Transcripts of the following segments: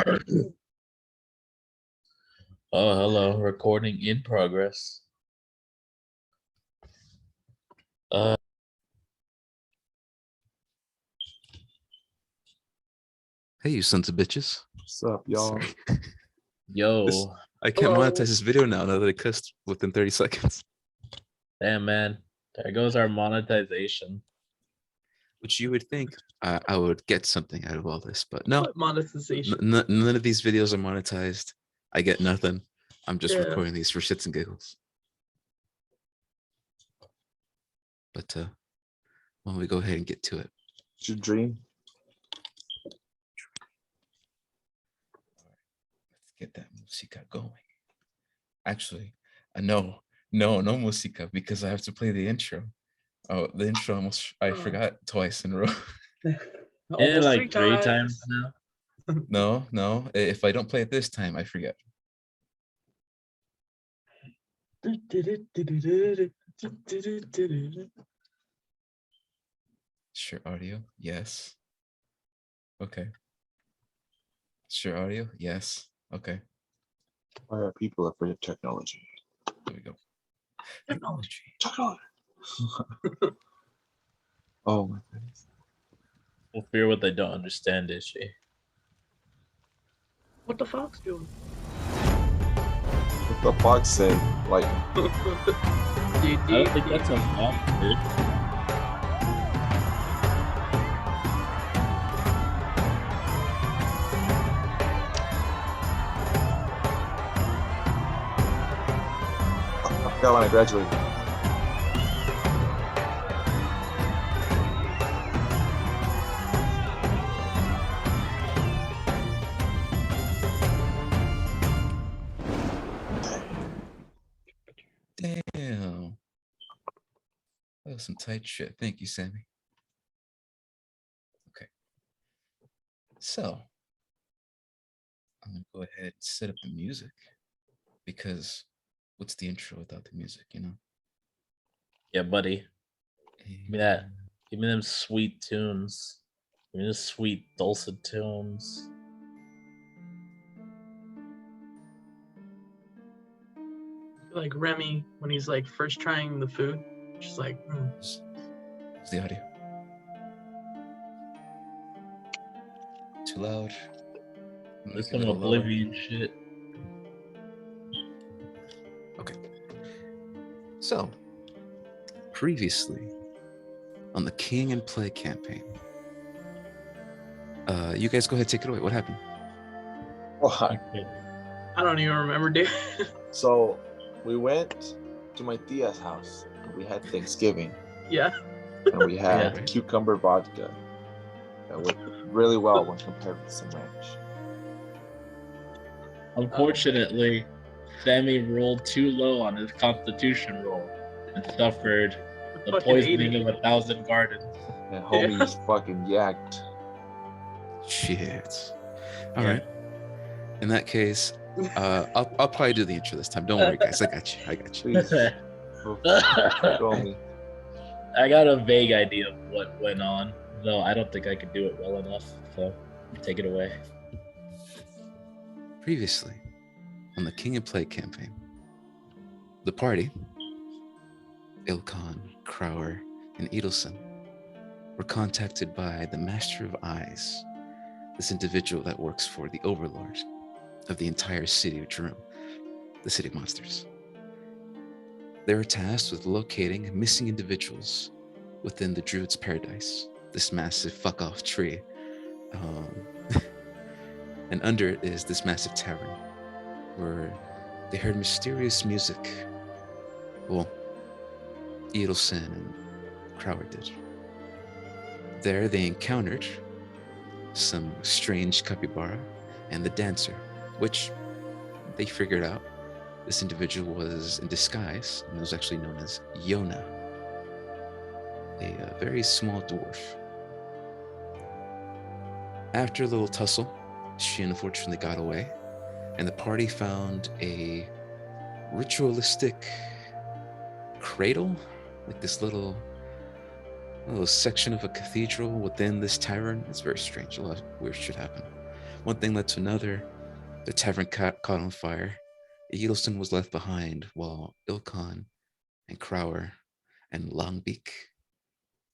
Oh, hello. Recording in progress. Hey, you sons of bitches. What's up, y'all? Sorry. Yo, I can't Hello. monetize this video now that I cussed within 30 seconds. damn man. There goes our monetization. Which you would think I would get something out of all this, but no. What monetization? None of these videos are monetized. I get nothing. I'm just Yeah. recording these for shits and giggles. But why don't we go ahead and get to it? It's your dream. Let's get that musica going. Actually, no musica because I have to play the intro. Oh, the intro I forgot twice in a row. Yeah, like three times now. No. If I don't play it this time, I forget. Share audio? Yes. Okay. Share audio? Yes. Okay. Why are people afraid of technology? There we go. Technology. Technology. Oh my goodness. We'll fear what they don't understand, is she? What the fox doing? What the fox say? Like, I don't think that's a fox, dude. I forgot when I graduated. Damn. That was some tight shit. Thank you, Sammy. Okay. So I'm gonna go ahead and set up the music because what's the intro without the music, you know? Yeah, buddy. Give me that. Give me them sweet tunes. Give me the sweet dulcet tunes. Like Remy when he's like first trying the food. She's like, What's the audio? Too loud? There's Make it a some little lower. Oblivion shit. Okay. So, previously on the King and Play campaign, you guys go ahead, take it away. What happened? What? I don't even remember, dude. So we went to my tia's house. We had Thanksgiving Yeah. and we had Yeah. cucumber vodka. That went really well when compared with some ranch. Unfortunately, Sammy rolled too low on his constitution roll and suffered the Fucking ate poisoning it. of 1,000 gardens. And homies fucking yacked. Shit. All Yeah. right. In that case, I'll probably do the intro this time. Don't worry, guys. I got you. Please. Fulfill me. I got a vague idea of what went on, though I don't think I could do it well enough. So take it away. Previously on the King and Play campaign, the party, Ilkhan, Crower, and Edelson, were contacted by the Master of Eyes, this individual that works for the Overlord of the entire city of Jerome, the City of Monsters. They were tasked with locating missing individuals within the Druid's Paradise, this massive fuck-off tree. And under it is this massive tavern where they heard mysterious music. Well, Edelson and Crower did. There they encountered some strange capybara and the dancer, which they figured out this individual was in disguise and was actually known as Yona, a very small dwarf. After a little tussle, she unfortunately got away, and the party found a ritualistic cradle, like this little section of a cathedral within this tavern. It's very strange. A lot of weird shit happened. One thing led to another. The tavern caught on fire. Edelson was left behind while Ilkan and Crower and Longbeak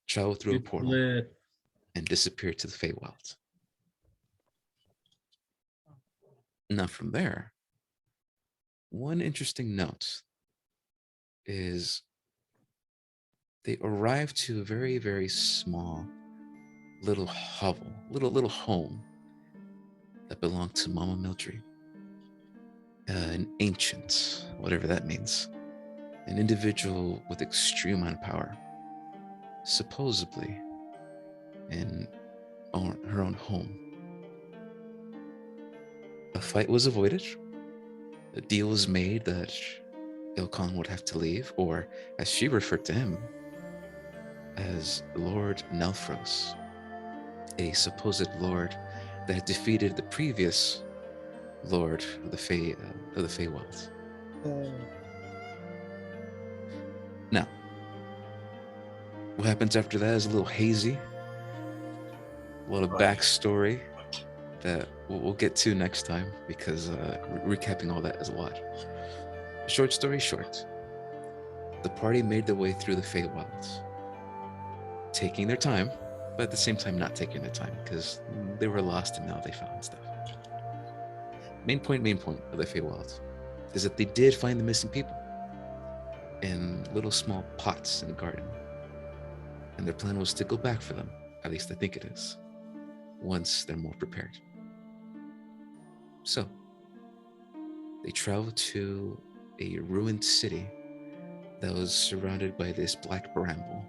traveled through a portal Lit. and disappeared to the Feywild. Now from there, one interesting note is they arrived to a very, very small little hovel, little home that belonged to Mama Mildred, an ancient, whatever that means, an individual with extreme amount of power, supposedly in her own home. A fight was avoided. A deal was made that Ilkan would have to leave, or as she referred to him, as Lord Nelfros, a supposed lord that had defeated the previous lord of the Feywild. Now, what happens after that is a little hazy, a lot of backstory that we'll get to next time, because recapping all that is a lot. Short story short, the party made their way through the Feywilds, taking their time, but at the same time not taking their time, because they were lost and now they found stuff. Main point of the Feywild is that they did find the missing people in little small pots in the garden. And their plan was to go back for them, at least I think it is, once they're more prepared. So, they traveled to a ruined city that was surrounded by this black bramble,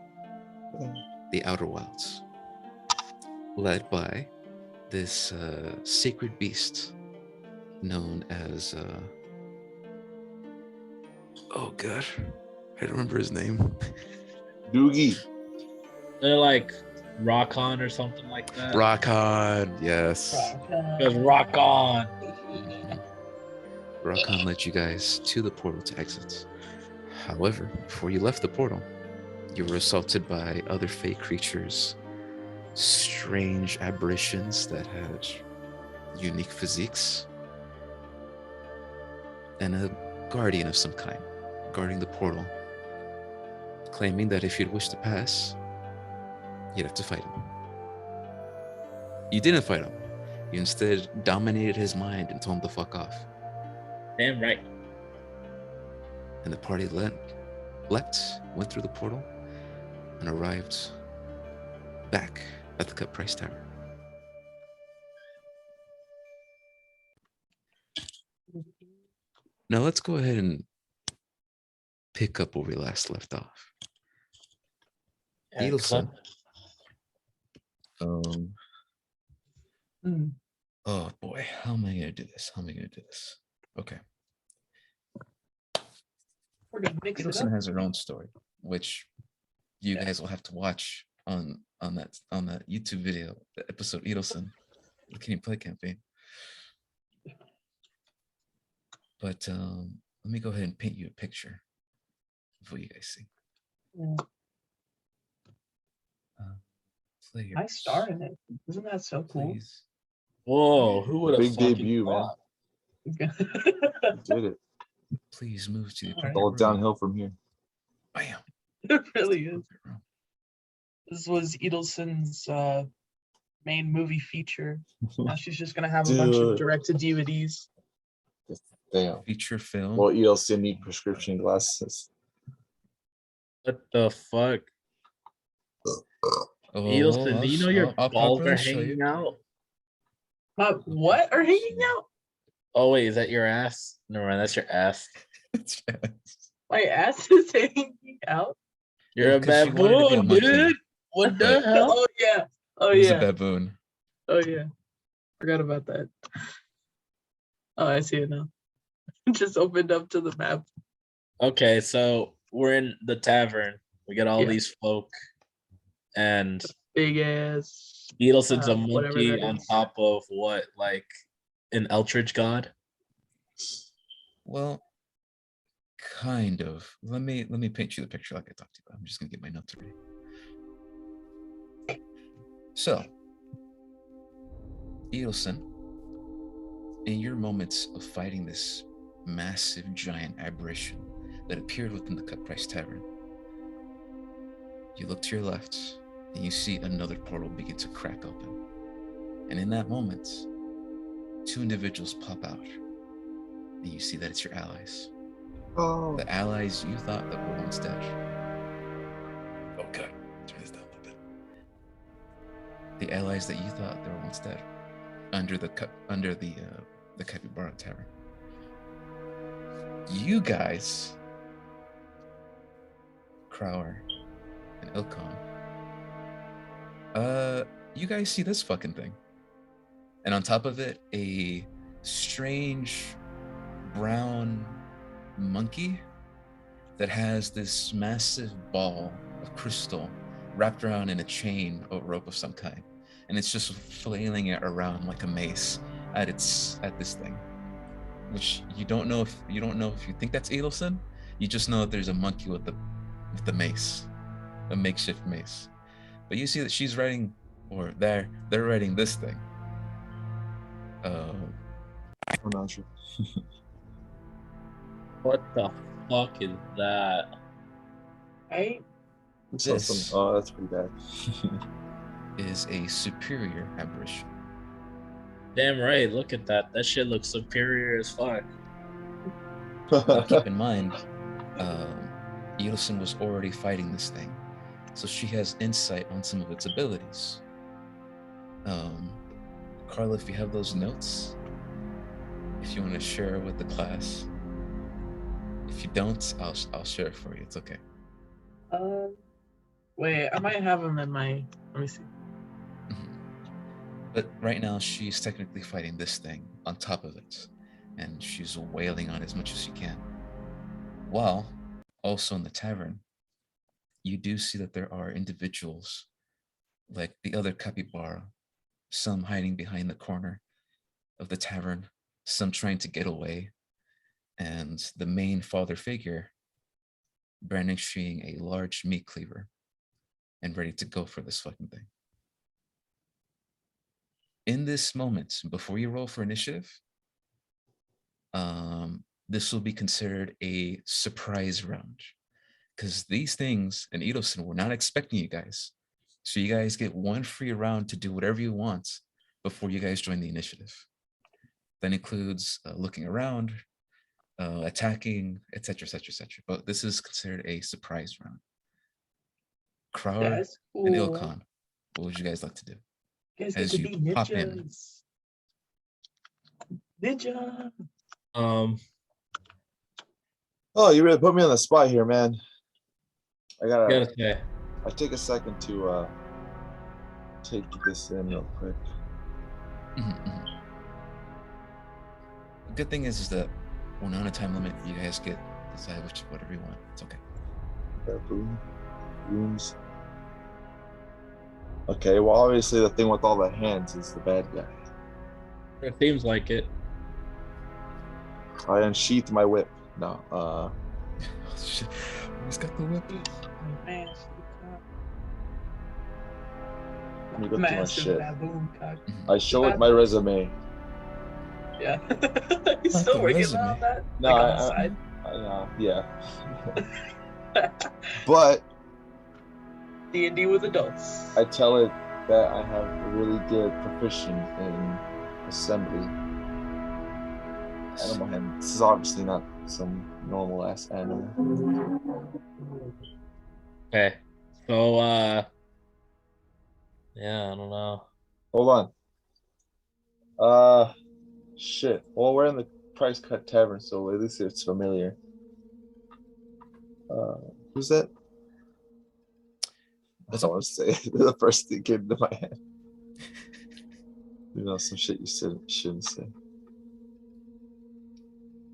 the Outer Wilds, led by this sacred beast known as oh god, I don't remember his name. Doogie. They're like Rock On or something like that. Rockon, yes. Because Rock On. Rockon led you guys to the portal to exit. However, before you left the portal, you were assaulted by other fey creatures, strange aberrations that had unique physiques, and a guardian of some kind guarding the portal, claiming that if you'd wish to pass, you'd have to fight him. You didn't fight him. You instead dominated his mind and told him to fuck off. Damn right. And the party leapt, went through the portal, and arrived back at the Cut Price Tower. Now let's go ahead and pick up where we last left off. Edelson. Oh boy, how am I gonna do this? Okay. We're gonna mix it Edelson up. has her own story, which you guys will have to watch on that YouTube video, the episode Edelson, the Can You Play campaign. But let me go ahead and paint you a picture of what you guys see. Yeah. Play your I star in it. Isn't that so cool? please. Whoa, who would have Big debut, man. You did it. Please move to the All right. appropriate All room. downhill from here. Bam. It really is. Appropriate room. This was Edelson's main movie feature. Now she's just gonna have a bunch of Dude. directed DVDs. Damn. Feature film. Well, ELC need prescription glasses. What the fuck? Oh, Edelson, do you know your I'll balls properly are show hanging you. out? What are hanging out? Oh wait, is that your ass? Never mind, that's your ass. My ass is hanging out. You're Well, a 'cause she wanted to be a baboon, monkey. dude. What the hell? Oh yeah. Oh He's a yeah. baboon. Oh yeah. Forgot about that. Oh, I see it now. Just opened up to the map. Okay, so we're in the tavern. We got all Yeah. these folk, and Big ass. Edelson's a Whatever monkey that on is. top of what, like an Eldritch god? Well, kind of. Let me paint you the picture like I talked to you about. I'm just gonna get my notes ready. So, Edelson in your moments of fighting this massive giant aberration that appeared within the Cut Price Tavern, you look to your left and you see another portal begin to crack open. And in that moment, two individuals pop out, and you see that it's your allies. Oh. The allies you thought that were once dead. Okay, turn this down a little bit. The allies that you thought that were once dead, under the Capybara Tavern. You guys, Crower and Ilkon, you guys see this fucking thing. And on top of it, a strange brown monkey that has this massive ball of crystal wrapped around in a chain or rope of some kind. And it's just flailing it around like a mace at this thing. Which you don't know if you think that's Edelson. You just know that there's a monkey with the mace, a makeshift mace. But you see that she's riding, or they're riding this thing. I'm not sure. What the fuck is that? Right? This Oh, that's pretty bad. is a superior aberration. Damn right, look at that. That shit looks superior as fuck. Now keep in mind, Edelson was already fighting this thing, so she has insight on some of its abilities. Carla, if you have those notes, if you want to share with the class. If you don't, I'll share it for you. It's okay. Wait, I might have them in my. Let me see. But right now, she's technically fighting this thing on top of it, and she's wailing on it as much as she can. While also in the tavern, you do see that there are individuals like the other capybara, some hiding behind the corner of the tavern, some trying to get away, and the main father figure brandishing a large meat cleaver and ready to go for this fucking thing. In this moment, before you roll for initiative, this will be considered a surprise round, because these things and Edelson were not expecting you guys. So you guys get one free round to do whatever you want before you guys join the initiative. That includes looking around, attacking, etc., etc., etc. But this is considered a surprise round. Crower That's cool. and Ilkon, what would you guys like to do? You guys as get to you be pop in. Ninja. Oh, you really put me on the spot here, man. I Gotta say, I take a second to take this in real quick. The good thing is that we're not on a time limit. You guys get decide whatever you want. It's okay. Rooms. Okay, well, obviously the thing with all the hands is the bad guy. it seems like it. I unsheath my whip. No, Oh, shit. He's got the whip. Man, let me go through my massive shit. baboon cock. I show it my resume. Yeah. He's Not still the working resume. on that? No, Like on the side? Yeah. But D&D with adults. I tell it that I have a really good proficient in assembly. Animal hand. This is obviously not some normal ass animal. Okay. So yeah, I don't know. Hold on. Shit. Well, we're in the Price Cut Tavern, so at least it's familiar. Who's that? I don't want to say it. The first thing came into my head. You know, some shit you shouldn't say.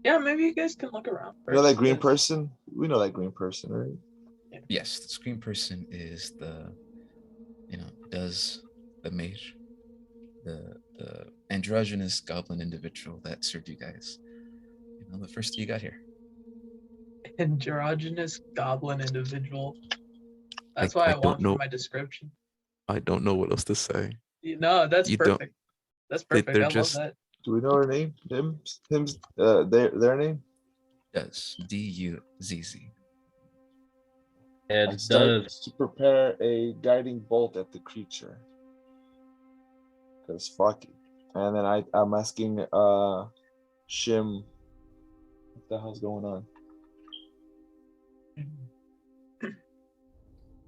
Yeah, maybe you guys can look around. You know that first, green 'cause- person? We know that green person, right? Yes, the screen person is the, does the mage, the androgynous goblin individual that served you guys. The first you got here. Androgynous goblin individual. That's I why I don't want know. for my description. I don't know what else to say. No, that's You don't- perfect. That's perfect. I love just- that. Do we know her name? Him's, their name? Does D-U-Z-Z. I It start does. to prepare a guiding bolt at the creature. Cause fuck it. And then I'm asking Shim, what the hell's going on?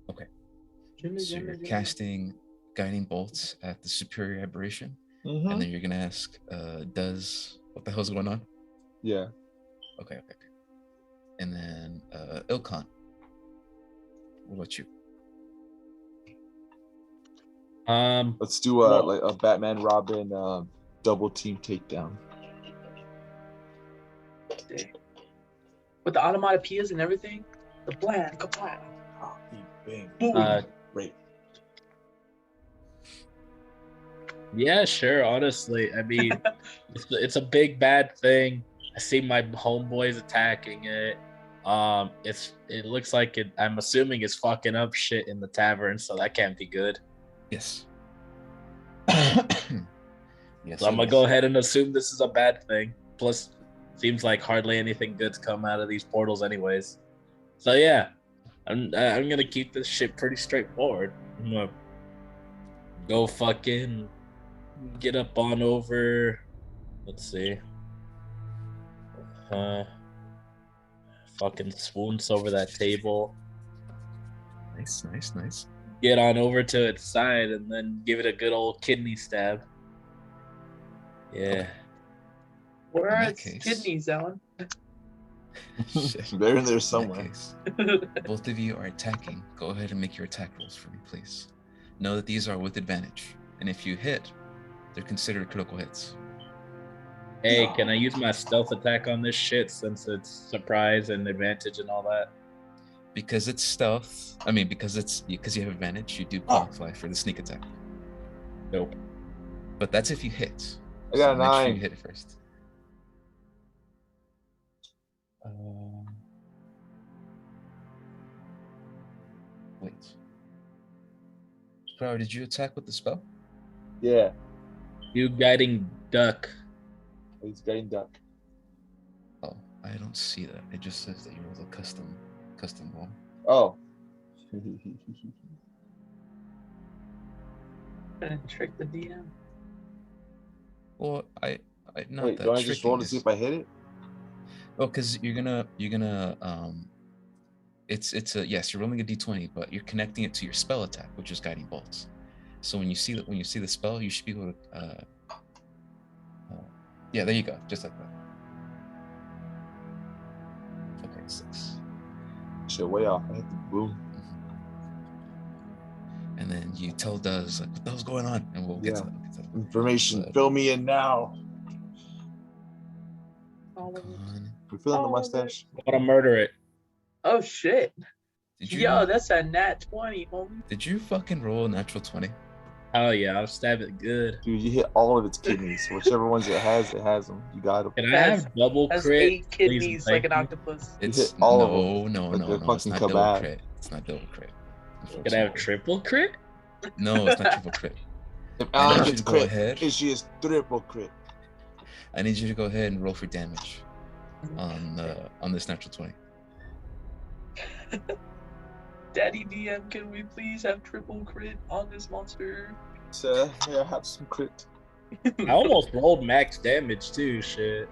Okay. Jimmy, So Jimmy, you're Jimmy. casting guiding bolts at the superior aberration, Mhm. and then you're gonna ask, does what the hell's going on? Yeah. Okay. And then Ilkhan. What about you? Let's do Well- like a Batman Robin double team takedown. Dang. With the onomatopoeias and everything, the bland, kaplan. Oh, bang. Uh, Right. yeah, sure. Honestly, I mean, it's a big bad thing. I see my homeboys attacking it. It looks like it. I'm assuming it's fucking up shit in the tavern, so that can't be good. Yes. Yes. So I'm it gonna is. go ahead and assume this is a bad thing. Plus, seems like hardly anything good's come out of these portals, anyways. So yeah, I'm gonna keep this shit pretty straightforward. I'm gonna go fucking get up on over. Let's see. Fucking swoons over that table. Nice. Get on over to its side and then give it a good old kidney stab. Yeah. Where In are that its case- kidneys, Alan? Shit. They're in there In somewhere. that case, both of you are attacking. Go ahead and make your attack rolls for me, please. Know that these are with advantage, and if you hit, they're considered critical hits. Hey, can I use my stealth attack on this shit since it's surprise and advantage and all that? Because it's stealth. I mean, because you have advantage, you do qualify for the sneak attack. Nope. But that's if you hit. I got a Make sure 9. you hit it first. Wait. Crow, did you attack with the spell? Yeah. You guiding duck. He's getting duck. Oh, I don't see that. It just says that you rolled a custom roll. Oh. Gonna trick the DM. Well, I not Wait, that don't I just roll to see tricking if I hit it? Well, because you're gonna it's a yes, you're rolling a d20, but you're connecting it to your spell attack, which is guiding bolts. So when you see the spell, you should be able to yeah, there you go, just like that. Okay, 6. Shit, way off. I hit the boom. And then you tell Duz like, what the hell's going on, and we'll get to Yeah. that. We'll get to that. Information. But- Fill me in now. All of it. Con, You feeling the Oh, mustache? I want to murder it. Oh shit. did you Yo, that's a nat 20, homie. did you fucking roll a natural 20? Oh yeah, I'll stab it good. Dude, you hit all of its kidneys. Whichever ones it has them. You got them. Can I have double Has crit? 8 please, kidneys and like thank an you? octopus. It's hit all of no, them, no, like no, they're no. It's fucking not double kebab. crit. It's not double crit. Can I have unfortunately. triple crit? No, it's not triple crit. If I Alan need you gets to go crit, ahead. is she is triple crit. I need you to go ahead and roll for damage on this natural 20. Daddy DM, can we please have triple crit on this monster? So yeah, have some crit. I almost rolled max damage too. Shit.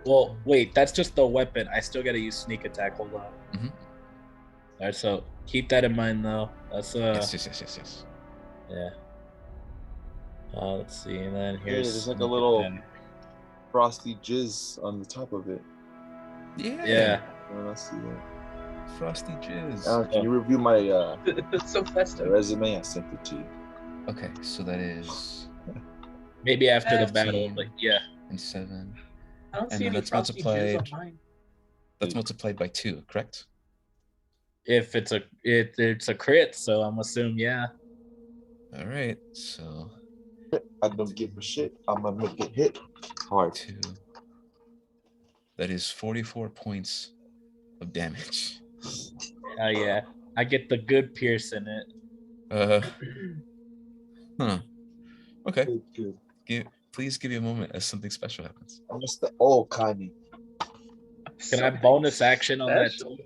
Well, wait, that's just the weapon. I still gotta use sneak attack. Hold on. Mhm. All right, so keep that in mind though. That's Yes. yeah. Let's see, and then Hey, here's there's like a sneak little attack. frosty jizz on the top of it. Yeah. I see that. Frosty jizz. Alan, can you review my It's so festive. resume? I sent it to you. Okay, so that is Maybe after the battle, 15. but yeah. and 7. I don't and see then any that's frosty jizz on multiplied. mine. That's multiplied by 2, correct? If it's a crit, so I'm assuming yeah. All right, so I don't give a shit. I'm gonna make it hit hard. 2. That is 44 points of damage. Oh yeah. I get the good pierce in it. Huh. Okay. Good. Please give me a moment as something special happens. I missed the old Kanye. Can I bonus action on that Special.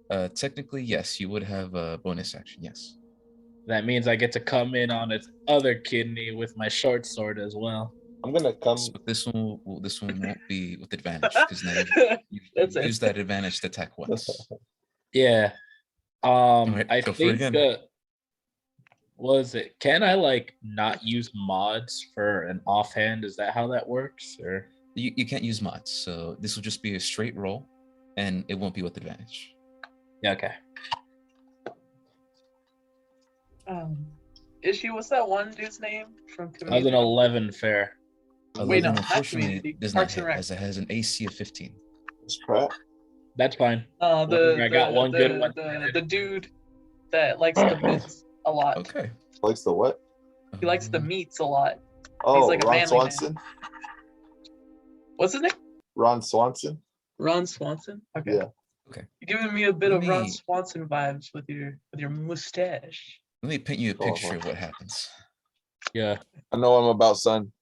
too? Technically, yes, you would have a bonus action. Yes. That means I get to come in on its other kidney with my short sword as well. I'm gonna come. But this one won't be with advantage because now you That's use it. that advantage to attack once. Yeah. Alright, I go for it think again. was it? Can I like not use mods for an offhand? Is that how that works? Or You can't use mods, so this will just be a straight roll, and it won't be with advantage. yeah, okay. Issue, what's that one dude's name from I was Community? an 11 fair. Wait, no, 11, not unfortunately, Community, does not Parks and hit, Rec. as it has an AC of 15. It's Pratt. That's fine. I got one good one. The dude that likes the meats a lot. Okay. Likes the what? He likes the meats a lot. Oh, like a Ron manly Swanson. What's his name? Ron Swanson. Ron Swanson. Okay. Yeah. Okay. You're giving me a bit Let of Ron me- Swanson vibes with your mustache. Let me paint you a Oh, picture wow. of what happens. Yeah. I know what I'm about, son.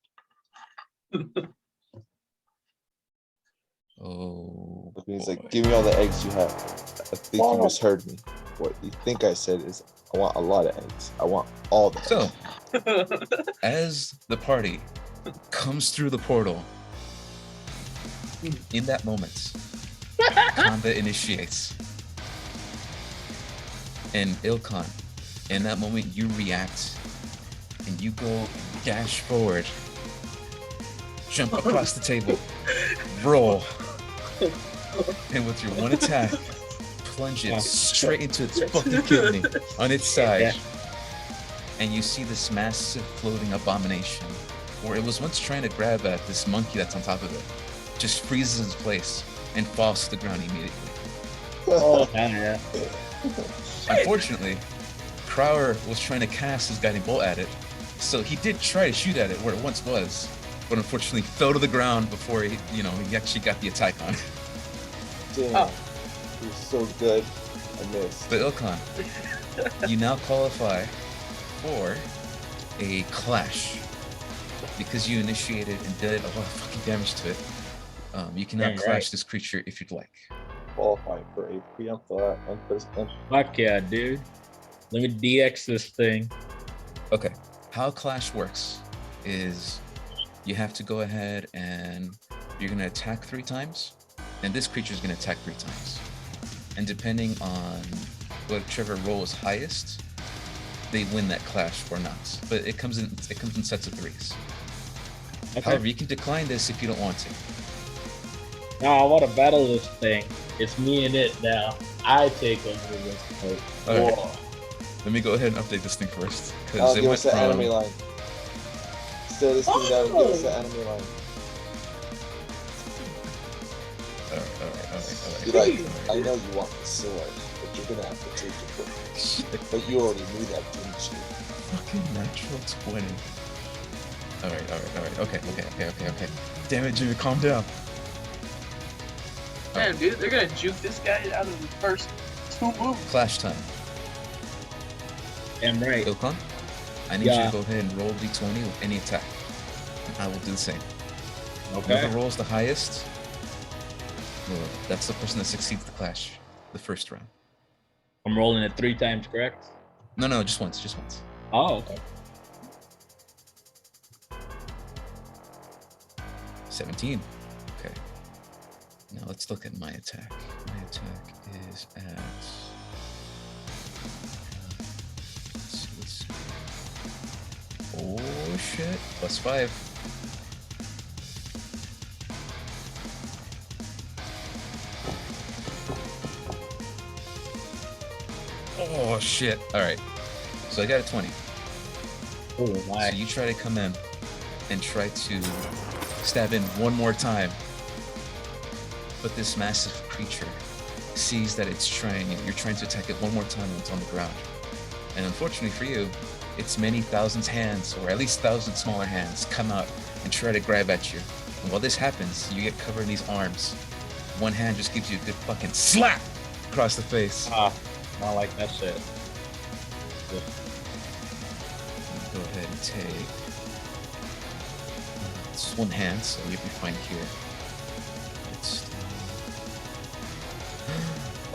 Oh, He's boy. like, give me all the eggs you have. I think you misheard me. What you think I said is, I want a lot of eggs. I want all the eggs. So, as the party comes through the portal, in that moment, combat initiates. And Ilkhan, in that moment, you react and you go dash forward, jump across the table, roll, and with your one attack, plunge it straight into its fucking kidney on its side. Yeah. And you see this massive floating abomination, or it was once trying to grab at this monkey that's on top of it, just freezes in place and falls to the ground immediately. Oh, yeah. Unfortunately, Crower was trying to cast his guiding bolt at it, so he did try to shoot at it where it once was, but unfortunately fell to the ground before he actually got the attack on. Damn. Oh. You're so good. I missed. But Ilkhan, you now qualify for a clash because you initiated and did a lot of fucking damage to it. You can now Dang clash right. this creature if you'd like. Qualifying for a preempt that. Fuck yeah, dude. Let me DX this thing. Okay, how clash works is you have to go ahead and you're gonna attack 3 times, and this creature is gonna attack 3 times. And depending on whichever roll is highest, they win that clash or not. But it comes in sets of 3s. Okay. However, you can decline this if you don't want to. No, I want to battle this thing. It's me and it now. I take over this fight. All right. Whoa. Let me go ahead and update this thing first I'll because it give went us the from enemy line. Still this thing down and give us the enemy line. All Be right. like, I know you want the sword, but you're gonna have to take it with me. But you already knew that, didn't you? Fucking natural 20. All right. Okay. Damn it, Jimmy, calm down. Damn, dude, they're gonna juke this guy out of the first 2 moves. Clash time. Damn right. Ilkhan, I need you Yeah. to go ahead and roll d20 with any attack. I will do the same. Okay. Whoever rolls the highest, well, that's the person that succeeds the clash, the first round. I'm rolling it 3 times, correct? No, just once. Oh, okay. 17. Okay. Now let's look at my attack. My attack is at. Let's see. Oh shit! +5. Oh shit! All right. So I got a 20. Oh So my. you try to come in and try to stab in one more time. But this massive creature sees that it's trying, you're trying to attack it one more time when it's on the ground. And unfortunately for you, its many thousands hands, or at least 1,000 smaller hands, come out and try to grab at you. And while this happens, you get covered in these arms. One hand just gives you a good fucking slap across the face. Ah, I like that shit. Go ahead and take It's one hand, so you'll be fine here. It's...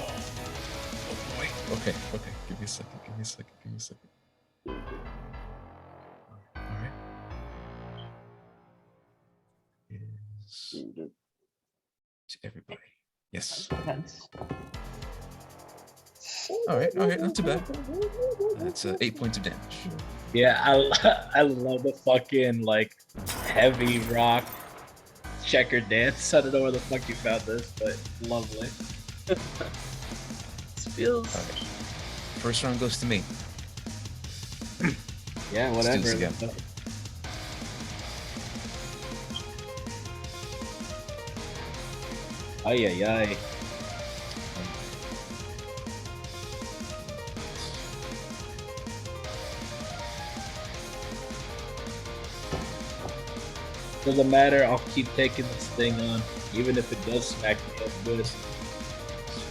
Oh boy. Okay. Give me a second. All right. Is to everybody. Yes. That's All right. Not too bad. That's 8 points of damage. Yeah, I love the fucking like heavy rock checker dance. I don't know where the fuck you found this, but lovely. This feels. All right. First round goes to me. Yeah, Let's do this whatever. again. Ay ay ay. Doesn't matter, I'll keep taking this thing on, even if it does smack me up good.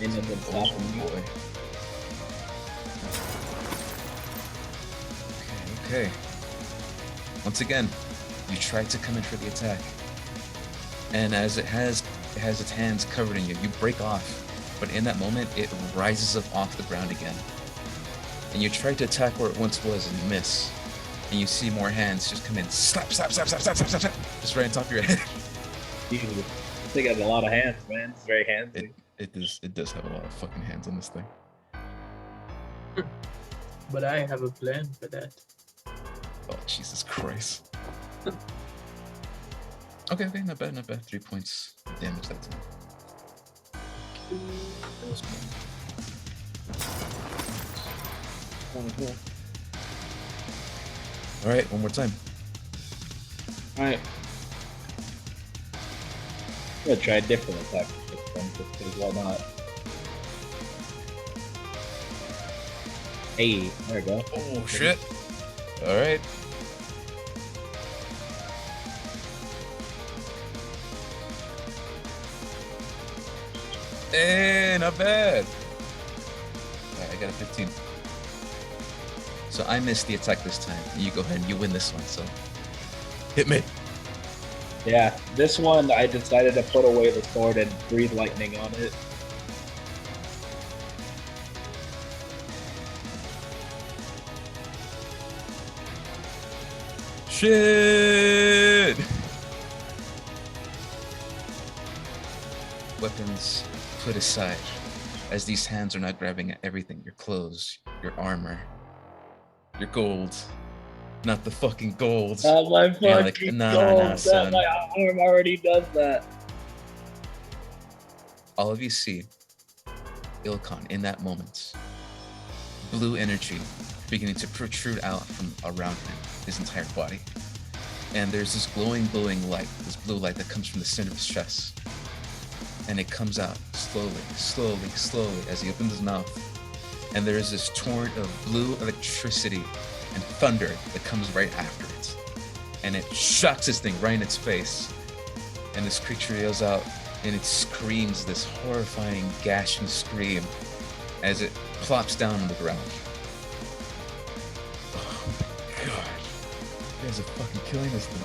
And then stopping me. Boy. Okay. Once again, you try to come in for the attack. And as it has its hands covered in you, you break off. But in that moment, it rises up off the ground again. And you try to attack where it once was and you miss. And you see more hands just come in. Slap. Just right on top of your head. Dude, they got a lot of hands, man. It's very handsy. It does have a lot of fucking hands on this thing. But I have a plan for that. Oh, Jesus Christ. Okay, not bad. 3 points of damage that time. That's good. Alright, one more time. Alright. I'm gonna try a different attack this time, just because why not? Hey, there we go. Oh, shit. Alright. Hey, not bad. Alright, I got a 15. So I missed the attack this time. You go ahead and you win this one, so. Hit me. Yeah, this one I decided to put away the sword and breathe lightning on it. Shit! Weapons put aside, as these hands are now grabbing at everything: your clothes, your armor, your gold. Not the fucking gold. Not my fucking Yeah, like, nah, son. my arm already does that. All of you see Ilkon in that moment. Blue energy beginning to protrude out from around him, his entire body. And there's this glowing light, this blue light that comes from the center of his chest. And it comes out slowly as he opens his mouth. And there is this torrent of blue electricity and thunder that comes right after it. And it shocks this thing right in its face. And this creature yells out, and it screams this horrifying, gashing scream as it plops down on the ground. Oh my god. You guys are fucking killing this thing.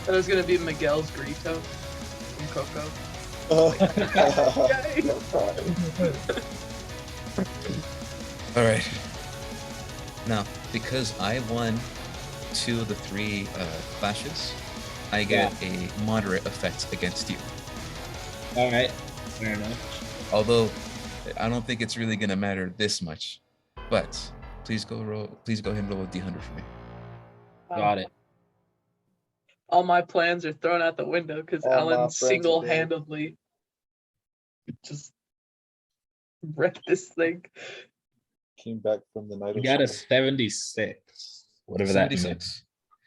That was gonna be Miguel's Grito from Coco. All right. Now, because I won 2 of the 3 clashes, I get a moderate effect against you. Alright, fair enough. Although, I don't think it's really gonna matter this much. But please go ahead and roll a D100 for me. Got it. All my plans are thrown out the window because All my Alan friends are dead. single-handedly just wrecked this thing. Came back from the night We of got a summer. 76. Whatever that means. 76.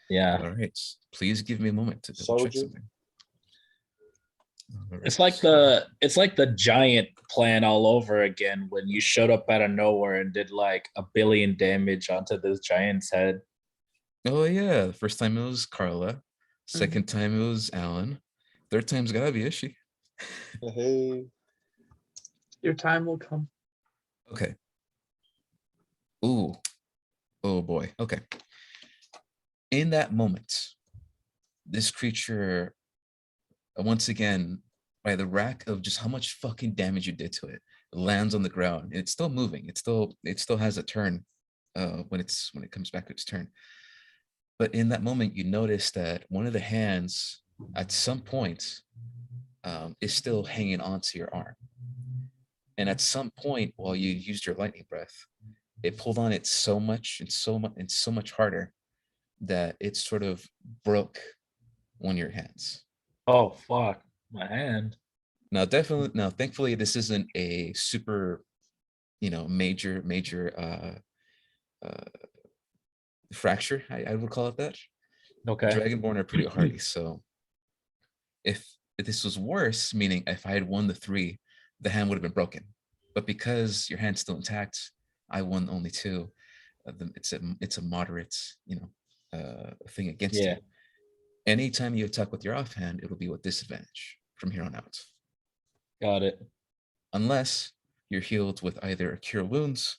Yeah. All right. Please give me a moment to double check Soldier. something. All right. It's like the giant plan all over again when you showed up out of nowhere and did like 1 billion damage onto this giant's head. Oh yeah, the first time it was Carla. Second time it was Alan. Third time's gotta be Ishi. Hey, Your time will come. Okay. Ooh. Oh boy. Okay. In that moment, this creature, once again, by the rack of just how much fucking damage you did to it, lands on the ground. And it's still moving. It still has a turn when it comes back to its turn. But in that moment, you notice that one of the hands at some point is still hanging onto your arm. And at some point, while you used your lightning breath, it pulled on it so much and so much harder that it sort of broke one of your hands. Oh fuck, my hand. Now, thankfully, this isn't a super, major fracture. I would call it that. Okay. Dragonborn are pretty hardy, so if this was worse, meaning if I had won the 3, the hand would have been broken. But because your hand's still intact, I won only 2. It's a moderate, thing against you. Anytime you attack with your offhand, it'll be with disadvantage from here on out. Got it. Unless you're healed with either a cure wounds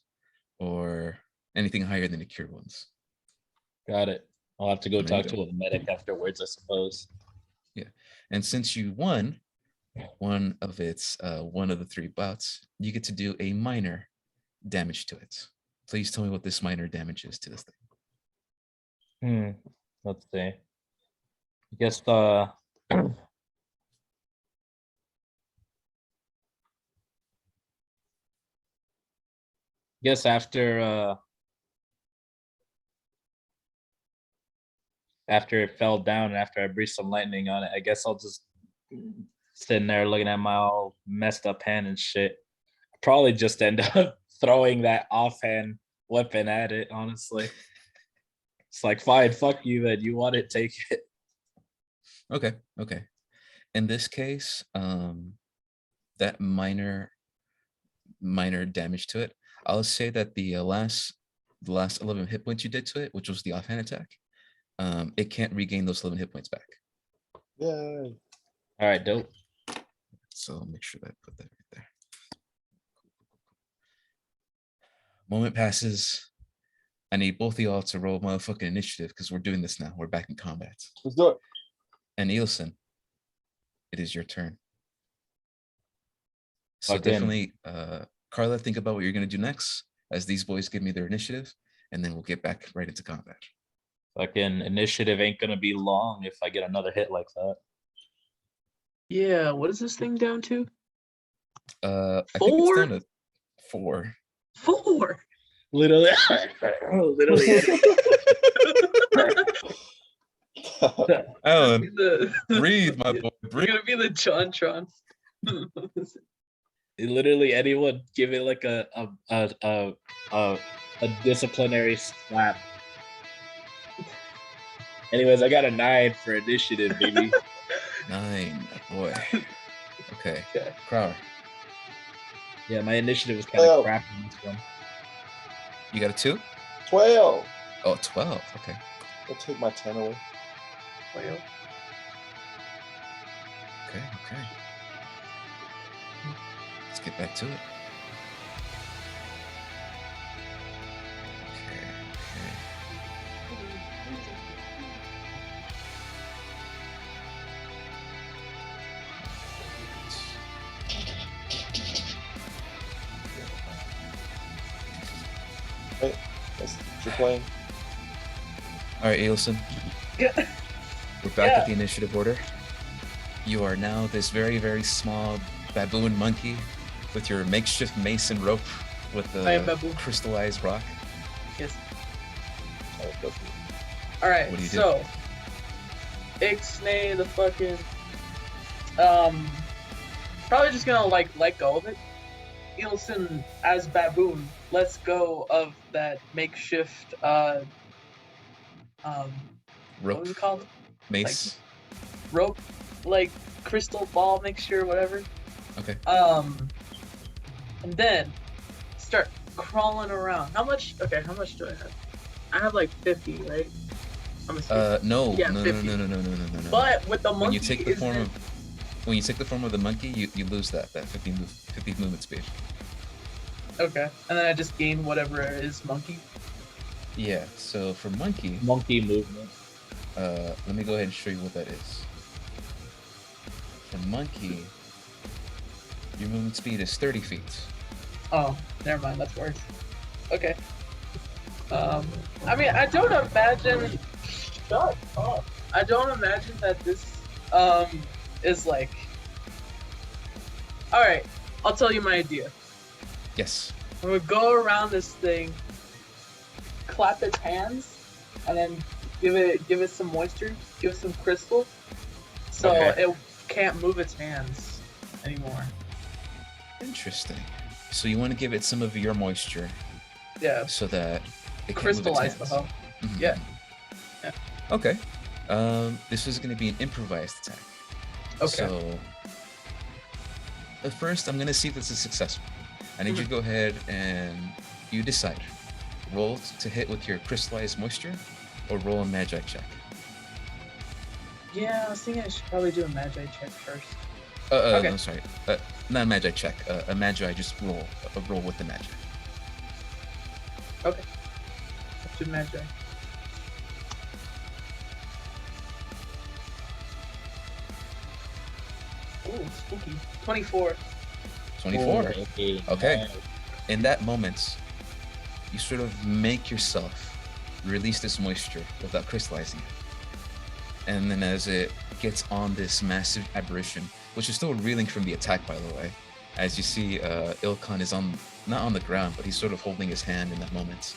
or anything higher than a cure wounds. Got it. I'll have to go There you talk go. to a medic afterwards, I suppose. Yeah. And since you won one of the 3 bouts, you get to do a minor damage to it. Please tell me what this minor damage is to this thing. Let's see. I guess the after it fell down and after I breathed some lightning on it, I guess I'll just sitting there looking at my all messed up hand and shit. Probably just end up throwing that offhand weapon at it, honestly. It's like, fine, fuck you, then. You want it, take it. Okay. In this case, that minor damage to it, I'll say that the last 11 hit points you did to it, which was the offhand attack, it can't regain those 11 hit points back. Yay. All right, dope. So I'll make sure that I put that right there. Moment passes. I need both of y'all to roll motherfucking initiative because we're doing this now. We're back in combat. Let's do it. And Eilson, it is your turn. So Locked in. definitely, Carla, think about what you're going to do next as these boys give me their initiative, and then we'll get back right into combat. Fucking initiative ain't gonna be long if I get another hit like that. Yeah, what is this thing down to? I think it's 4? down to 4. 4. Literally. Alan, The- breathe, my boy. You're Breathe. gonna be the Jontron. Literally anyone give it like a disciplinary slap. Anyways, I got a 9 for initiative, baby. 9, boy. Okay, Okay. Crower, Yeah, my initiative was kind of 12. crap in this one. you got a 2? 12. Oh, 12. Okay. I'll take my 10 away. Well, Okay. Let's get back to it. Okay. That's what you're playing. All right, Ailson. Yeah. We're back Yeah. at the initiative order. You are now this very, very small baboon monkey with your makeshift mace and rope with I am the baboon. crystallized rock. Yes. All right, go for it. All right. What do you do? So, Ixnay the fucking probably just gonna let go of it. Eilson as baboon lets go of that makeshift what Rope, was it called? mace. Rope, like crystal ball mixture, whatever. Okay. And then start crawling around. How much do I have? I have like 50, right? I'm assuming. No. Yeah, No. 50. No. But with the monkey, When you take the is form it- of when you take the form of the monkey, you lose that 50 movement speed. okay, and then I just gain whatever is monkey. Yeah. So for monkey, Monkey movement. let me go ahead and show you what that is. The monkey, your movement speed is 30 feet. Oh, never mind. That's worse. Okay. I mean, I don't imagine. Shut up. I don't imagine that this is like. All right, I'll tell you my idea. Yes. I'm gonna go around this thing, clap its hands, and then give it some moisture, give it some crystals, so Okay. it can't move its hands anymore. Interesting. So you want to give it some of your moisture Yeah, so that it can crystallize the move its hoe. hands. Mhm. Yeah. Yeah. Okay. This is going to be an improvised attack. Okay. So at first, I'm going to see if this is successful. I need you to go ahead and you decide. Roll to hit with your crystallized moisture or roll a magi check. Yeah, I was thinking I should probably do a magi check first. No, sorry. Not a magi check. A magi, just roll. A roll with the magi. Okay. Let's do magi. Ooh, spooky. 24. 24. Okay. Okay. In that moment, you sort of make yourself release this moisture without crystallizing it. And then as it gets on this massive aberration, which is still reeling from the attack, by the way, as you see Ilkan is not on the ground, but he's sort of holding his hand in that moment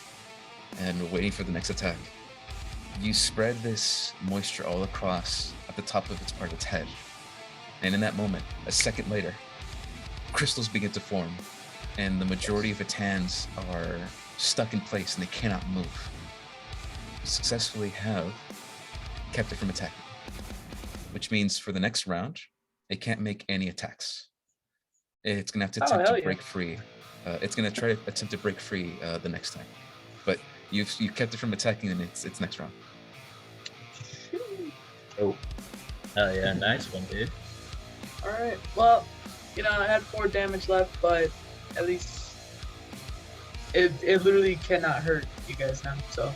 and waiting for the next attack. You spread this moisture all across at the top of its head. And in that moment, a second later, crystals begin to form, and the majority of its hands are stuck in place and they cannot move. You successfully have kept it from attacking, which means for the next round, it can't make any attacks. It's gonna have to attempt to break free. It's gonna try to attempt to break free the next time, but you kept it from attacking in its next round. Oh. Hell yeah, nice one, dude. Alright, well, you know, I had 4 damage left, but at least it literally cannot hurt you guys now, so.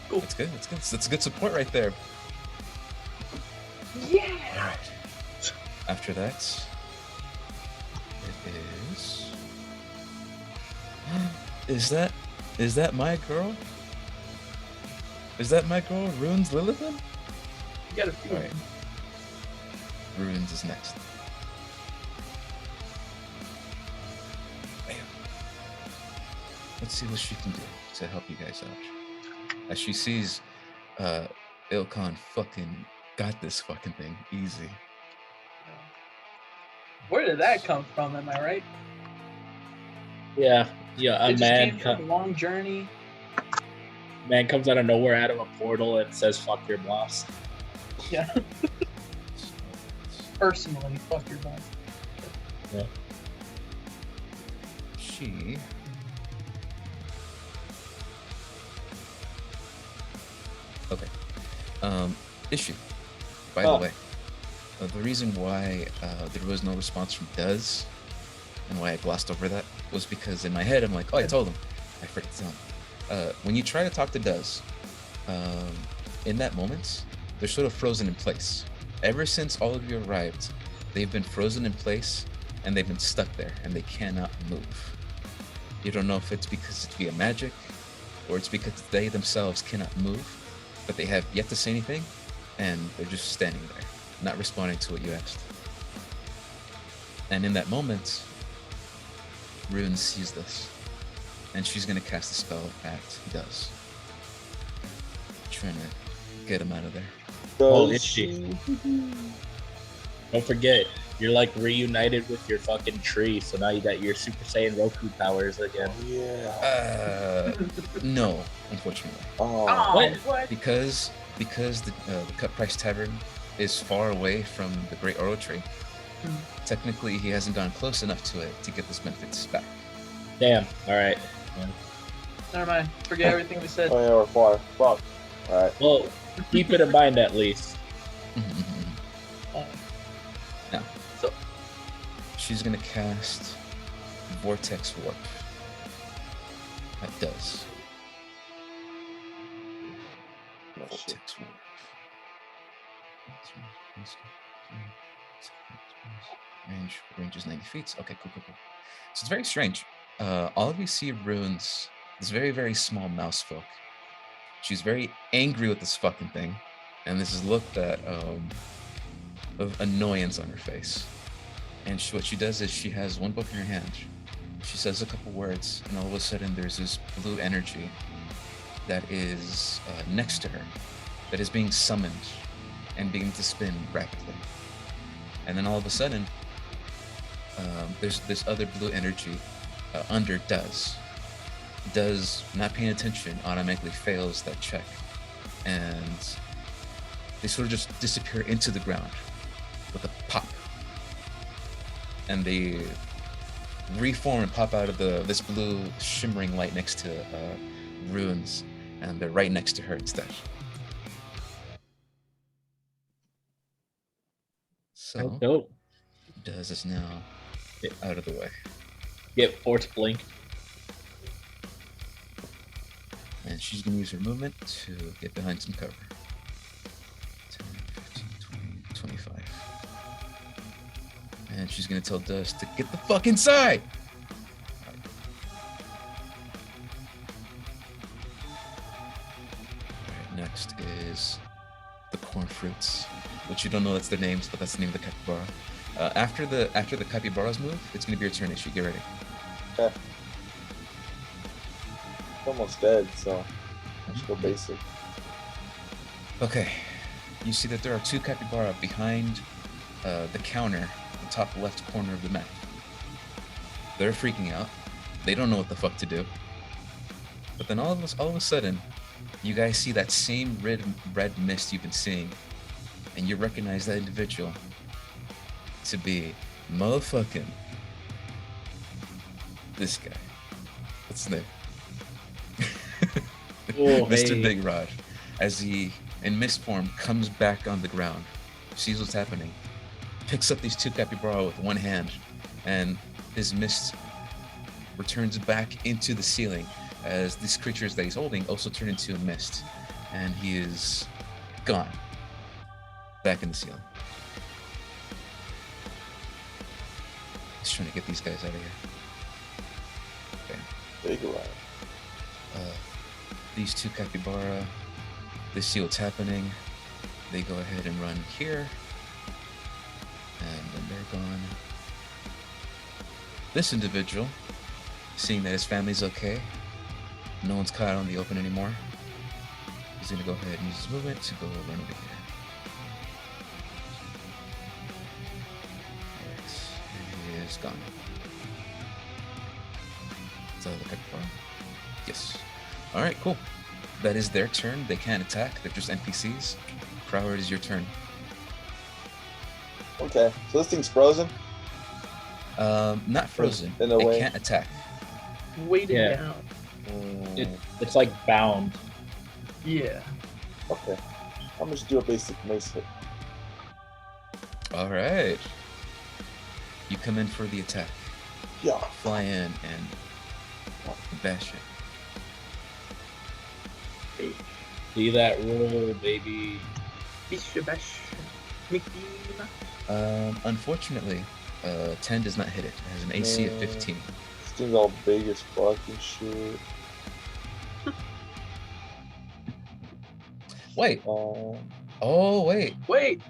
Cool. That's good. That's good. That's good support right there. Yeah! All right. After that, it is. Is that my girl? Is that my girl, Runes Lilithan? You got a few. All right. Runes is next. Bam. Let's see what she can do to help you guys out. As she sees Ilkan fucking got this fucking thing easy. Where did that come from, am I right? Yeah, yeah. It just came from a long journey. Man comes out of nowhere, out of a portal, and says, "Fuck your boss." Yeah. Personally, fuck your boss. Yeah. She okay. Issue. By the way, the reason why there was no response from Duz and why I glossed over that was because in my head I'm like, oh, I told him. I forgot to tell him. When you try to talk to Duz, in that moment, they're sort of frozen in place. Ever since all of you arrived, they've been frozen in place and they've been stuck there and they cannot move. You don't know if it's because it's via magic or it's because they themselves cannot move, but they have yet to say anything and they're just standing there, not responding to what you asked. And in that moment, Rune sees this and she's gonna cast a spell at Duz, trying to get him out of there. Oh, is she? Don't forget, you're like reunited with your fucking tree, so now you got your Super Saiyan Roku powers again. Yeah. No, unfortunately, Oh. What? because the Cut Price Tavern is far away from the Great Oro Tree. Technically, he hasn't gone close enough to it to get those benefits back. Damn. All right. Never mind. Forget everything we said. Oh yeah, we're far. Fuck. All right. Well, keep it in mind at least. Now, So, she's gonna cast Vortex Warp. That does. No shit. Vortex Warp. Range is 90 feet. Okay, cool. So it's very strange. All of you see runes. This very, very small mouse folk. She's very angry with this fucking thing, and this is look that of annoyance on her face. And what she does is she has one book in her hand. She says a couple words, and all of a sudden there's this blue energy that is next to her, that is being summoned and beginning to spin rapidly. And then all of a sudden, there's this other blue energy under Duz. Duz, not paying attention, automatically fails that check. And they sort of just disappear into the ground with a pop. And they reform and pop out of this blue shimmering light next to runes, and they're right next to her instead. So Dope. Duz is now out of the way. Get Force Blink. And she's going to use her movement to get behind some cover. 10, 15, 20, 25. And she's going to tell Duz to get the fuck inside! Alright, next is the corn fruits, which you don't know that's their names, but that's the name of the capybara. After the capybara's move, it's going to be your turn, Ishi. Get ready. Okay. Almost dead, so let's go basic. Okay, you see that there are two capybara behind the counter, the top left corner of the map. They're freaking out. They don't know what the fuck to do. But then all of a sudden, you guys see that same red mist you've been seeing, and you recognize that individual to be motherfucking this guy. What's his name? Oh, Mr. hey. Big Rod, as he, in mist form, comes back on the ground, sees what's happening, picks up these two capybara with one hand, and his mist returns back into the ceiling as these creatures that he's holding also turn into a mist, and he is gone back in the ceiling. He's trying to get these guys out of here. Okay. Big Rod. These two capybara, they see what's happening. They go ahead and run here. And then they're gone. This individual, seeing that his family's okay, no one's caught out in the open anymore, he's gonna go ahead and use his movement to go run over here. Alright, and he is gone. Is that the capybara? Yes. Alright, cool. That is their turn. They can't attack. They're just NPCs. Croward, is your turn. Okay, so this thing's frozen. Not frozen. In a way. It can't attack. Waiting Yeah. down. It's like bound. Yeah. Okay, I'm gonna just do a basic mace hit. Alright. You come in for the attack. Yeah. Fly in and bash it. See that roll, baby. Bish bash. Mickey. Unfortunately, 10 does not hit it. It has an AC of 15. This thing's all big as fuck and shit. Wait. Oh, wait. Wait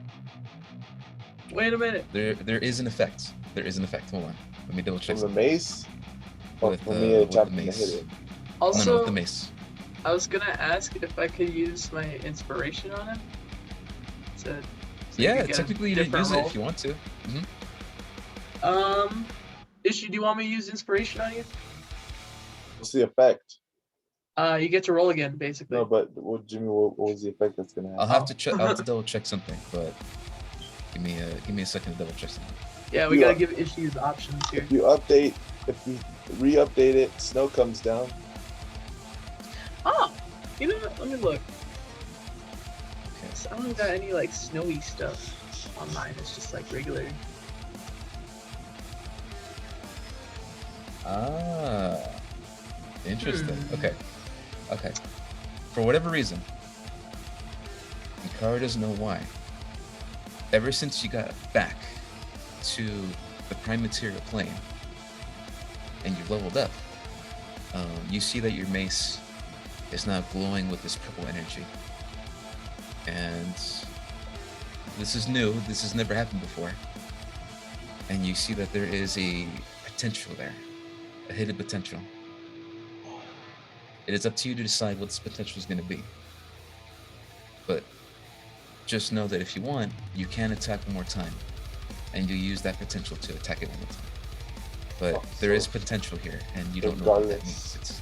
a minute. There is an effect. There is an effect. Hold on. Let me double check. From the mace? Or With, from with me the attacking to mace. hit it? Also, No, with the mace. I was gonna ask if I could use my inspiration on him. So you Yeah, could get a technically you didn't different use it roll. if you want to. Ishi, do you want me to use inspiration on you? What's the effect? You get to roll again, basically. No, but Jimmy, what was the effect that's gonna I'll happen? have to check. I'll have to double check something, but give me a second to double check something. Yeah, we You gotta are- give Ishi the options here. If you re-update it, snow comes down. Oh, you know what? Let me look. Okay. I don't got any like snowy stuff on mine. It's just like regular. Ah, interesting. Hmm. Okay. For whatever reason, And Kara doesn't know why. Ever since you got back to the prime material plane and you leveled up, you see that your mace is now glowing with this purple energy. And this is new. This has never happened before. And you see that there is a potential there, a hidden potential. It is up to you to decide what this potential is going to be. But just know that if you want, you can attack one more time, and you use that potential to attack it one more time. But there is potential here, and you don't know what that means. It's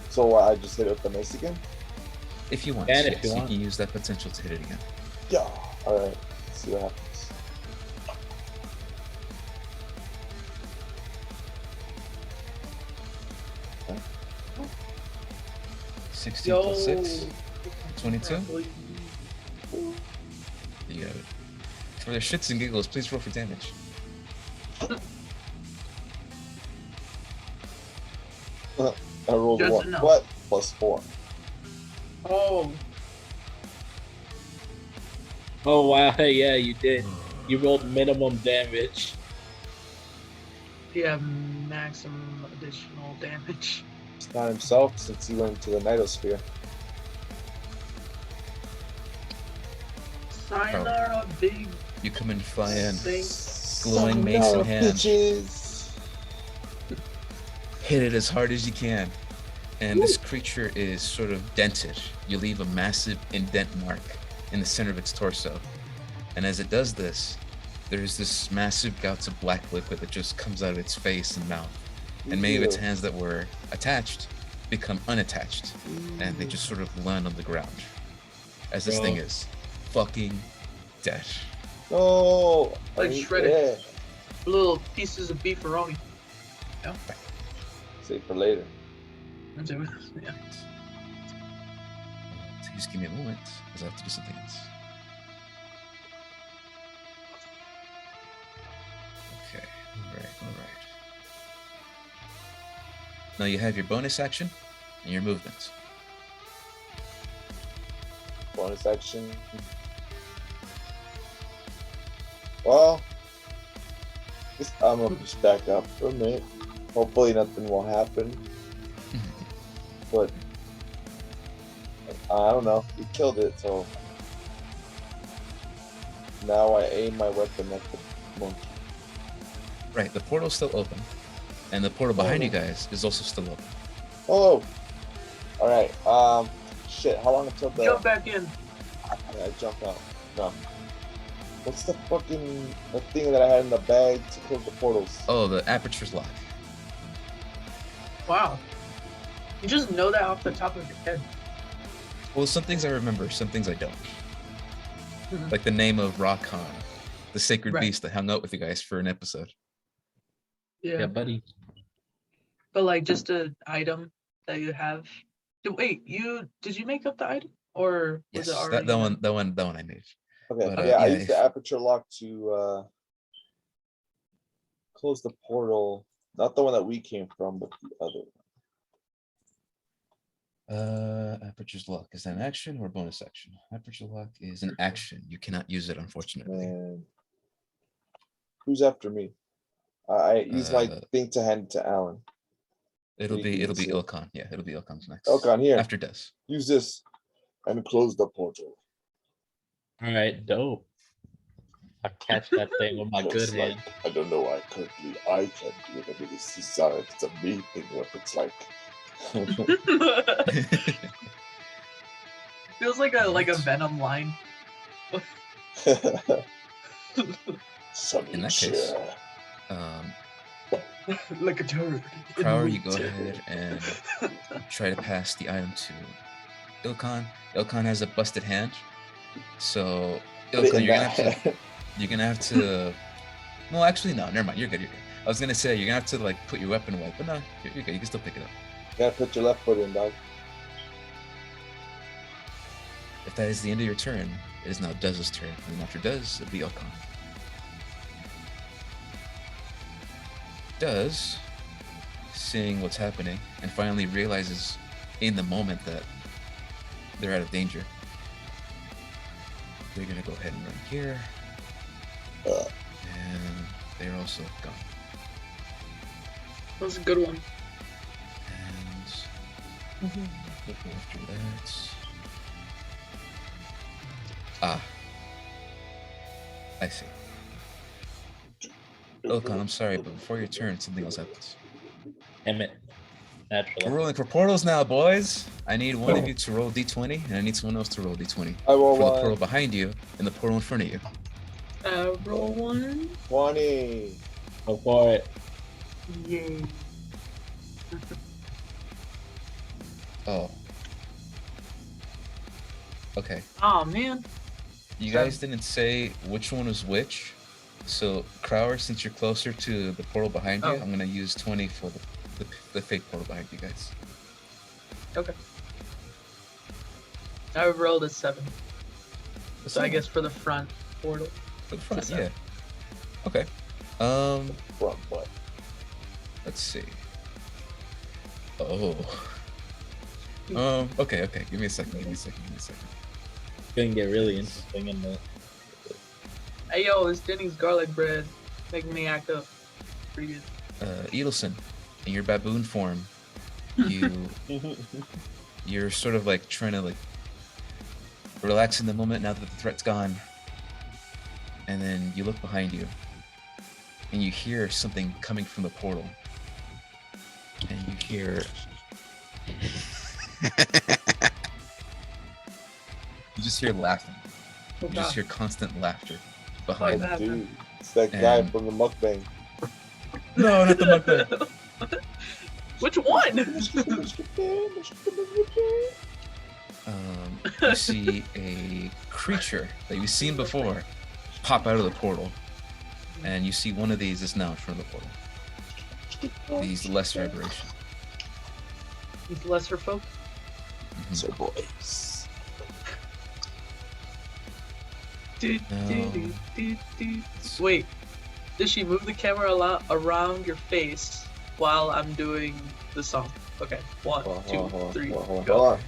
So I just hit it with the mace again? if you want, And yes, if you want. can use that potential to hit it again. Yeah. Alright. Let's see what happens. 16 plus 6, 22. You got it. For the shits and giggles, please roll for damage. I rolled Just 1. enough. What? Plus 4. Oh, Oh wow, hey, yeah, you did. You rolled minimum damage. you have maximum additional damage. It's not himself since he went to the Nightosphere. Sayonara, big You come in flying, thing. glowing mace in hand. Bitches. Hit it as hard as you can. And this creature is sort of dented. You leave a massive indent mark in the center of its torso. And as it does this, there's this massive gouts of black liquid that just comes out of its face and mouth. And many of its hands that were attached become unattached. And they just sort of land on the ground. As this thing is fucking dead. No. Like I- shredded. yeah. Little pieces of beefaroni. Save for later. Yeah. Please give me a moment, because I have to do something else. Okay, alright. Now you have your bonus action and your movement. Bonus action. Well, I'm gonna just back up for a minute. Hopefully nothing will happen. But I don't know. We killed it, so now I aim my weapon at the monkey. Right, the portal's still open. And the portal behind you guys is also still open. Oh, all right. Shit. How long until the Jump back in. I jump out? No. What's the fucking the thing that I had in the bag to close the portals? Oh, the aperture's locked. Wow. You just know that off the top of your head. Well, some things I remember, some things I don't. Mhm. Like the name of Rakan, the sacred Right. beast that hung out with you guys for an episode. Yeah. Yeah, buddy. But like just an item that you have. Wait, did you make up the item? Or was Yes, it already that one I made. Okay. But, yeah, I yeah, used the aperture lock to close the portal. Not the one that we came from, but the other one. Aperture's lock. Is that an action or a bonus action? Aperture lock is an action. You cannot use it, unfortunately. And who's after me? I use my thing to hand to Alan. It'll you be can see it. Ilkan. Yeah, it'll be Ilkan's next. Ilkan, here. After Des. Use this and close the portal. All right, dope. I catch that thing with my Looks good like- hand. I don't know why currently I can't do it. I mean, it's a me thing. What it's like. Feels like a Venom line. In that case, Like a turd. Prower, you go ahead and try to pass the item to Ilkan. Ilkan has a busted hand, so Ilkan, you're gonna have to. No, actually, no. Never mind. You're good. You're good. I was gonna say you're gonna have to like put your weapon away, but no, you're good. You can still pick it up. You gotta put your left foot in, dog. If that is the end of your turn, it is now Dez's turn, and after Dez, it'll be Ilkan. Dez seeing what's happening, and finally realizes in the moment that they're out of danger. They're gonna go ahead and run here, and they're also gone. That was a good one. And after that, I see. Ilkan, I'm sorry, but before your turn, something else happens. Damn it. We're Naturally. rolling for portals now, boys. I need one of you to roll d20, and I need someone else to roll d20. I roll For the one. portal behind you and the portal in front of you. Roll one. 20. Go for it. Yay. Oh. Okay. Oh man. You guys didn't say which one was which. So, Crower, since you're closer to the portal behind you, Oh. I'm going to use 20 for the fake portal behind you guys. Okay. I rolled a 7. So I guess for the front portal. For the front, it's yeah. a Okay. Front butt. Let's see. Oh. Okay. Give me a second. Gonna get really interesting in the. Hey yo, it's Denny's garlic bread making me act up. Pretty good. Edelson, in your baboon form, you're sort of like trying to like relax in the moment now that the threat's gone. And then you look behind you and you hear something coming from the portal. And you hear you just hear laughing. Oh, You just God. hear constant laughter behind Oh, you. Dude, it's that guy And- from the mukbang. No, not the mukbang. Which one? You see a creature that you've seen before pop out of the portal, and you see one of these is now in front of the portal. These lesser aberration. These lesser folk. So boys. Wait, did she move the camera around your face while I'm doing the song? Okay, one, two, three, Hold go. on.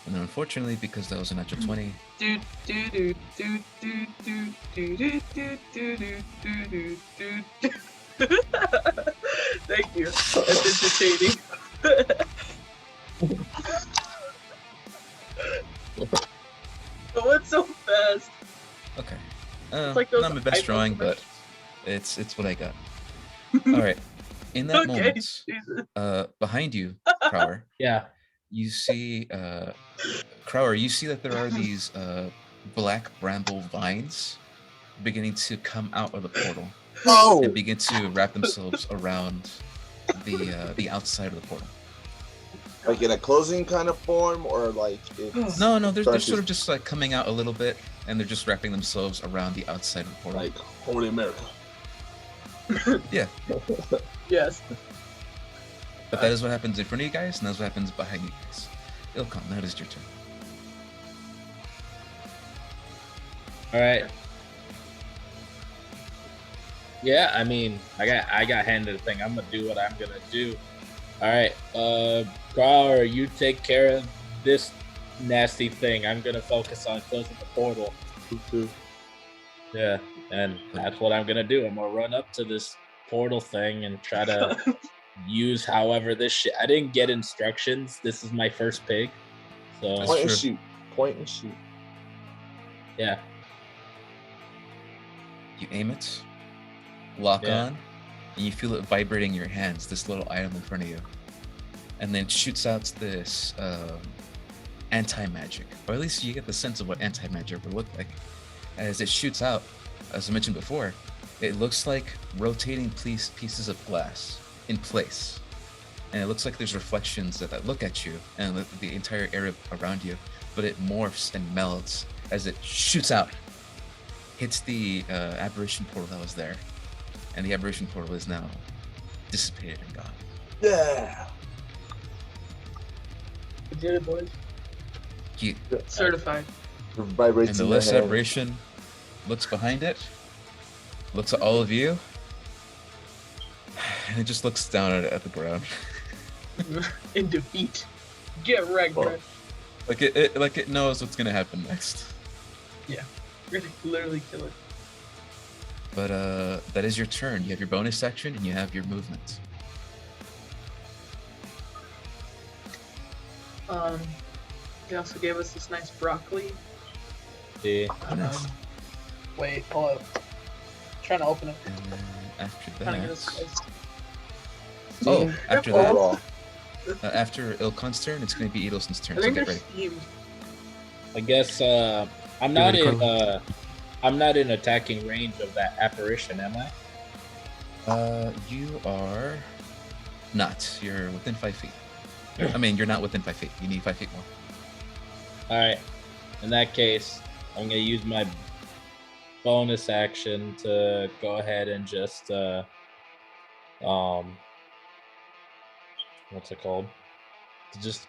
And then unfortunately, because that was a natural 20, Do do do do do do do do do do do do do. Thank you. That's entertaining. But what's so fast? okay. It's like those Not my best iPhone drawing, but commercials. it's what I got. All right. In that Okay, moment, Jesus. behind you, Crower, Yeah. you see Crower, you see that there are these black bramble vines beginning to come out of the portal Oh! and begin to wrap themselves around the outside of the portal. Like in a closing kind of form, or like it's No, they're Starts sort to- of just like coming out a little bit, and they're just wrapping themselves around the outside of the portal. like Holy America. Yeah, Yes. but that is what happens in front of you guys, and that's what happens behind you guys. Ilkan, that is your turn. All right. Yeah, I mean, I got handed a thing. I'm gonna do what I'm gonna do. All right, Crower, you take care of this nasty thing. I'm gonna focus on closing the portal. Yeah, and that's what I'm gonna do. I'm gonna run up to this portal thing and try to use however this shit. I didn't get instructions. This is my first pig, so That's Point true. and shoot. Point and shoot. yeah. You aim it, lock Yeah. on, and you feel it vibrating in your hands, this little item in front of you. And then it shoots out this anti-magic, or at least you get the sense of what anti-magic would look like. As it shoots out, as I mentioned before, it looks like rotating pieces of glass in place. And it looks like there's reflections that look at you and the entire area around you, but it morphs and melds as it shoots out, hits the aberration portal that was there, and the aberration portal is now dissipated and gone. Yeah. We did it, boys. You, Certified. Vibrates and the in my less hand. aberration looks behind it. looks at all of you, and it just looks down at the ground. In defeat. Get wrecked, Well, bro. Like it knows what's gonna happen next. You're gonna literally kill it. But that is your turn. You have your bonus action and you have your movement. They also gave us this nice broccoli. Yeah. Nice. Wait, hold up. Trying to open it. And then after Trying to get a that, slice. oh, after Careful. that, Raw. after Ilkon's turn, it's gonna be Edelson's turn. I So think get they're ready. steamed. I guess I'm You not ready, in Carlo? I'm not in attacking range of that apparition, am I? You are not. You're within 5 feet. I mean, you're not within 5 feet. You need 5 feet more. All right. In that case, I'm gonna use my bonus action to go ahead and just what's it called? To just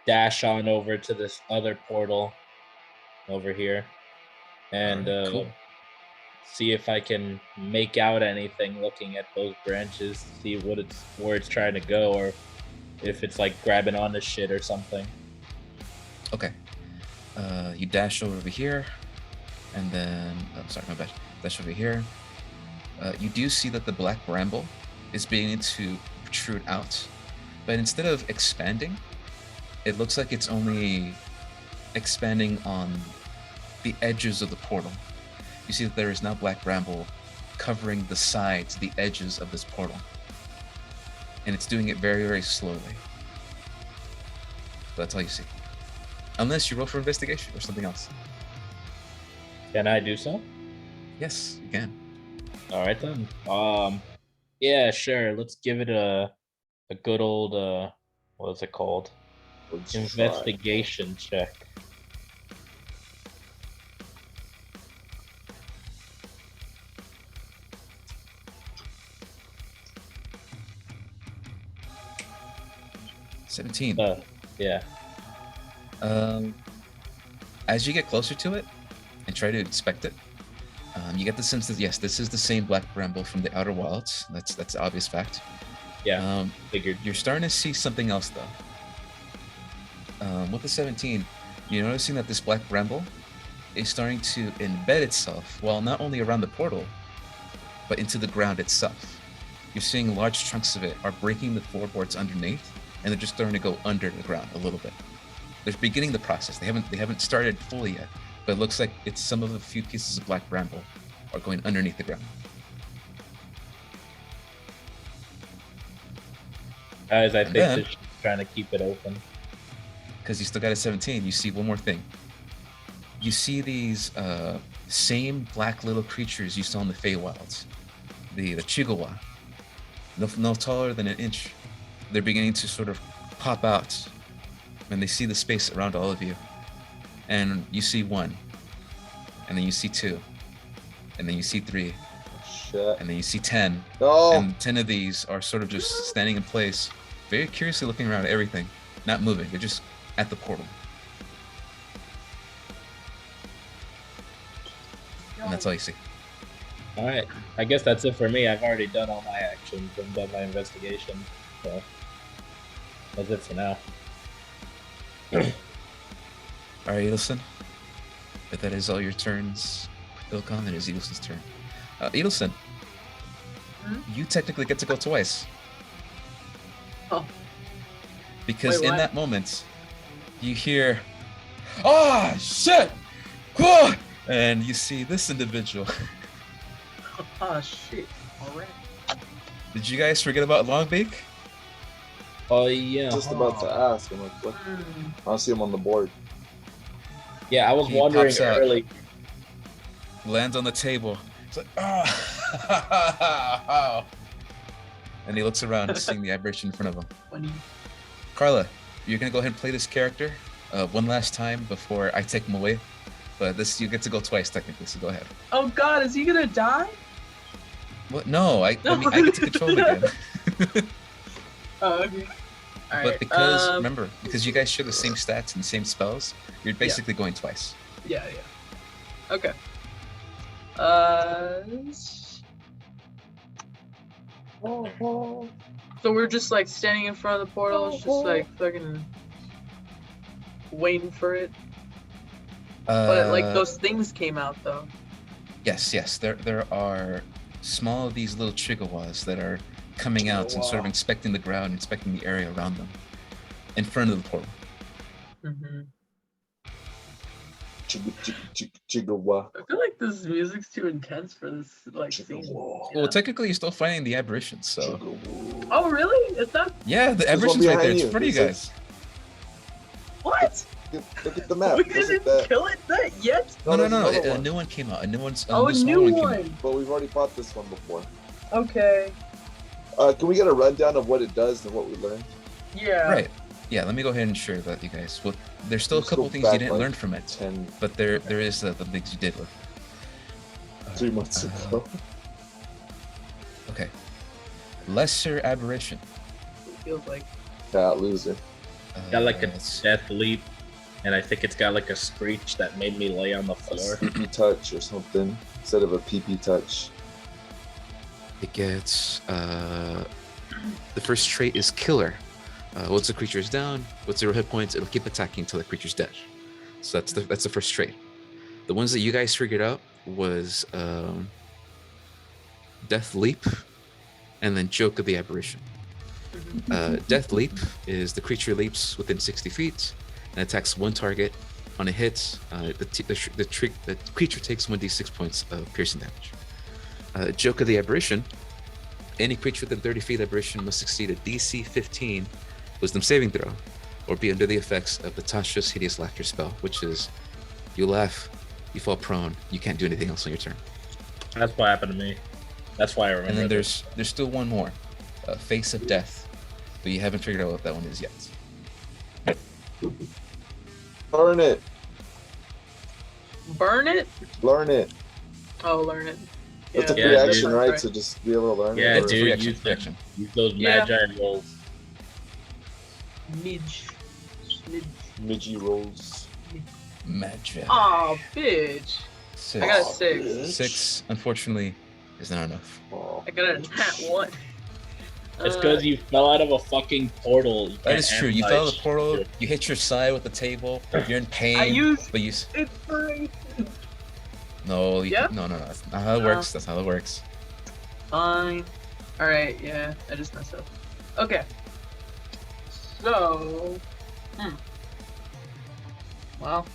dash on over to this other portal over here and Alright, cool. see if I can make out anything looking at those branches, see where it's trying to go, or if it's like grabbing onto shit or something. Okay. You dash over here, and then sorry, my bad. Dash over here. You do see that the black bramble is beginning to protrude out, but instead of expanding, it looks like it's only expanding on the edges of the portal. You see that there is now black bramble covering the sides, the edges of this portal, and it's doing it very, very slowly. That's all you see. Unless you roll for investigation or something else. Can I do so? Yes, you can. All right then. Yeah, sure. Let's give it a good old what is it called? Let's try. Investigation check. $17. Yeah. As you get closer to it and try to inspect it, you get the sense that yes, this is the same black bramble from the Outer Wilds. That's an obvious fact. Yeah. Figured. You're starting to see something else though. With the 17, you're noticing that this black bramble is starting to embed itself, well, not only around the portal, but into the ground itself. You're seeing large chunks of it are breaking the floorboards underneath, and they're just starting to go under the ground a little bit. They're beginning the process. They haven't started fully yet, but it looks like it's some of the few pieces of black bramble are going underneath the ground. Guys, I And think then- they're trying to keep it open. Because you still got a 17, you see one more thing. You see these same black little creatures you saw in the Feywilds, the Chigawa, no taller than an inch. They're beginning to sort of pop out, and they see the space around all of you. And you see one, and then you see two, and then you see three, Shit. and then you see 10. No. And 10 of these are sort of just standing in place, very curiously looking around at everything, not moving. They're just at the portal. And that's all you see. All right. I guess that's it for me. I've already done all my actions and done my investigation. So that's it for now. All right, Edelson. But that is all your turns. Ilkon, it is Edelson's turn. Edelson, you technically get to go twice. Oh. Because Wait, in what? that moment, you hear, "Ah, shit!" Ah! And you see this individual. Oh shit. Alright. Did you guys forget about Longbeak? Oh yeah. Just about to ask. I'm like, what? I don't see him on the board. Yeah, I was He wondering pops out. early. Lands on the table. It's like, ah! And he looks around, seeing the aberration in front of him. Funny. Carla, you're gonna go ahead and play this character one last time before I take him away. But this, you get to go twice technically, so go ahead. Oh god, is he gonna die? What? No, I mean I get to control it again. Oh, okay. Alright. But because remember, because you guys share the same stats and the same spells, you're basically going twice. Yeah. Okay. Oh, So we're just like standing in front of the portal, it's just like fucking waiting for it. But like those things came out though. Yes. There are small these little chihuahuas that are coming out and sort of Chihuahua. inspecting the ground, inspecting the area around them, in front of the portal. Mm-hmm. Chihuahua. I feel like this music's too intense for this like scene. Chihuahua. you Well, know? technically, you're still fighting the aberrations, so Chihuahua. Oh really? It's not yeah, the There's one aberrations right there. behind It's you. for you There's guys. what? Look at the map. We Look at didn't that. kill it not yet? No. there's another A one. new one came out. A new one's. Oh, a this new smaller came out. one. But we've already fought this one before. Okay. Can we get a rundown of what it does and what we learned? Yeah. Right. Yeah. Let me go ahead and share that, you guys. Well, there's still a Let's couple go things you back, didn't like, learn from it, 10, but there is the things you did learn. 3 months ago. Okay. Lesser aberration. It feels like. Fat loser. Got like a It's- death leap, and I think it's got like a screech that made me lay on the A floor. PP touch or something instead of a PP touch. It gets the first trait is killer. Once the creature is down, with 0 hit points, it'll keep attacking until the creature's dead. So that's the first trait. The ones that you guys figured out was Death Leap, and then Joke of the Aberration. Death Leap is the creature leaps within 60 feet and attacks one target. On a hit, the creature takes 1d6 points of piercing damage. Joke of the Aberration. Any creature within 30 feet of aberration must succeed a DC 15 Wisdom saving throw, or be under the effects of Natasha's Hideous Laughter spell, which is you laugh, you fall prone, you can't do anything else on your turn. That's what happened to me. That's why I remember. And then this. there's still one more, Face of Death, but you haven't figured out what that one is yet. Learn it. Burn it? Learn it. Oh, learn it. That's a Yeah, free dude. action, right? To just be able to learn Yeah, it. It's a dude, free action, use free them. action. Use those Yeah. magi rolls. Midge. Midge. Midgy rolls. Magic. Oh, bitch. Six. I got a Aw, 6. bitch. 6, unfortunately, is not enough. Aw. I got a nat 1. Just because you fell out of a fucking portal. You That can't is true. You fell out of the analyze portal, shit. you hit your side with the table, you're in pain, I used but you... inspiration. No, Yeah? no, that's not how it works. That's not how it works. Fine. Alright, yeah, I just messed up. Okay. So. Well.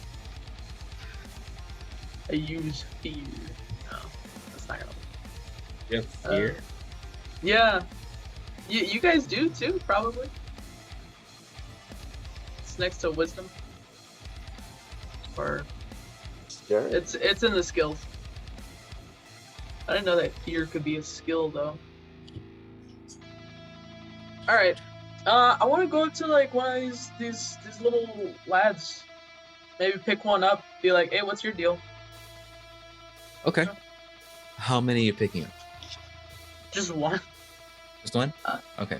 I use fear. No, that's not gonna You have fear. Yeah. You guys do too, probably. It's next to wisdom. Or Scary. it's in the skills. I didn't know that fear could be a skill though. Alright. I wanna go up to like one of these little lads. Maybe pick one up, be like, hey, what's your deal? Okay. How many are you picking up? Just one. Just one? Okay.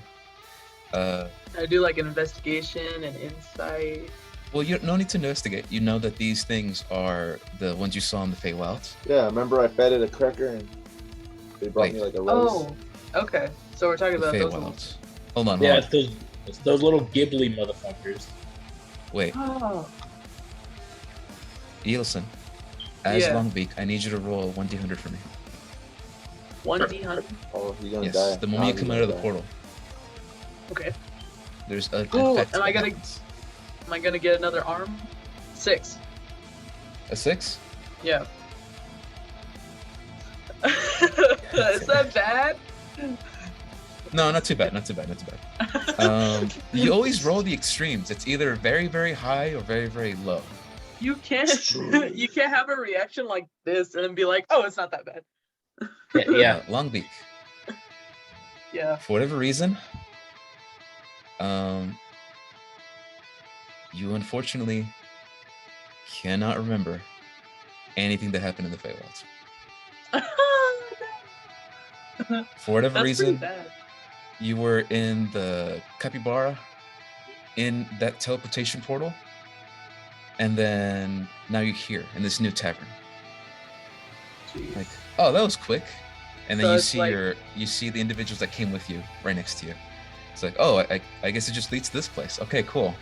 I do like an investigation and insight. Well, you no need to investigate. You know that these things are the ones you saw in the Feywilds. Yeah, remember I fed it a cracker and they brought me like a rose. Oh, okay. So we're talking The about those ones. Feywilds. Hold on, Yeah, hold on. it's those little Ghibli motherfuckers. Wait, Oh. Eilson, as Yeah. Longbeak, I need you to roll 1d100 for me. 1d100. Oh, you're gonna Yes, die. the moment you come out of the portal, Okay. there's an Cool, effect. am I that gonna- happens. Am I gonna get another arm? 6. A 6? Yeah. Is that bad? No, not too bad. Not too bad. Not too bad. You always roll the extremes. It's either very, very high or very, very low. You can't. True. You can't have a reaction like this and then be like, "Oh, it's not that bad." Yeah. Longbeak. Yeah. For whatever reason, you unfortunately cannot remember anything that happened in the Feywilds. For whatever That's pretty reason, bad. you were in the capybara in that teleportation portal, and then now you're here in this new tavern. Jeez. Like, oh, that was quick. And then So you it's see like- you see the individuals that came with you right next to you. It's like, oh, I guess it just leads to this place. Okay, cool.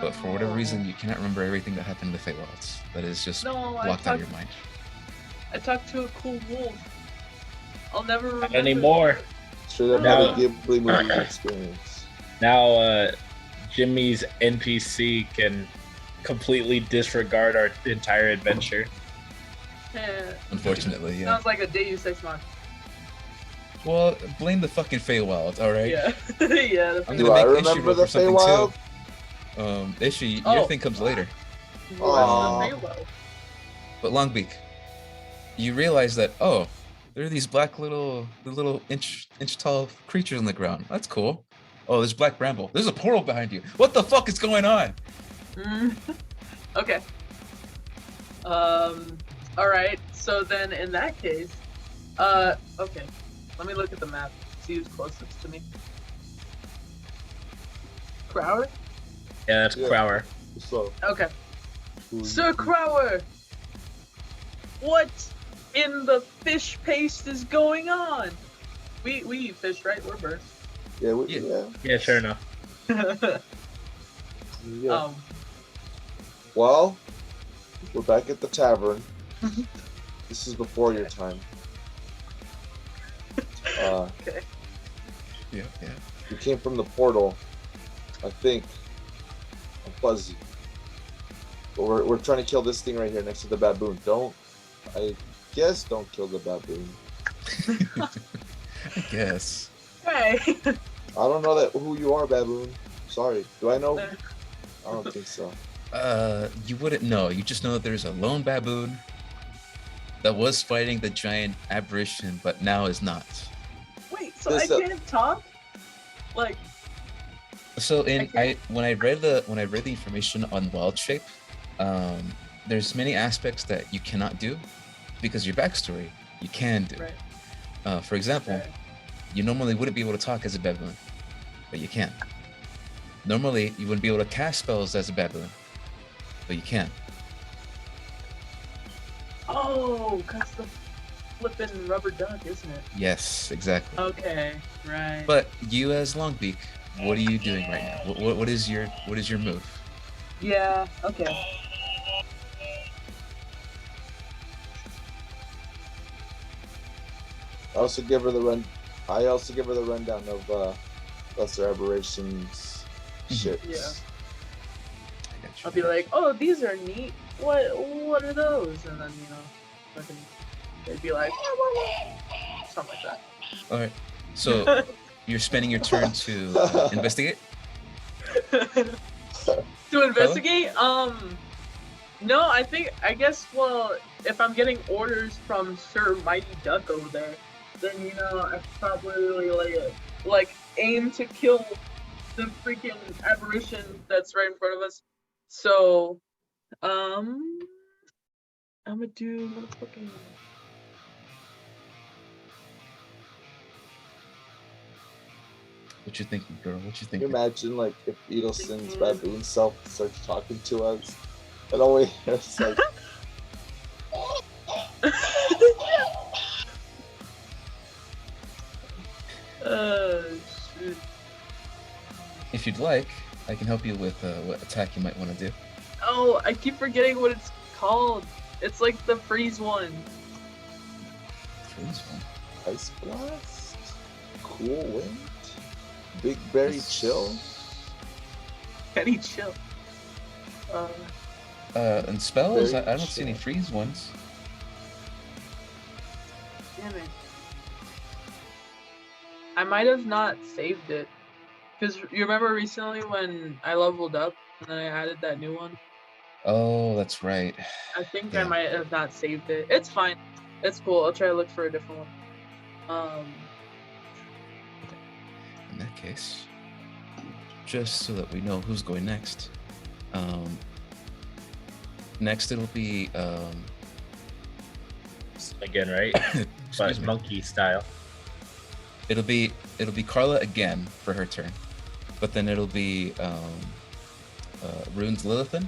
But for whatever reason, you cannot remember everything that happened in the Feywilds. That is just No, I blocked out of your talked. mind. I talked to a cool wolf. I'll never remember. Not anymore. Straight up Now- had a Ghibli movie experience. Now, Jimmy's NPC can completely disregard our entire adventure. Eh, Unfortunately, yeah. sounds like a Deus Ex Machina. Well, blame the fucking Feywilds, all right? Yeah, yeah. The I'm Do gonna I make Ishi remember roll the for something Feywild? too. Ishi, your Oh. thing comes later. Aw. What's the Feywild? But Longbeak, you realize that there are these black little inch tall creatures on the ground. That's cool. Oh, there's black bramble. There's a portal behind you. What the fuck is going on? Mm. Okay. All right. So then, in that case, okay. Let me look at the map. See who's closest to me. Crower. Yeah, that's Yeah. Crower. So, Okay. Sir Crower. What in the fish paste is going on? We eat fish, right? We're birds. Yeah, Yeah. yeah. Yeah, sure enough. Yeah. Well, we're back at the tavern. This is before your time. Okay. Yeah. You came from the portal. I think. I'm fuzzy. But we're trying to kill this thing right here next to the baboon. Don't kill the baboon. I guess. Hey. I don't know who you are, baboon. Sorry. Do I know? I don't think so. You wouldn't know. You just know that there's a lone baboon that was fighting the giant aberration, but now is not. Wait. So This, I can't talk? Like. So Okay. when I read the information on Wild Shape, there's many aspects that you cannot do because your backstory you can do. Right. For example, Okay. you normally wouldn't be able to talk as a baboon, but you can. Normally, you wouldn't be able to cast spells as a baboon, but you can. Oh, cause the flippin' rubber duck, isn't it? Yes, exactly. Okay. Right. But you as Longbeak, what are you doing right now? What is your move? Yeah. Okay. I also give her the rundown of Lesser Aberrations shit. Yeah. I got you. I'll be like, oh, these are neat. What are those? And then fucking, they'd be like, something like All right. So you're spending your turn to investigate. that. To investigate? No, I guess. Well, if I'm getting orders from Sir Mighty Duck over there, then I probably like aim to kill the freaking aberration that's right in front of us. So, I'm gonna do motherfucking. What you thinking, girl? What you Can you thinking? imagine like if Edelsten's baboon self starts talking to us, and all we hear is like, Shit. If you'd like, I can help you with what attack you might want to do. Oh, I keep forgetting what it's called. It's like the freeze one. Freeze one. Ice Blast, Cool Wind, Big Berry Chill. Penny chill. And spells? Very I don't see any chill. freeze ones. Damn it. I might have not saved it. Because you remember recently when I leveled up and then I added that new one? Oh, that's right. I think Yeah. I might have not saved it. It's fine. It's cool. I'll try to look for a different one. In that case, just so that we know who's going next. Next it'll be Again, right? excuse But me. monkey style. It'll be Carla again for her turn, but then it'll be Rune's Lilithan,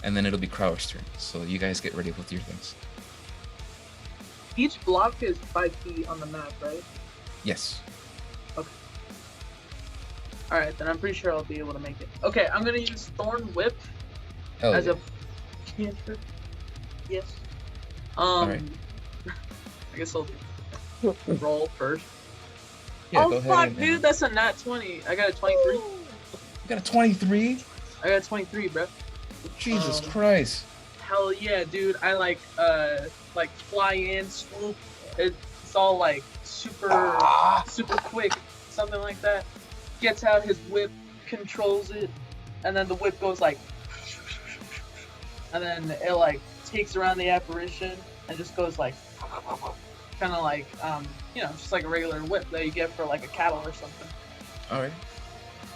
and then it'll be Crower's turn. So you guys get ready with your things. each block is 5 feet on the map, right? Yes. Alright, then I'm pretty sure I'll be able to make it. Okay, I'm gonna use Thorn Whip Hell as yeah. a cantrip. Yes. Alright. I guess I'll roll first. Yeah, oh go ahead fuck, and- dude, that's a nat 20. I got a 23. You got a 23? I got a 23, bro. Jesus Um, Christ. Hell yeah, dude. I like fly in, swoop. It's all like super quick, something like that. Gets out his whip, controls it, and then the whip goes like, and then it like takes around the apparition and just goes like, kind of like just like a regular whip that you get for like a cattle or something. All right.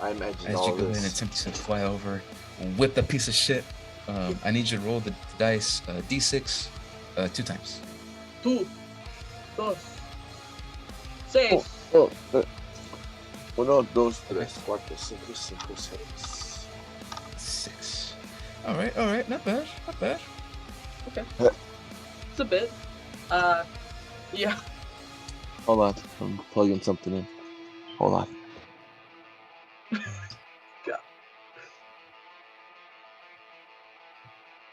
I imagine As all you go in and this. attempt to fly over, whip that piece of shit, I need you to roll the dice d6 2 times. 2, 2, 6. Oh, 1, 2, 3, 4, 5, 6, 6. 6. All right, not bad, not bad. It's a bit. Yeah. Hold on, I'm plugging something in. Hold on.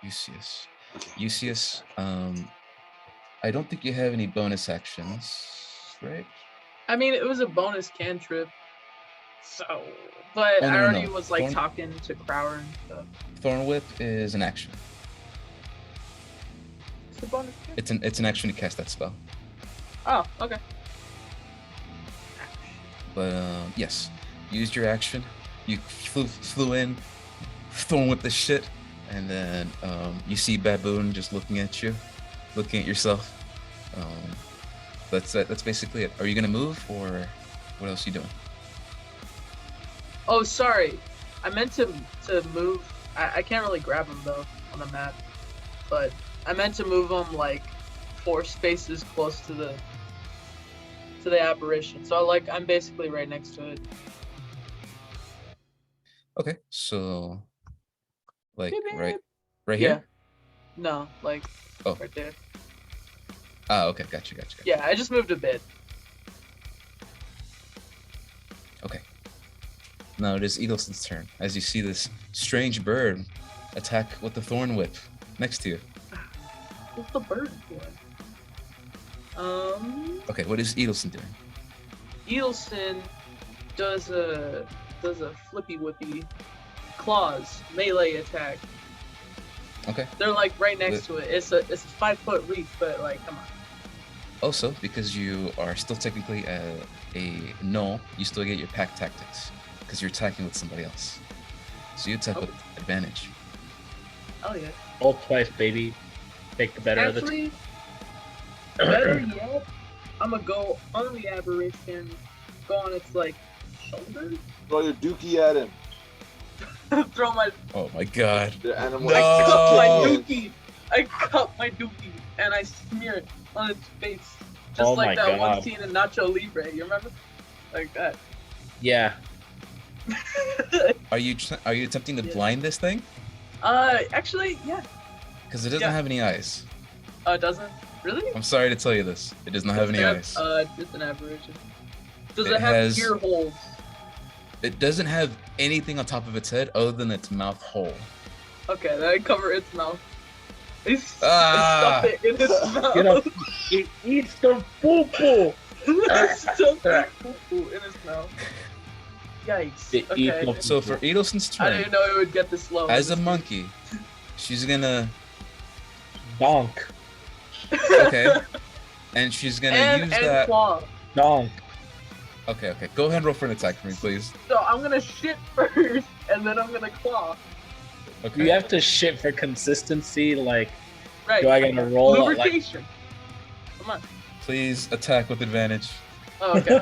Euseus. Euseus, I don't think you have any bonus actions, right? I mean, it was a bonus cantrip. So, but Oh, no, I no, already no. was like Thorn- talking to Crower and stuff. Thorn Whip is an action. It's a bonus cantrip. It's an action to cast that spell. Oh, okay. But yes, used your action. You flew in, Thorn Whip the shit, and then you see Baboon just looking at you, looking at yourself. That's basically it. Are you gonna move, or what else are you doing? Oh, sorry. I meant to move. I can't really grab him though on the map, but I meant to move him like 4 spaces close to the apparition. So I'm basically right next to it. Okay, so like Beep, beep. right Yeah. here. No, like Oh. right there. Ah, okay, gotcha. Yeah, I just moved a bit. Okay. Now it is Edelson's turn. As you see this strange bird attack with the Thorn Whip next to you. What's the bird doing? Okay, what is Edelson doing? Edelson does a flippy whippy claws melee attack. Okay. They're like right next to it. It's a 5-foot reach, but like come on. Also, because you are still technically a null, you still get your pack tactics because you're attacking with somebody else. So you attack with advantage. Oh yeah. Roll twice, baby. Take the better of the Actually, better yet, I'm gonna go on the aberration, go on its like shoulder, Throw your dookie at him. throw my Oh my god. The animal. No. I cup my Oh. dookie. I cup my dookie and I smear it on its face. Just Oh like my that one God. scene in Nacho Libre, you remember? Like that. Yeah. Are you attempting to Yeah. blind this thing? Actually, yeah. Because it doesn't Yeah. have any eyes. It doesn't? Really? I'm sorry to tell you this. It does not have any eyes. Just an aberration. Does It it have has- ear holes? It doesn't have anything on top of its head other than its mouth hole. Okay, then I cover its mouth. Ah. Stuff it in its mouth. You know, it eats the poo-poo. Stuff the poo-poo in his mouth. Yikes. It eats Okay. the- So for Edelson's I turn, didn't know it would get this low. as a monkey, she's gonna Donk. okay, and she's gonna and use that. claw. Donk. Okay. Go ahead and roll for an attack for me, please. So I'm gonna shit first, and then I'm gonna claw. Okay. You have to shit for consistency. Like, Right. do I gotta roll it, like, Lubrication. Come on. Please attack with advantage. Oh, okay.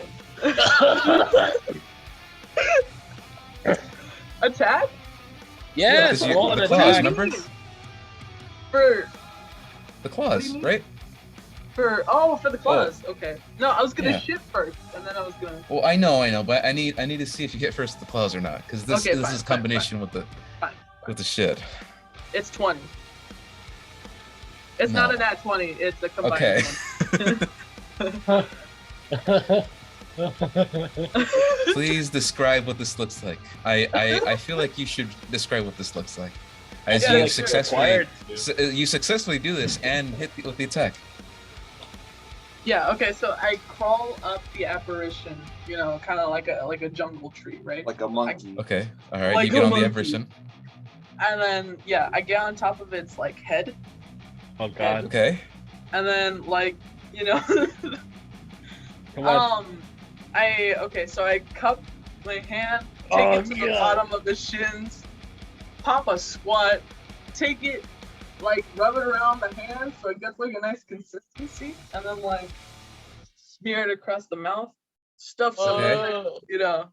Attack? yes, 'cause you- roll an the claws, attack. remember? For The claws, mean? right? for the claws. Okay. No, I was gonna Yeah. shit first, and then I was gonna. Well, I know, but I need to see if you hit first the claws or not, because this Okay, this fine, is fine, combination with the Fine. with the shit. It's 20. It's No. not a nat 20. It's a combined Okay. 20. Please describe what this looks like. I feel like you should describe what this looks like. As Yeah, you like you're successfully required to. you successfully do this and hit with the attack. Yeah. Okay. So I crawl up the apparition. You know, kind of like a jungle tree, right? Like a monkey. Okay, all right. Like You get a on the monkey. apparition. And then yeah, I get on top of its like head, Oh god. Okay. and then like you know, Come on. so I cup my hand, take Oh, it to the God. bottom of the shins, pop a squat, take it, like rub it around the hand so it gets like a nice consistency, and then like smear it across the mouth, stuff some in there, you know,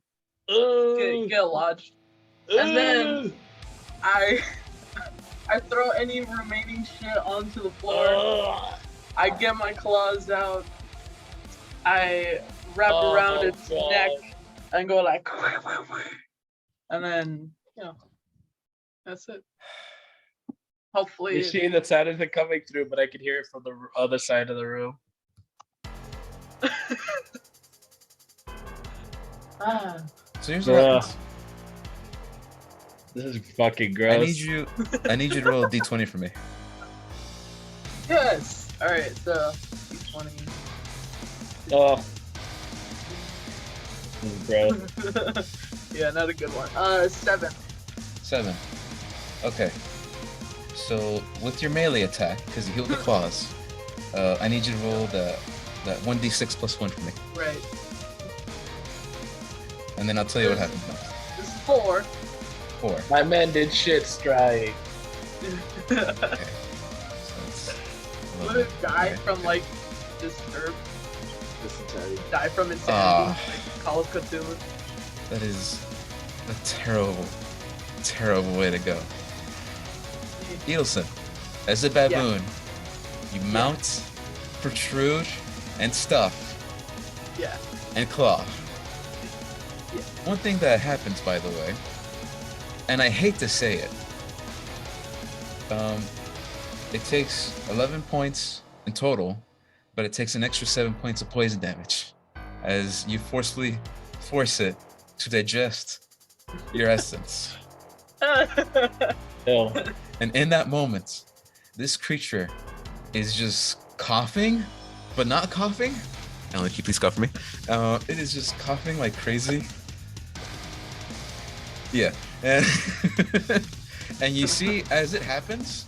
get lodged, and then I throw any remaining shit onto the floor. I get my claws out. I wrap around its God. neck and go like, and then that's it. Hopefully, You see the sound isn't coming through, but I can hear it from the other side of the room. So here's what Bruh. happens. This is fucking gross. I need you to roll a d20 for me. yes. All right, so 20. Oh. This is gross. Yeah, not a good one. 7. 7. Okay. So with your melee attack, because you healed the claws, I need you to roll that 1d6 plus 1 for me, Right. and then I'll tell you what happens next. This is 4. 4. My man did shit strike. Okay. So it's Would it 11. die Okay. from like disturb? Dysentery. Die from insanity? Ah. Like Call of Cthulhu? That is a terrible, terrible way to go. Edelson, as a baboon, you mount, protrude, and stuff, Yeah. and claw. Yeah. One thing that happens, by the way, and I hate to say it, it takes 11 points in total, but it takes an extra 7 points of poison damage as you forcefully force it to digest your essence. Ew. And in that moment, this creature is just coughing, but not coughing. Alan, can you please cough for me? It is just coughing like crazy. Yeah, and and you see as it happens,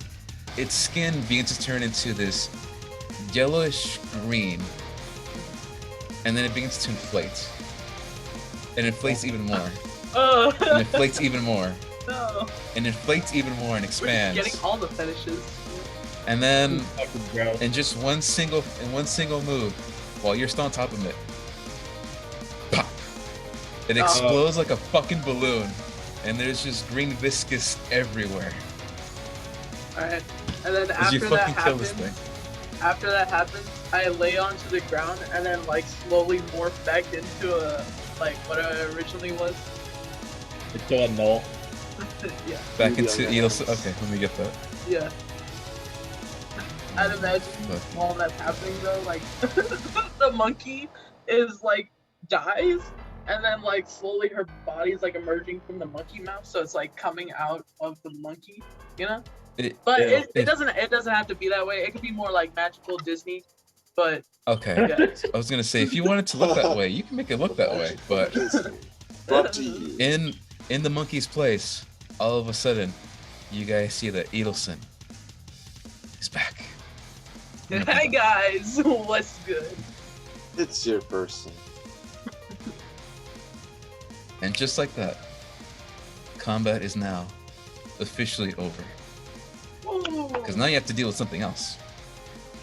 its skin begins to turn into this yellowish green, and then it begins to inflate. It inflates even more, Oh, and inflates even more, no. and inflates even more, and We're just expands. getting all the fetishes. And then Fucking gross. in just one single move, while you're still on top of it, pop! It explodes like a fucking balloon, and there's just green viscous everywhere. Alright. And then As you after that fucking kill this happens, thing. after that happens, I lay onto the ground and then like slowly morph back into a like what I originally was. It's a null. Yeah. Back Maybe into on Edelson. that. Okay, let me get that. Yeah. I'd imagine Fuck. while that's happening though, like the monkey is like dies and then like slowly her body's like emerging from the monkey mouth, so it's like coming out of the monkey, you know? But Ew. it doesn't have to be that way. It could be more like magical Disney. But Okay. yeah. I was gonna say if you want it to look that way, you can make it look that way. But Brought to you. in the monkey's place, all of a sudden, you guys see that Edelson is back. Hi guys, what's good? It's your person. And just like that, combat is now officially over. Because now you have to deal with something else.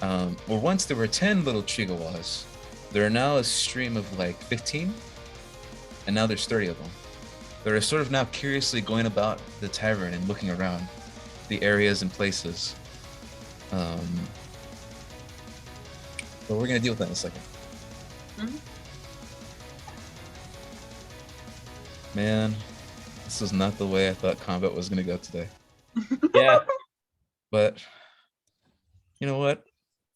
Where once there were 10 little Chigawas, there are now a stream of like 15, and now there's 30 of them. They're sort of now curiously going about the tavern and looking around the areas and places. But we're gonna deal with that in a second. Mhm. Man, this was not the way I thought combat was gonna go today. Yeah. But you know what?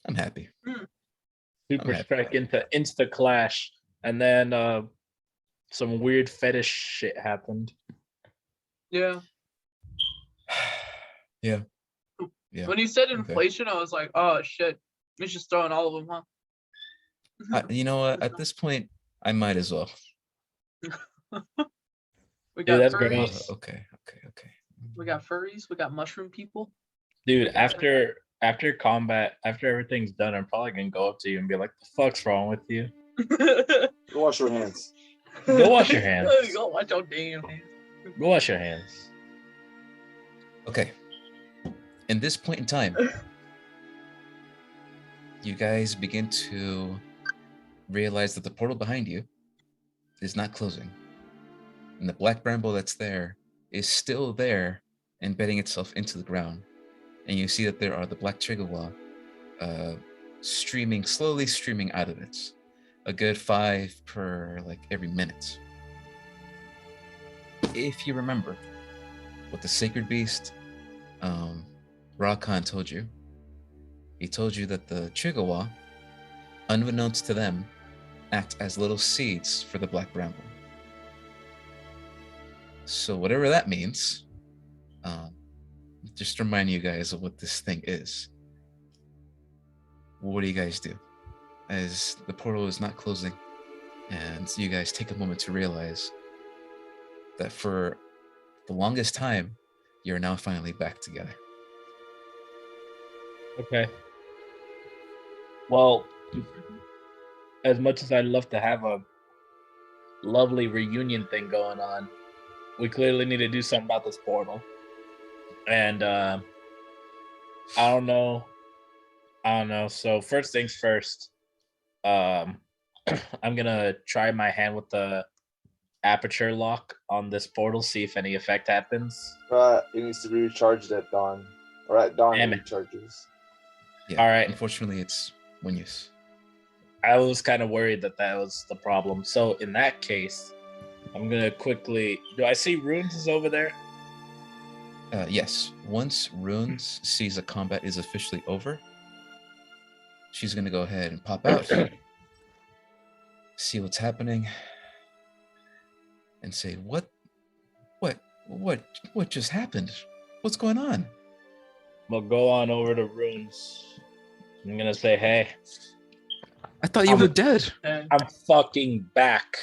I'm happy. Super happy. strike into insta clash, and then some weird fetish shit happened. Yeah. Yeah. Yeah. When you said inflation, I was like, oh shit, it's just throwing all of them, huh? You know what? At this point, I might as well. We Dude, got that's furries. gross. Okay. We got furries. We got mushroom people. Dude, after combat, after everything's done, I'm probably gonna go up to you and be like, "The fuck's wrong with you? Go wash your hands. Go wash your hands. Go wash your damn hands. Go wash your hands." Okay. In this point in time, you guys begin to realize that the portal behind you is not closing. And the black bramble that's there is still there, embedding itself into the ground. And you see that there are the black Chigawa slowly streaming out of it. A good 5 per like every minute. If you remember what the sacred beast Rakan told you, he told you that the Chigawa, unbeknownst to them, act as little seeds for the black bramble. So whatever that means, just to remind you guys of what this thing is. What do you guys do? As the portal is not closing, and you guys take a moment to realize that for the longest time, you're now finally back together. Okay. Well, as much as I'd love to have a lovely reunion thing going on, we clearly need to do something about this portal. And I don't know. So first things first, I'm gonna try my hand with the aperture lock on this portal, see if any effect happens. It needs to be recharged at dawn. Or at dawn Damn it it. recharges. Yeah. All right. Unfortunately, it's one use. I was kind of worried that was the problem. So in that case, I'm gonna quickly. Do I see runes is over there? Yes. Once Runes sees the combat is officially over, she's gonna go ahead and pop out, see what's happening, and say, "What just happened? What's going on?" We'll go on over to runes. I'm gonna say, hey, I thought you were dead. I'm fucking back.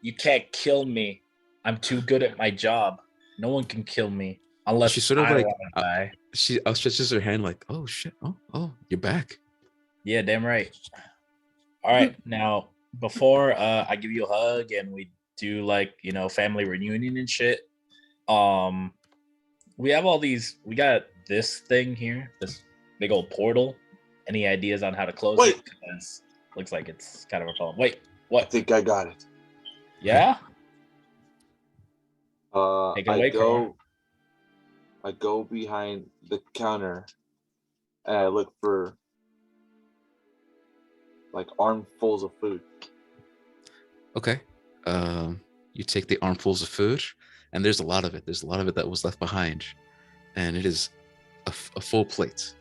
You can't kill me. I'm too good at my job. No one can kill me unless She's sort of I like, want to die. She outstretches her hand like, "Oh shit! Oh, you're back." Yeah, damn right. All right, now before I give you a hug and we do like family reunion and shit, we have all these. We got this thing here, this big old portal. Any ideas on how to close Wait. it? Because looks like it's kind of a problem. Wait, what? I think I got it. Yeah. I Take it away, Connor. go behind the counter and I look for like armfuls of food. Okay. You take the armfuls of food, and there's a lot of it. There's a lot of it that was left behind, and it is a full plate.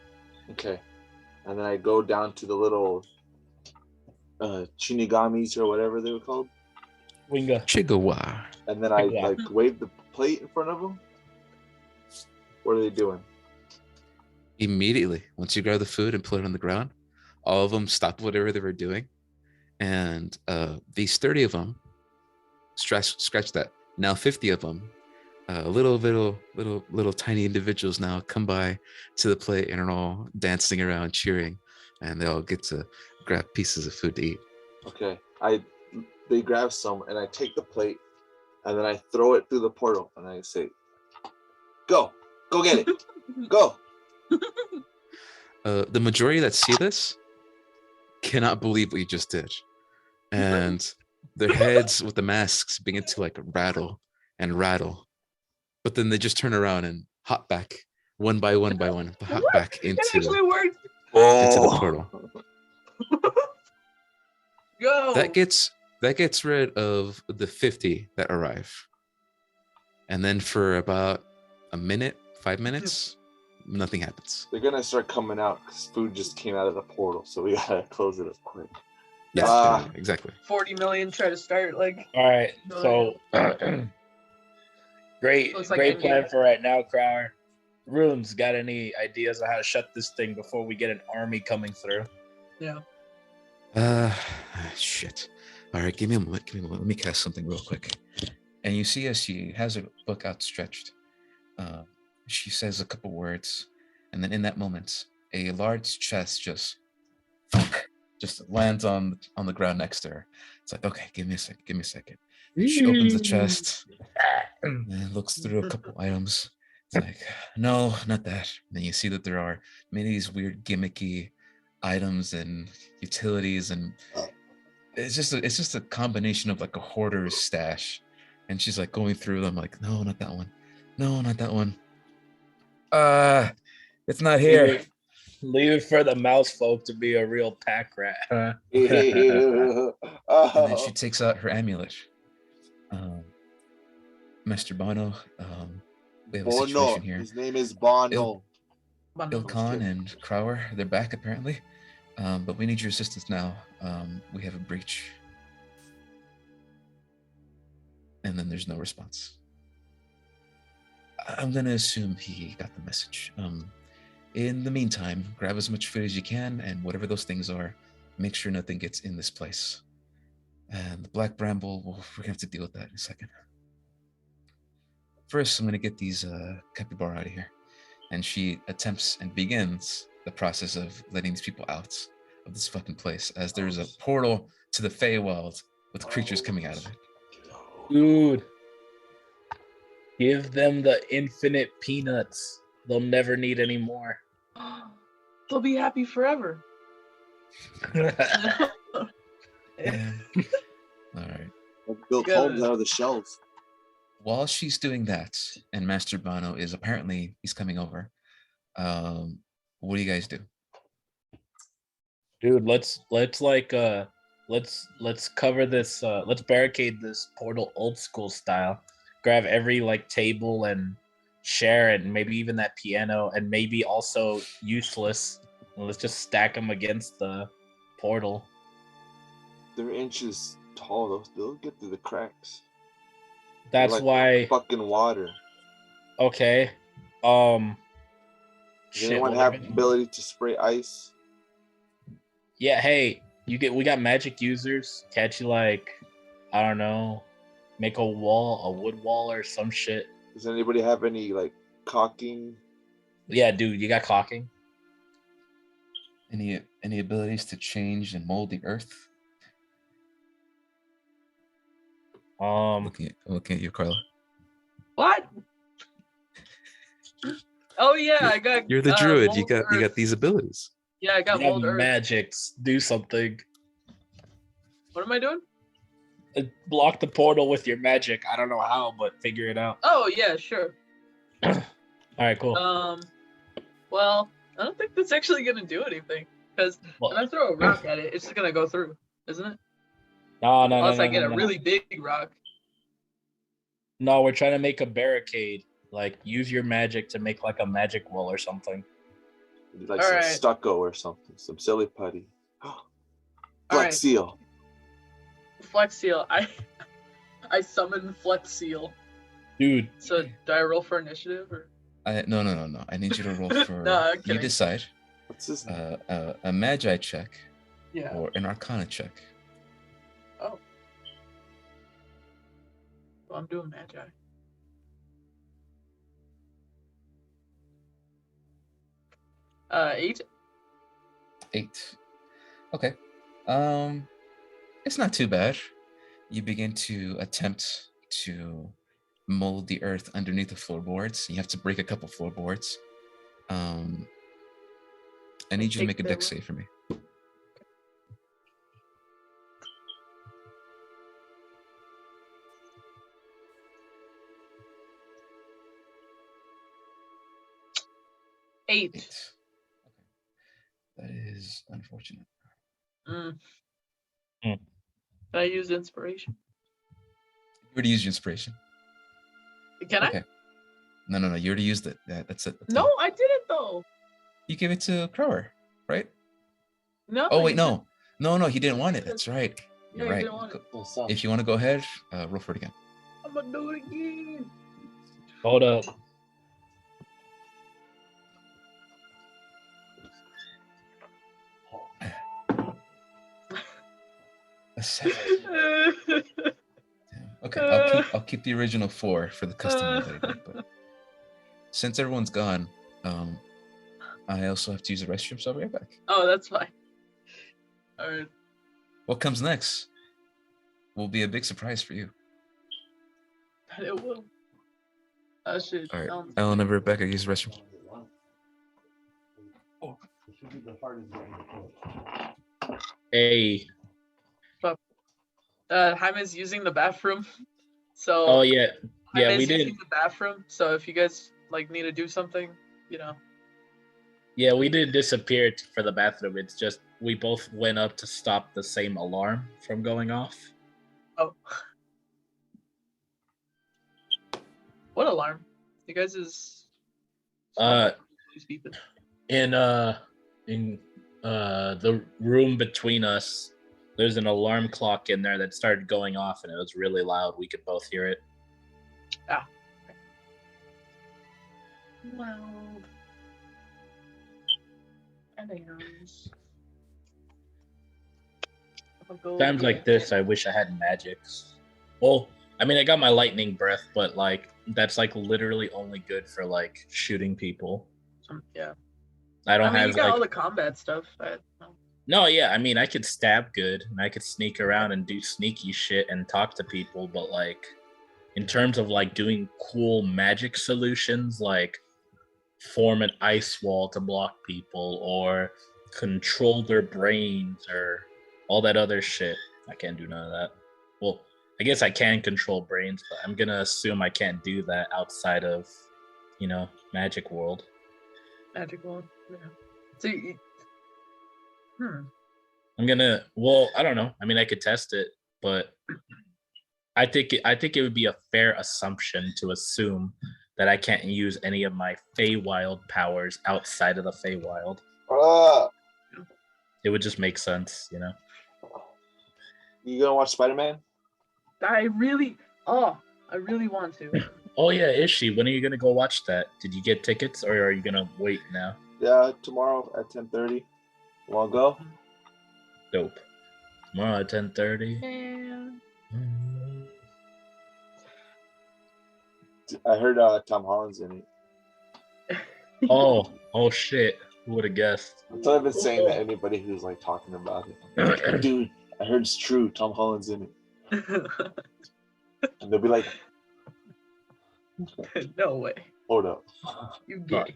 Okay. And then I go down to the little shinigamis or whatever they were called. Winga. Chigawa. And then I Yeah. like wave the plate in front of them. What are they doing? Immediately, once you grab the food and put it on the ground, all of them stop whatever they were doing, and these 30 of them scratch that. Now 50 of them, little tiny individuals now come by to the plate and are all dancing around, cheering, and they all get to grab pieces of food to eat. Okay. They grab some and I take the plate and then I throw it through the portal and I say, Go get it. Go. The majority that see this cannot believe what you just did, and their heads with the masks begin to like rattle and rattle, but then they just turn around and hop back one by one, hop back It actually into worked. the portal. Go. That gets rid of the 50 that arrive, and then for about a minute, 5 minutes, nothing happens. They're gonna start coming out because food just came out of the portal, so we gotta close it up quick. Yes, Ah. exactly. 40 million try to start like. All right, so great Looks like great Endgame. plan for right now, Crower. Runes, got any ideas on how to shut this thing before we get an army coming through? Yeah. Shit. All right, give me a moment. Let me cast something real quick. And you see as she has her book outstretched, she says a couple words, and then in that moment, a large chest just lands on the ground next to her. It's like, okay, give me a second. And she opens the chest and looks through a couple items. It's like, no, not that. And then you see that there are many of these weird gimmicky items and utilities, and it's just a combination of like a hoarder's stash. And she's like going through them, like, no, not that one. No, not that one. It's not here. Leave it for the mouse folk to be a real pack rat. Huh? And then she takes out her amulet. Master Bono, we have a Bono. situation here. His name is Bono. Ilkhan and Crower, they're back apparently. But we need your assistance now. We have a breach. And then there's no response. I'm gonna assume he got the message. In the meantime, grab as much food as you can, and whatever those things are, make sure nothing gets in this place. And the Black Bramble, well, we're gonna have to deal with that in a second. First, I'm gonna get these capybara out of here. And she attempts and begins the process of letting these people out of this fucking place, as there's a portal to the Feywild with creatures coming out of it. Dude, give them the infinite peanuts. They'll never need any more. They'll be happy forever. Yeah. All right. Built homes out of the shells. While she's doing that, and Master Bono is apparently, he's coming over. What do you guys do? Dude, let's cover this. Let's barricade this portal old school style. Grab every like table and share it, and maybe even that piano, and maybe also useless. And let's just stack them against the portal. They're inches tall. They'll get through the cracks. That's like why. Fucking water. Okay. Does Shit, anyone well, have ability to spray ice? Yeah. Hey, we got magic users. Can't you like, I don't know, make a wood wall or some shit? Does anybody have any like caulking? Yeah, dude, you got caulking. Any abilities to change and mold the earth? Looking at you, Carla. What? Oh yeah, I got. You're the druid. mold You got earth. these abilities. Yeah, I got You have mold earth. magics. Do something. What am I doing? Block the portal with your magic. I don't know how, but figure it out. Oh yeah, sure. All right, cool. Well, I don't think that's actually gonna do anything because Well- when I throw a rock at it, it's just gonna go through, isn't it? No, Unless I get no. a really big rock. No, we're trying to make a barricade. Like, use your magic to make like a magic wall or something. Like All some right. stucco or something. Some silly putty. Black right. seal. Flex Seal. I summon Flex Seal. Dude, So do I roll for initiative or? No. I need you to roll for. No, I'm you kidding. decide. What's this? A Magi check Yeah. or an Arcana check. Oh. Well, I'm doing Magi. Eight. 8. Okay. It's not too bad. You begin to attempt to mold the earth underneath the floorboards. You have to break a couple floorboards. I need you to Take make a the dex room. save for me. Eight. 8. Okay. That is unfortunate. Mm. Hmm. Can I use inspiration? You already used your inspiration. Can I? Okay. No. You already used it. Yeah, that's it. That's No, it. I didn't though. You gave it to Crower, right? No. Oh wait, you no. No, he didn't want it. That's right. No, You're you right. didn't want it. If you want to go ahead, roll for it again. I'm gonna do it again. Hold up. A 7. Damn. Okay, I'll keep the original 4 for the custom one that I did, but since everyone's gone, I also have to use the restroom, so I'll be right back. Oh, that's fine. All right. What comes next will be a big surprise for you. But it will. Oh shit. All right, Alan and Rebecca, use the restroom. Hey. Jaime's using the bathroom. So. Oh yeah. Yeah, Jaime's we did. using the bathroom. So if you guys like need to do something, you know. Yeah, we did disappear for the bathroom. It's just we both went up to stop the same alarm from going off. Oh. What alarm? You guys is. In the room between us, there's an alarm clock in there that started going off, and it was really loud. We could both hear it. Ah. Loud. Times like this, I wish I had magics. Well, I mean, I got my lightning breath, but like that's like literally only good for like shooting people. Yeah. I don't have you got like all the combat stuff. No, yeah, I mean, I could stab good, and I could sneak around and do sneaky shit and talk to people, but like, in terms of like doing cool magic solutions, like form an ice wall to block people or control their brains or all that other shit, I can't do none of that. Well, I guess I can control brains, but I'm gonna assume I can't do that outside of, Magic World. Magic World, yeah. So I don't know. I mean, I could test it, but I think it would be a fair assumption to assume that I can't use any of my Feywild powers outside of the Feywild. It would just make sense, You gonna watch Spider-Man? I really want to. Oh yeah, is she? When are you gonna go watch that? Did you get tickets, or are you gonna wait now? Yeah, tomorrow at 10:30. Wanna go? Dope. Tomorrow at 10:30. I heard Tom Holland's in it. Oh shit! Who would have guessed? That's what I've been saying to anybody who's like talking about it. Dude, I heard it's true. Tom Holland's in it, and they'll be like, "No way." Hold up. You gay.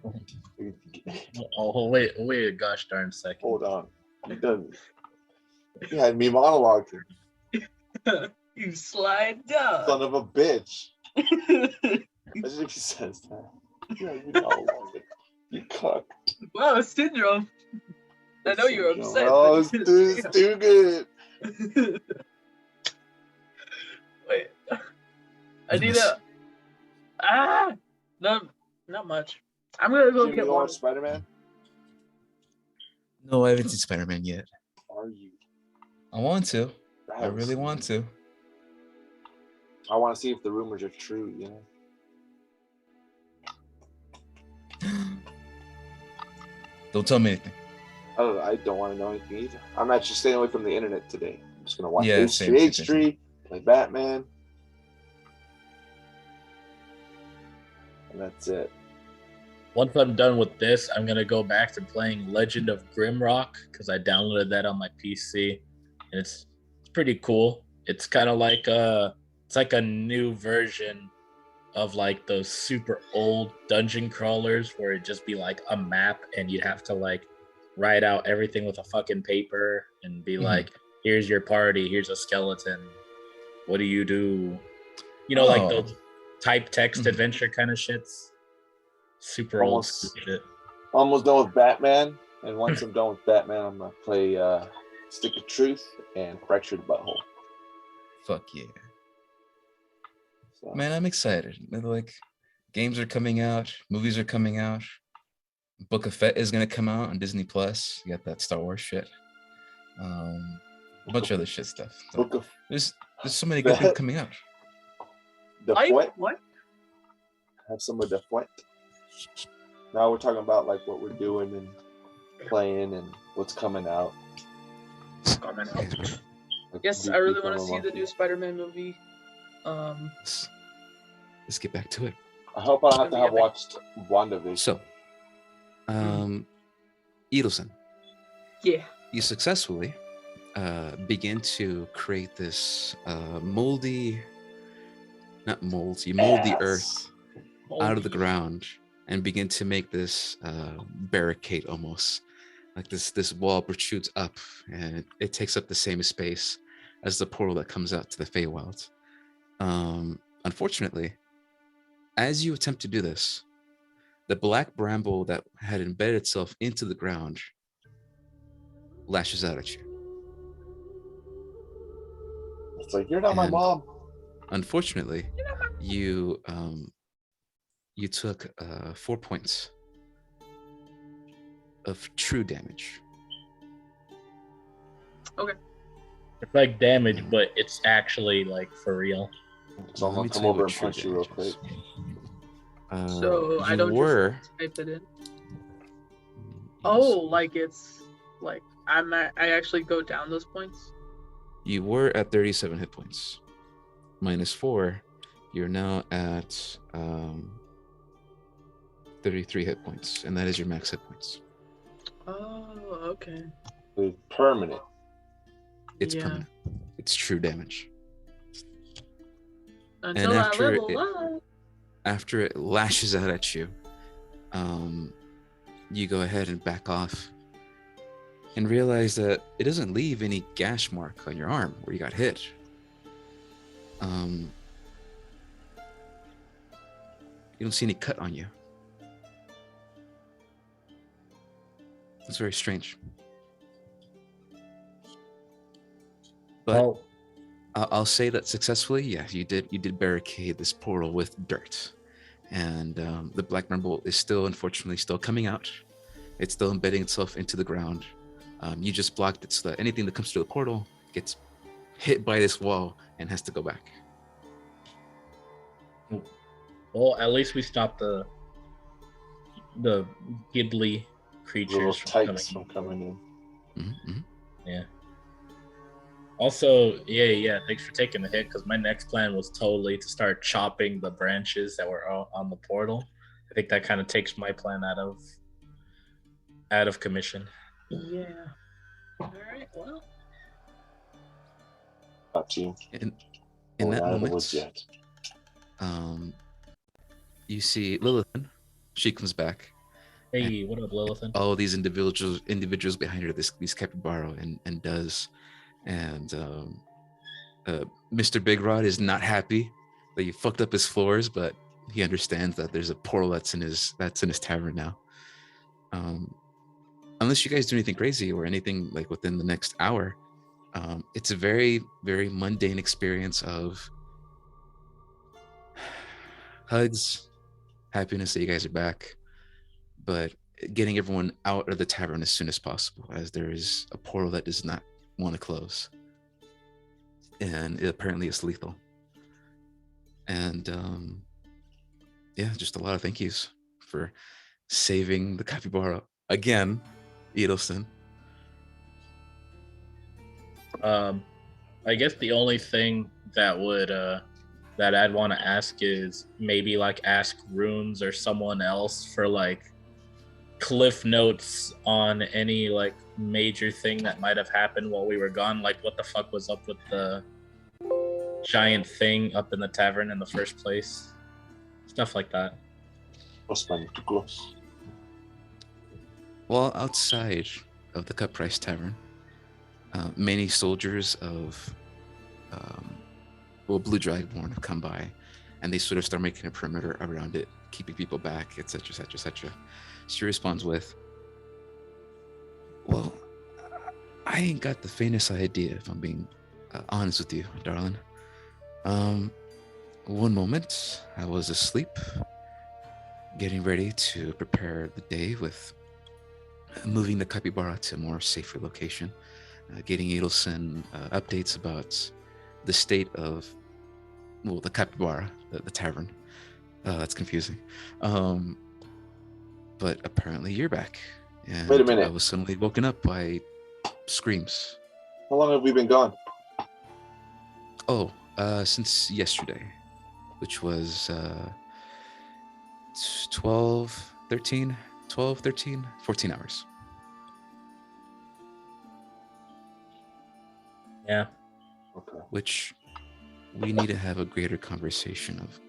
Oh wait a gosh darn second. Hold on. You done? You had me monologuing. You slide down. Son of a bitch. Imagine if he says that. Yeah, you monologuing. You cuck. Wow, syndrome. I know you're upset. Oh, it's too good. Wait. I need not much. I'm gonna go get one. Spider-Man? No, I haven't seen Spider-Man yet. Are you? I want to. I really want to. I want to see if the rumors are true, Don't tell me anything. I don't want to know anything either. I'm actually staying away from the internet today. I'm just gonna watch same. H3, play Batman, and that's it. Once I'm done with this, I'm gonna go back to playing Legend of Grimrock because I downloaded that on my PC, and it's pretty cool. It's kind of like a new version of like those super old dungeon crawlers where it'd just be like a map and you'd have to like write out everything with a fucking paper and be like, here's your party, here's a skeleton, what do you do? Like those type text adventure kind of shits. Super old shit. Almost done with Batman, and once I'm done with Batman, I'm gonna play Stick of Truth and Fractured Butthole. Fuck yeah. So. Man, I'm excited. Like, games are coming out, movies are coming out. Book of Fett is gonna come out on Disney Plus. You got that Star Wars shit. A bunch of other shit stuff. So Book of there's so many good things Fett. coming out. the I Fouet. what? Have some of the Fouet. Now we're talking about like what we're doing and playing and what's coming out. Coming out. Guys, bro, Like, Yes, big I really people want to on see the Monkey. new Spider-Man movie. let's get back to it. I hope I don't have to have Yeah. watched WandaVision. So, Edelson, Yeah. you successfully begin to create this moldy, not molds, you mold the earth out of the ground and begin to make this barricade almost. Like this wall protrudes up and it takes up the same space as the portal that comes out to the Feywild. Unfortunately, as you attempt to do this, the black bramble that had embedded itself into the ground lashes out at you. It's like, you're not my And- mom. Unfortunately, you took 4 points of true damage. It's like damage, but it's actually like for real. So I'm Let me gonna come tell you over what and true punch you real damage is. quick. So I you don't were. just type it in. Oh, like it's like I actually go down those points. You were at 37 hit points. -4, you're now at 33 hit points, and that is your max hit points. Oh, okay. It's permanent. It's Yeah. permanent. It's true damage. Until I after level it- up. After it lashes out at you, you go ahead and back off and realize that it doesn't leave any gash mark on your arm where you got hit. You don't see any cut on you. It's very strange. But Well, I'll say that successfully, yeah, you did barricade this portal with dirt, and the black marble is still, unfortunately, still coming out. It's still embedding itself into the ground. You just blocked it so that anything that comes through the portal gets hit by this wall and has to go back. well, at least we stopped the Ghibli Little creatures from types coming. from coming in. Mm-hmm. Also, yeah, thanks for taking the hit, because my next plan was totally to start chopping the branches that were on the portal. I think that kind of takes my plan out of commission. Yeah. All right. Well. Got you. In We're that not out of the moment, woods yet. you see Lilithan. She comes back. Hey, what up, Lilithan? All these individuals behind her, these capybara and does, and Mr. Big Rod is not happy that you fucked up his floors, but he understands that there's a portal that's in his tavern now. Unless you guys do anything crazy or anything like within the next hour, it's a very, very mundane experience of hugs, happiness that you guys are back, but getting everyone out of the tavern as soon as possible, as there is a portal that does not want to close, and it apparently is lethal. And yeah, just a lot of thank yous for saving the capybara again, Edelson. I guess the only thing that would that I'd want to ask is maybe like ask Runes or someone else for like cliff notes on any like major thing that might have happened while we were gone. Like what the fuck was up with the giant thing up in the tavern in the first place? Stuff like that. Osman, too close. While outside of the Cut Price Tavern, many soldiers of Blue Dragonborn have come by, and they sort of start making a perimeter around it, keeping people back, etc., etc., etc. She responds with, "Well, I ain't got the faintest idea, if I'm being honest with you, darling. One moment, I was asleep, getting ready to prepare the day with moving the capybara to a more safer location, getting Edelson updates about the state of, well, the capybara, the tavern. That's confusing. But apparently you're back. And Wait a minute. I was suddenly woken up by screams. How long have we been gone? Oh, since yesterday, which was 12, 13, 14 hours. Yeah. Okay. Which we need to have a greater conversation of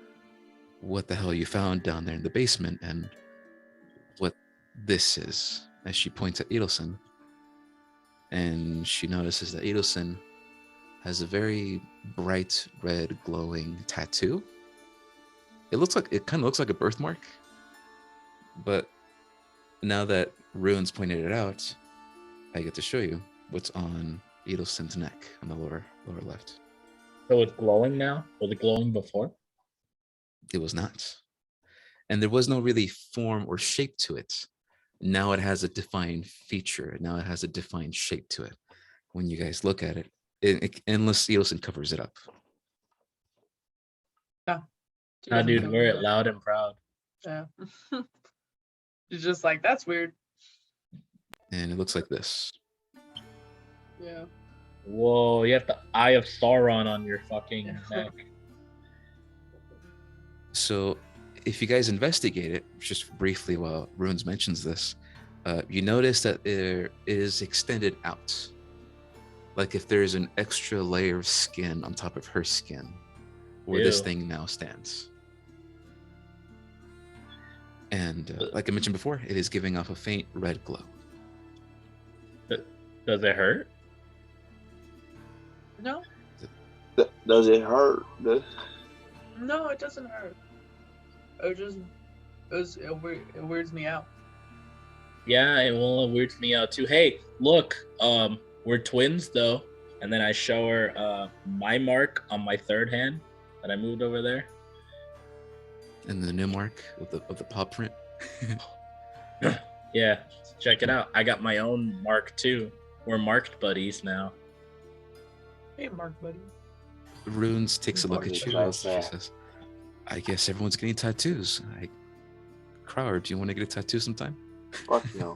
what the hell you found down there in the basement and what this is, as she points at Edelson. And she notices that Edelson has a very bright red glowing tattoo. It kind of looks like a birthmark, but now that Ruins pointed it out, I get to show you what's on Edelson's neck on the lower left. So it's glowing now? Was it glowing before? It was not. And there was no really form or shape to it. Now it has a defined feature. Now it has a defined shape to it. When you guys look at it, unless Edelson covers it up. Nah, dude, wear it loud and proud. Yeah. She's just like, that's weird. And it looks like this. Yeah. Whoa, you have the Eye of Sauron on your fucking neck. So if you guys investigate it, just briefly while Runes mentions this, you notice that it is extended out. Like if there's an extra layer of skin on top of her skin, where this Ew. thing now stands. And like I mentioned before, it is giving off a faint red glow. Does it hurt? No, Does it hurt? no, it doesn't hurt. It weirds me out. Yeah, it weirds me out too. Hey, look, we're twins though. And then I show her my mark on my third hand that I moved over there. And the new mark of the paw print. Yeah, check it out. I got my own mark too. We're marked buddies now. Hey, Mark, buddy. Runes takes a look at you. Nice, She yeah. says, I guess everyone's getting tattoos. Crowder, do you want to get a tattoo sometime? Fuck no.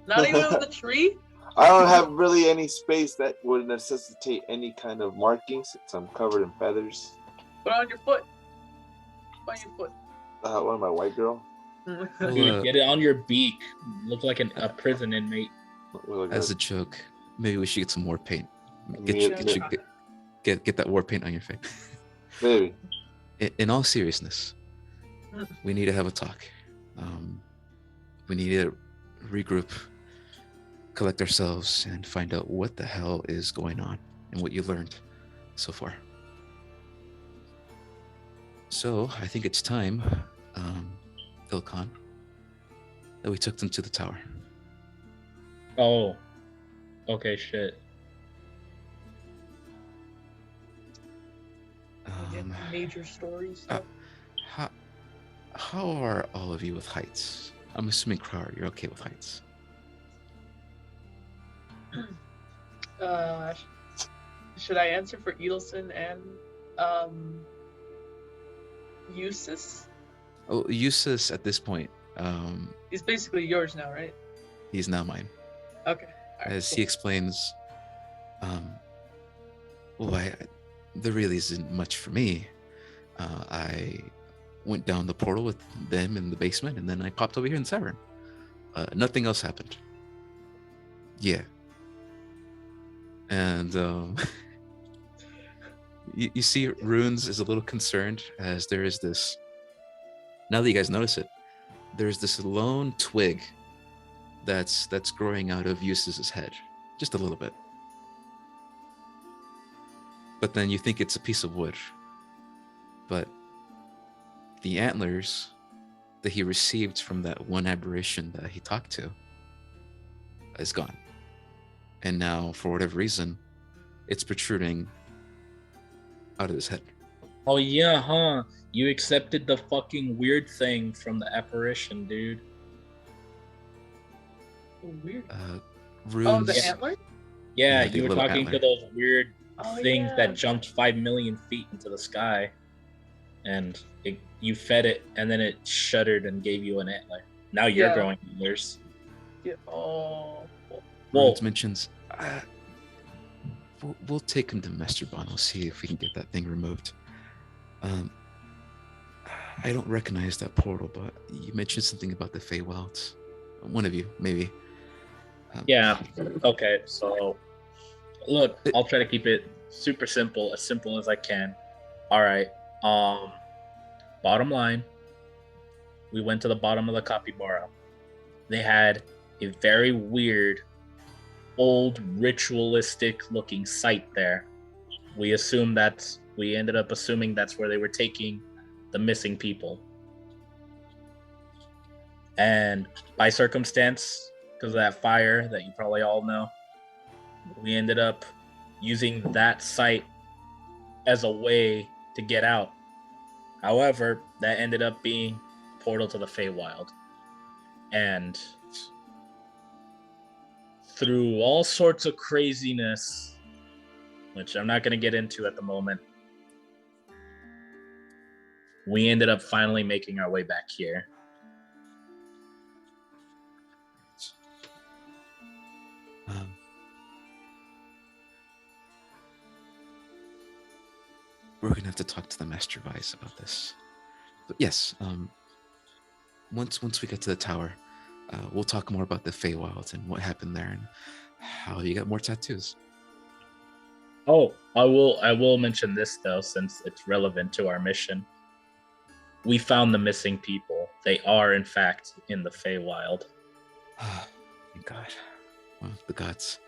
Not even on the tree? I don't have really any space that would necessitate any kind of markings since I'm covered in feathers. Put it on your foot. Put it on your What am I, white girl? foot. Well, Dude, get it on your beak. Look like a prison inmate. Look as a like- joke, maybe we should get some war paint. Yeah. Get that war paint on your face. Maybe. In all seriousness, we need to have a talk. We need to regroup, collect ourselves, and find out what the hell is going on and what you learned so far. So I think it's time, Ilkhan, that we took them to the tower. Oh. Okay, shit. Major stories. How are all of you with heights? I'm assuming Crowder, you're okay with heights. Should I answer for Edelson and Eustace? Oh, Eustace at this point, He's basically yours now, right? he's now mine. Okay. All right, As he cool. explains, there really isn't much for me. I went down the portal with them in the basement, and then I popped over here in Severn. Nothing else happened. Yeah. And you see, Runes is a little concerned as there is this. Now that you guys notice it, there's this lone twig that's growing out of Eustace's head, just a little bit. But then you think it's a piece of wood. But the antlers that he received from that one aberration that he talked to is gone. And now, for whatever reason, it's protruding out of his head. Oh yeah, huh? You accepted the fucking weird thing from the apparition, dude. Weird. Uh, Oh, the runes. antler? Yeah, Yeah, the you were little talking to antler. those weird Oh, things yeah. that jumped 5 million feet into the sky, and you fed it, and then it shuddered and gave you an antler. Now you're Yeah. growing antlers. Yeah. Oh. Well, Runes mentions. We'll take him to Master Bond. We'll see if we can get that thing removed. I don't recognize that portal, but you mentioned something about the Feywilds. One of you, maybe. yeah. Okay, so look, I'll try to keep it super simple, as simple as I can. All right. Bottom line, we went to the bottom of the capybara. They had a very weird, old, ritualistic-looking site there. We ended up assuming that's where they were taking the missing people. And by circumstance, because of that fire that you probably all know, we ended up using that site as a way to get out. However, that ended up being a portal to the Feywild. And through all sorts of craziness, which I'm not going to get into at the moment, we ended up finally making our way back here. We're gonna have to talk to the Master Vice about this. But yes, once we get to the tower, we'll talk more about the Feywilds and what happened there and how you got more tattoos. Oh, I will mention this though, since it's relevant to our mission. We found the missing people. They are in fact in the Feywild. Thank God. Well, the gods.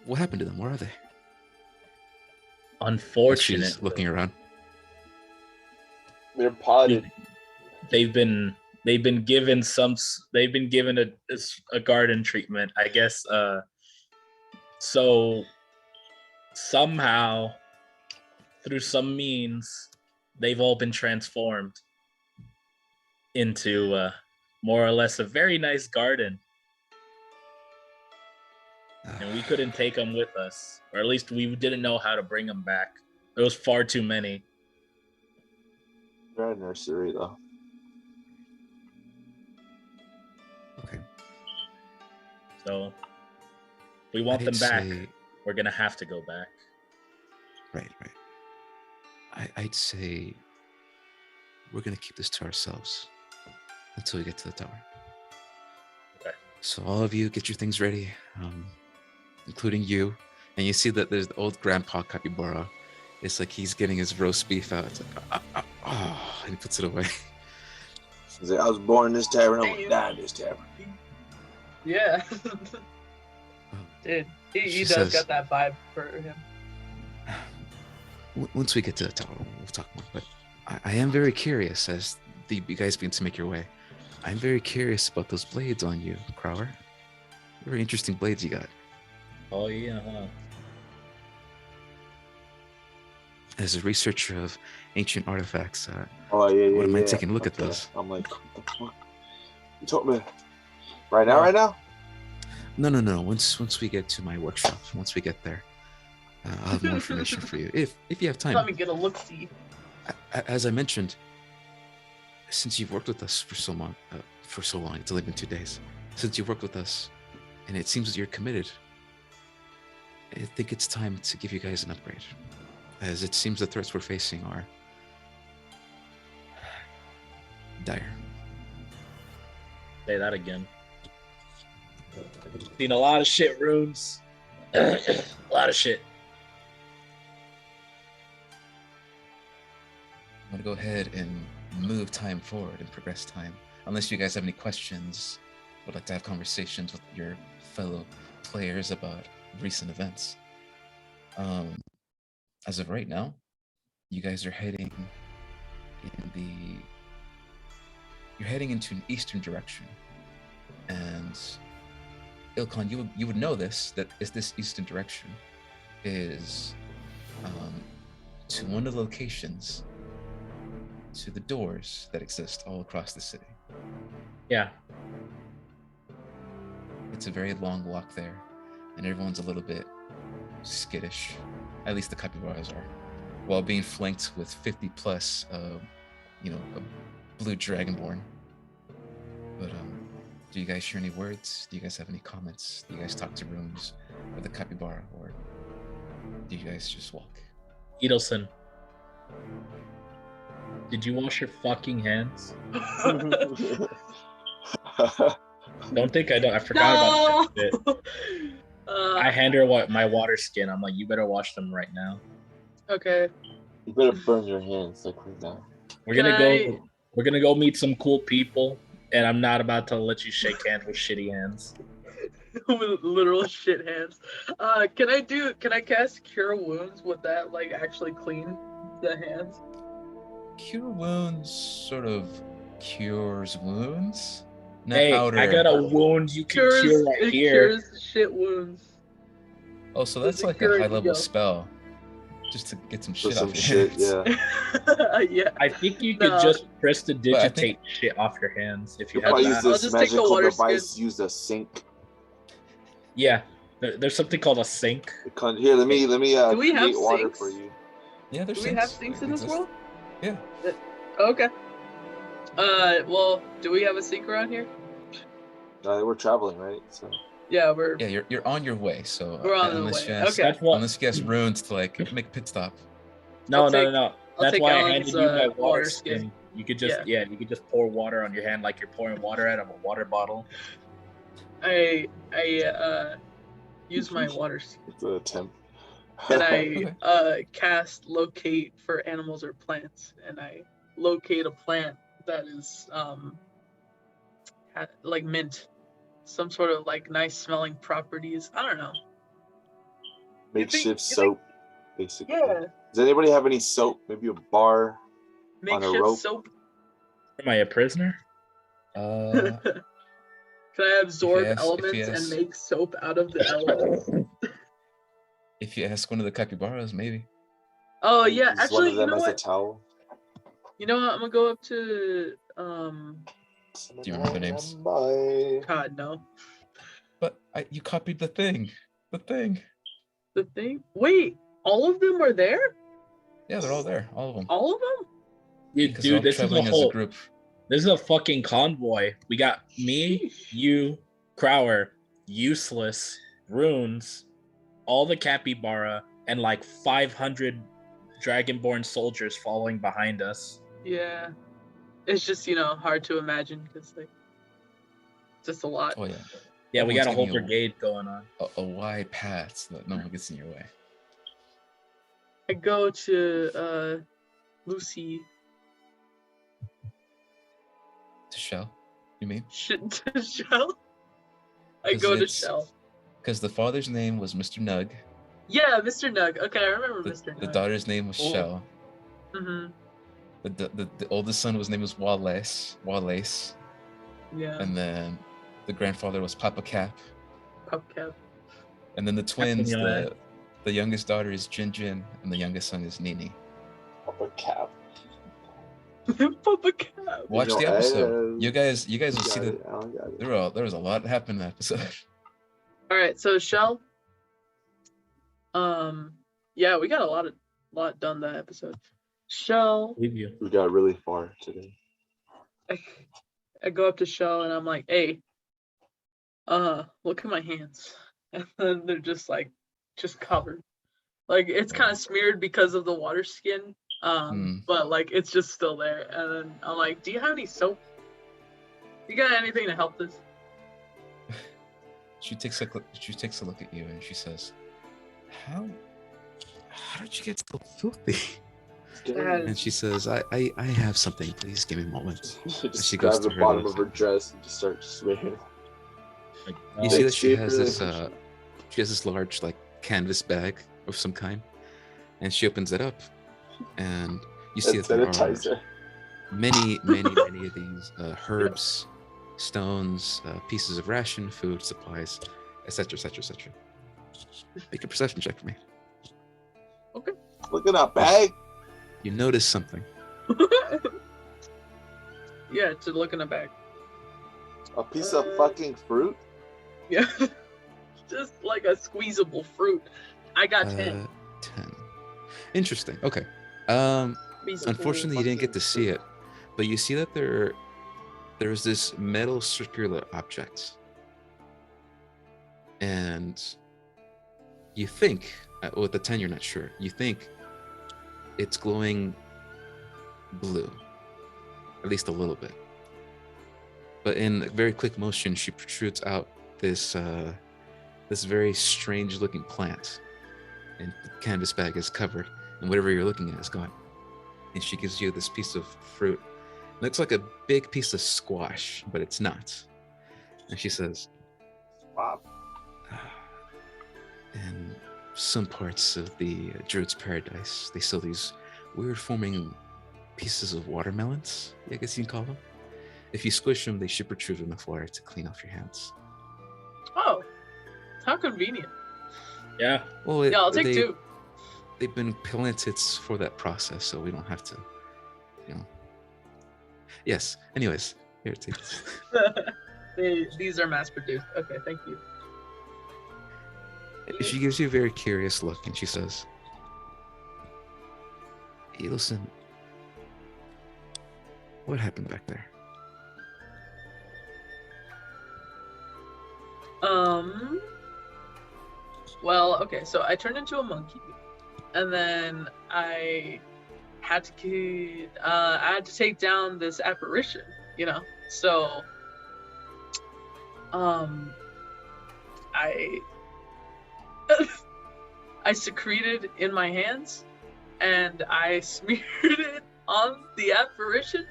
What happened to them? Where are they? Unfortunately, She's looking around. They're potted. they've been given a garden treatment, I guess. So somehow, through some means, they've all been transformed into more or less a very nice garden. And we couldn't take them with us, or at least we didn't know how to bring them back. There was far too many. They're at nursery though. Okay. So if we want them I'd back, say- we're gonna have to go back. Right. I'd say we're gonna keep this to ourselves until we get to the tower. Okay. So all of you get your things ready, including you. And you see that there's the old grandpa capybara. It's like he's getting his roast beef out. It's like, and he puts it away. He's like, I was born in this tavern, I'm gonna die in this tavern. Yeah. Dude, he She does says- got that vibe for him. Once we get to the tower, we'll talk more. But I am very curious as you guys begin to make your way. I'm very curious about those blades on you, Crower. Very interesting blades you got. Oh yeah, huh? As a researcher of ancient artifacts, Oh yeah, yeah. What am I yeah. taking a look at Okay. those? I'm like, what the fuck? You told me right now? no. Once we get to my workshop, once we get there, I'll have more information for you if you have Let time. me get a look see. As I mentioned, since you've worked with us for so long, it's only been 2 days since you've worked with us, and it seems that you're committed. I think it's time to give you guys an upgrade, as it seems the threats we're facing are dire. Say that again. Seen a lot of shit, Runes. A lot of shit. I'm gonna go ahead and move time forward and progress time. Unless you guys have any questions, would like to have conversations with your fellow players about recent events. As of right now, you guys are heading into an eastern direction, and Ilkhan, you would know this, that is this eastern direction is to one of the locations, to the doors that exist all across the city. Yeah. It's a very long walk there, and everyone's a little bit skittish. At least the capybaras are, while being flanked with 50 plus, a blue dragonborn. But do you guys share any words? Do you guys have any comments? Do you guys talk to Runes or the capybara, or do you guys just walk? Edelson, did you wash your fucking hands? Don't think I don't. I forgot about that shit. I hand her my water skin. I'm like, you better wash them right now. Okay. You better burn your hands like right now. We're gonna go meet some cool people, and I'm not about to let you shake hands with shitty hands. With literal shit hands. Can I cast Cure Wounds? Would that like actually clean the hands? Cure wounds sort of cures wounds. Not Hey, outer. I got a wound you can cure right it here. Cures shit wounds. Oh, so that's Does it like cure a it, high level yo? spell, just to get some For shit some off your shit, hands. yeah. Yeah. I think you could No. just prestidigitate think- shit off your hands if you If I have use that. I'll this just take the magical water device, skin. use a sink. Yeah, there's something called a sink. Here, let me Do we have create water sinks? for you. Yeah, there's Do we have sinks in this Exist. world? Yeah. Okay. Well, do we have a sink around here? We're traveling, right? So Yeah, we're. Yeah, you're on your way. So We're on the unless way. you ask, Okay. That's what. unless you ask runes to like make a pit stop. No, I'll no, take- no, no. I'll That's take why I Alan's, handed you my water water skin. skin. You could just you could just pour water on your hand like you're pouring water out of a water bottle. I use my water skin it's an attempt. and I cast locate for animals or plants, and I locate a plant that is like mint, some sort of like nice smelling properties. I don't know. Makeshift you think- soap, basically. Yeah, Does anybody have any soap? Maybe a bar? makeshift rope. soap. Am I a prisoner? Can I absorb yes, if elements yes. and make soap out of the elements? If you ask one of the capybaras, maybe. Oh yeah, Use actually, one of you them know as a what? towel. You know what? I'm gonna go up to Do you remember the names? Bye. God no. But you copied the thing. The thing. The thing. Wait, all of them are there? Yeah, they're all there. All of them. All of them? Because they're all Dude, this is a traveling as a whole. group. This is a fucking convoy. We got me, Sheesh. you, Crower, Useless, Runes, all the capybara, and like 500 dragonborn soldiers following behind us. Yeah. It's just hard to imagine because like, just a lot. Oh yeah. Yeah, we got a Everyone's whole giving you brigade going on. a wide path so that no one gets in your way. I go to Lucy. To Shell, you mean? To Shell. I 'Cause go to it's- Shell. Because the father's name was Mr. Nug. Yeah, Mr. Nug. Okay, I remember Mr. Nug. The daughter's name was Cool. Shell. Mm-hmm. The oldest son was name was Wallace. Yeah. And then the grandfather was Papa Cap. Pupcap. And then the twins, Young. the youngest daughter is Jin Jin, and the youngest son is Nini. Papa cap. Papa Cap. Watch know, the episode. You guys will Got see it, that Alan got it. there was a lot that happened in that episode. All right, so Shell. Yeah, we got a lot done that episode. Shell. Leave you. We got really far today. I go up to Shell and I'm like, hey, look at my hands. And then they're just covered. Like it's kind of smeared because of the water skin. But like it's just still there. And then I'm like, do you have any soap? You got anything to help this? She takes a look at you and she says, How did you get so filthy? And she says, I have something. Please give me a moment. Just she goes grab the to her bottom nose. of her dress and just start swearing. Like, You oh, see that she Shape has this relationship. she has this large like canvas bag of some kind, and she opens it up, and you see that there are Sanitizer. many of these herbs, stones, pieces of ration, food, supplies, etc. Make a perception check for me. Look at that bag. you notice something. Yeah, to look in the bag. A piece of fucking fruit? Yeah. Just like a squeezable fruit. I got 10. 10. Interesting. Okay. Squeezable Unfortunately, you didn't get fucking to see fruit. it, but you see that there's this metal circular object, and you think with the 10 you're not sure. You think it's glowing blue, at least a little bit. But in a very quick motion, she protrudes out this very strange looking plant, and the canvas bag is covered, and whatever you're looking at is gone. And she gives you this piece of fruit. It looks like a big piece of squash, but it's not. And she says, Wow. in some parts of the Druid's Paradise, they sell these weird forming pieces of watermelons, I guess you can call them. If you squish them, they should protrude enough water to clean off your hands. Oh, how convenient. Yeah. Well, Yeah, I'll take 2. They've been planted for that process, so we don't have to, Yes. Anyways, here, take this. These are mass produced. Okay, thank you. She gives you a very curious look, and she says, Edelson, what happened back there? Well, okay, so I turned into a monkey, and then I had to take down this apparition, So, I I secreted in my hands, and I smeared it on the apparition.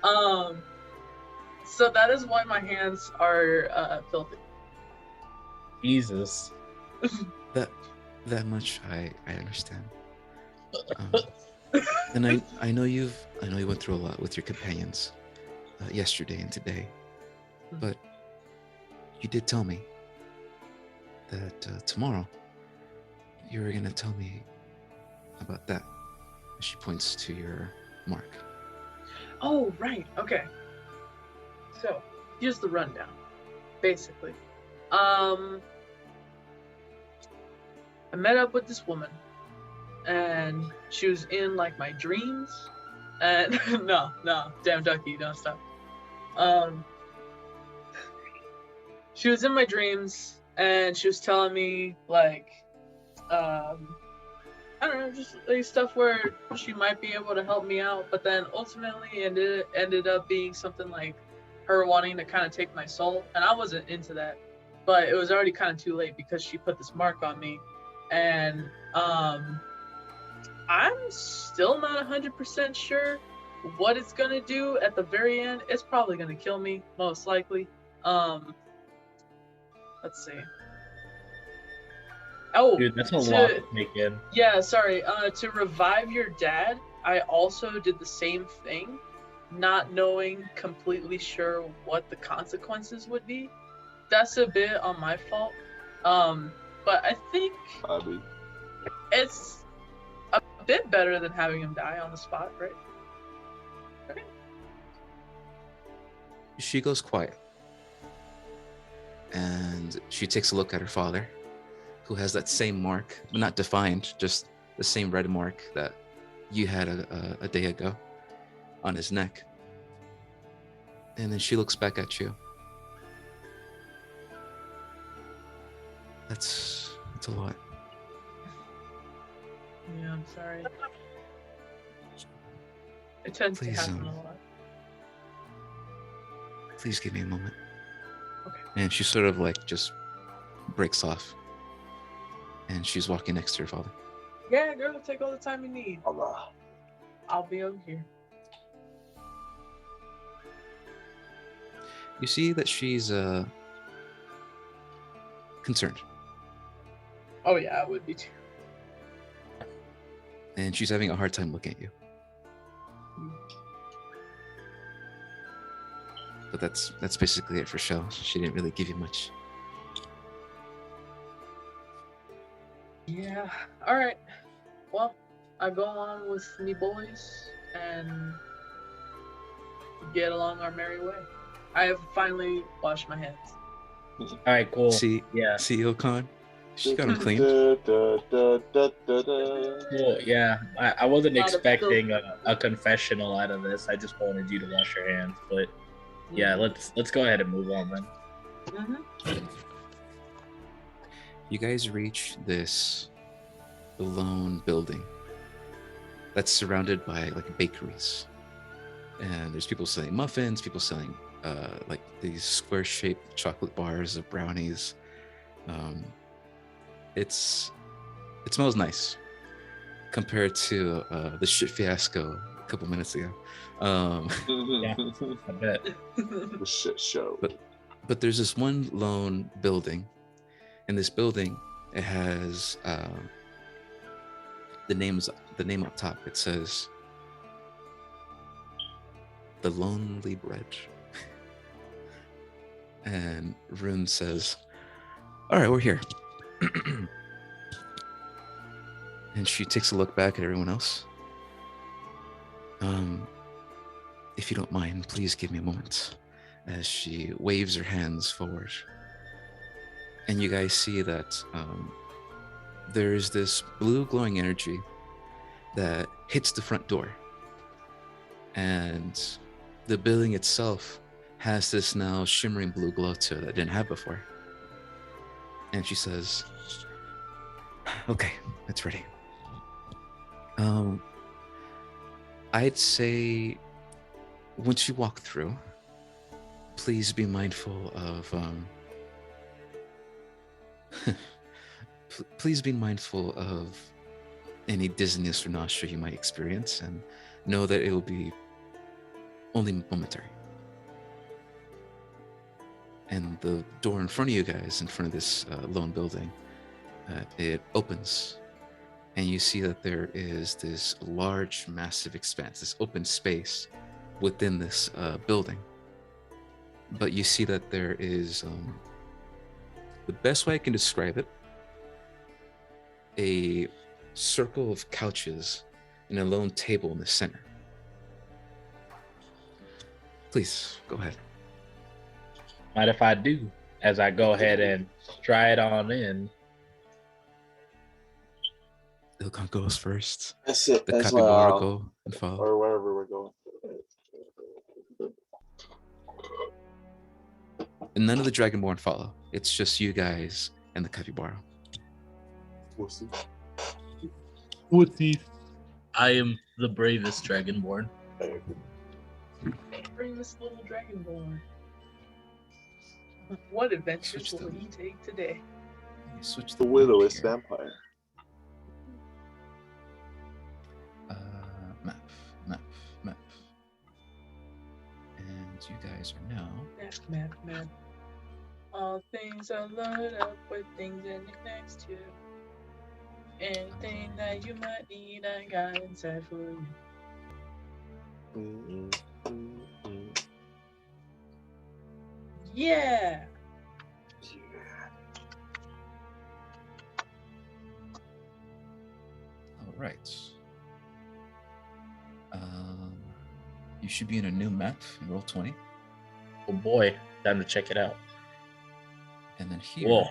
So that is why my hands are filthy. Jesus. That much I understand. And I know you went through a lot with your companions yesterday and today, but you did tell me that tomorrow you were gonna tell me about that. She points to your mark. Oh, right. Okay. So, here's the rundown. Basically, I met up with this woman, and she was in like my dreams. And no, damn ducky, don't stop. She was in my dreams, and she was telling me like, I don't know, just like stuff where she might be able to help me out. But then ultimately, it ended up being something like her wanting to kind of take my soul, and I wasn't into that. But it was already kind of too late because she put this mark on me, and I'm still not 100% sure what it's gonna do at the very end. It's probably gonna kill me, most likely. Let's see. Oh, Dude, that's a lot to take in. yeah, sorry. To revive your dad, I also did the same thing, not knowing completely sure what the consequences would be. That's a bit on my fault. But I think Bobby. it's a bit better than having him die on the spot, right? Okay. She goes quiet, and she takes a look at her father, who has that same mark, but not defined, just the same red mark that you had a day ago on his neck. And then she looks back at you. That's a lot. Yeah, I'm sorry. It tends Please, to happen a lot. Please give me a moment. Okay. And she sort of like just breaks off. And she's walking next to her father. Yeah, girl, take all the time you need. Allah. I'll be over here. You see that she's concerned. Oh yeah, I would be too. And she's having a hard time looking at you. But that's basically it for show. She didn't really give you much. Yeah. All right. Well, I go on with me boys and get along our merry way. I have finally washed my hands. All right, cool. See, Yeah. see, Ilkan? She got him clean. Cool. Yeah. I wasn't Lot of expecting a confessional out of this. I just wanted you to wash your hands. But yeah, let's go ahead and move on then. Mm-hmm. You guys reach this lone building that's surrounded by like bakeries, and there's people selling muffins, people selling like these square-shaped chocolate bars of brownies. It smells nice compared to the shit fiasco a couple minutes ago. Yeah, I bet. The shit show. But there's this one lone building. In this building, it has the name up top. It says The Lonely Bread. And Rune says, all right, we're here. And she takes a look back at everyone else. If you don't mind, please give me a moment. As she waves her hands forward. And you guys see that there is this blue glowing energy that hits the front door. And the building itself has this now shimmering blue glow to it that it didn't have before. And she says, okay, it's ready. I'd say once you walk through, please be mindful of please be mindful of any dizziness or nausea you might experience, and know that it will be only momentary. And the door in front of you guys, in front of this lone building, it opens, and you see that there is this large, massive expanse, this open space within this building. But you see that there is, the best way I can describe it, a circle of couches and a lone table in the center. Please, go ahead. Mind if I do? As I go ahead and stride on in. Ilkan goes first. That's it. The That's capybara why go and follow. or wherever we're going. And none of the Dragonborn follow. It's just you guys and the capybara. We'll see. I am the bravest Dragonborn. Bring this little dragonborn. What adventures Switch will them. he take today? You switch The map widowest here. vampire. Map. And you guys are now. Map. All things are loaded up with things and knickknacks too. Anything that you might need, I got inside for you. Yeah. All right. You should be in a new map in roll 20, Oh boy, time to check it out. and then here Whoa.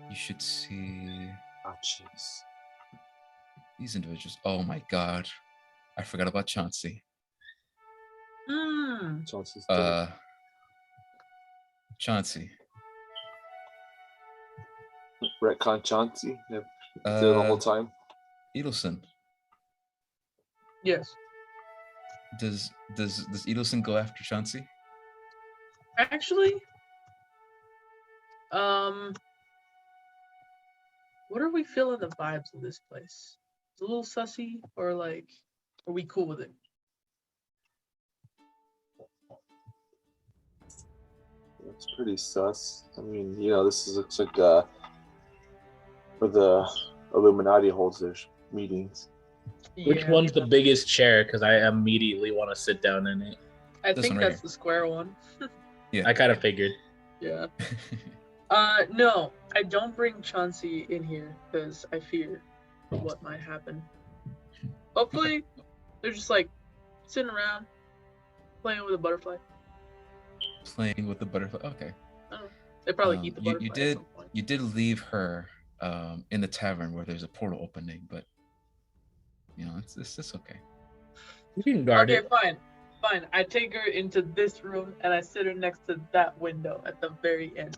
you should see Oh, jeez. these individuals. Oh my god, I forgot about Chauncey. Chauncey's dead. Chauncey. Retcon Chauncey. Yep. The whole time. Edelson. Yes. Does Edelson go after Chauncey? Actually, what are we feeling the vibes of this place? It's a little sussy, or like, are we cool with it? It's pretty sus. I mean, this looks like where the Illuminati holds their meetings. Which Yeah, one's the biggest chair? Because I immediately want to sit down in it. I This think one right that's the square one. Yeah. I kind of figured. Yeah. No, I don't bring Chauncey in here because I fear what might happen. Hopefully, they're just like sitting around playing with a butterfly. Playing with the butterfly. Okay. I don't know. They probably eat the You butterfly at did some point. you did leave her in the tavern where there's a portal opening, but you know it's okay. You can guard Okay, it. fine. Fine. I take her into this room and I sit her next to that window at the very end.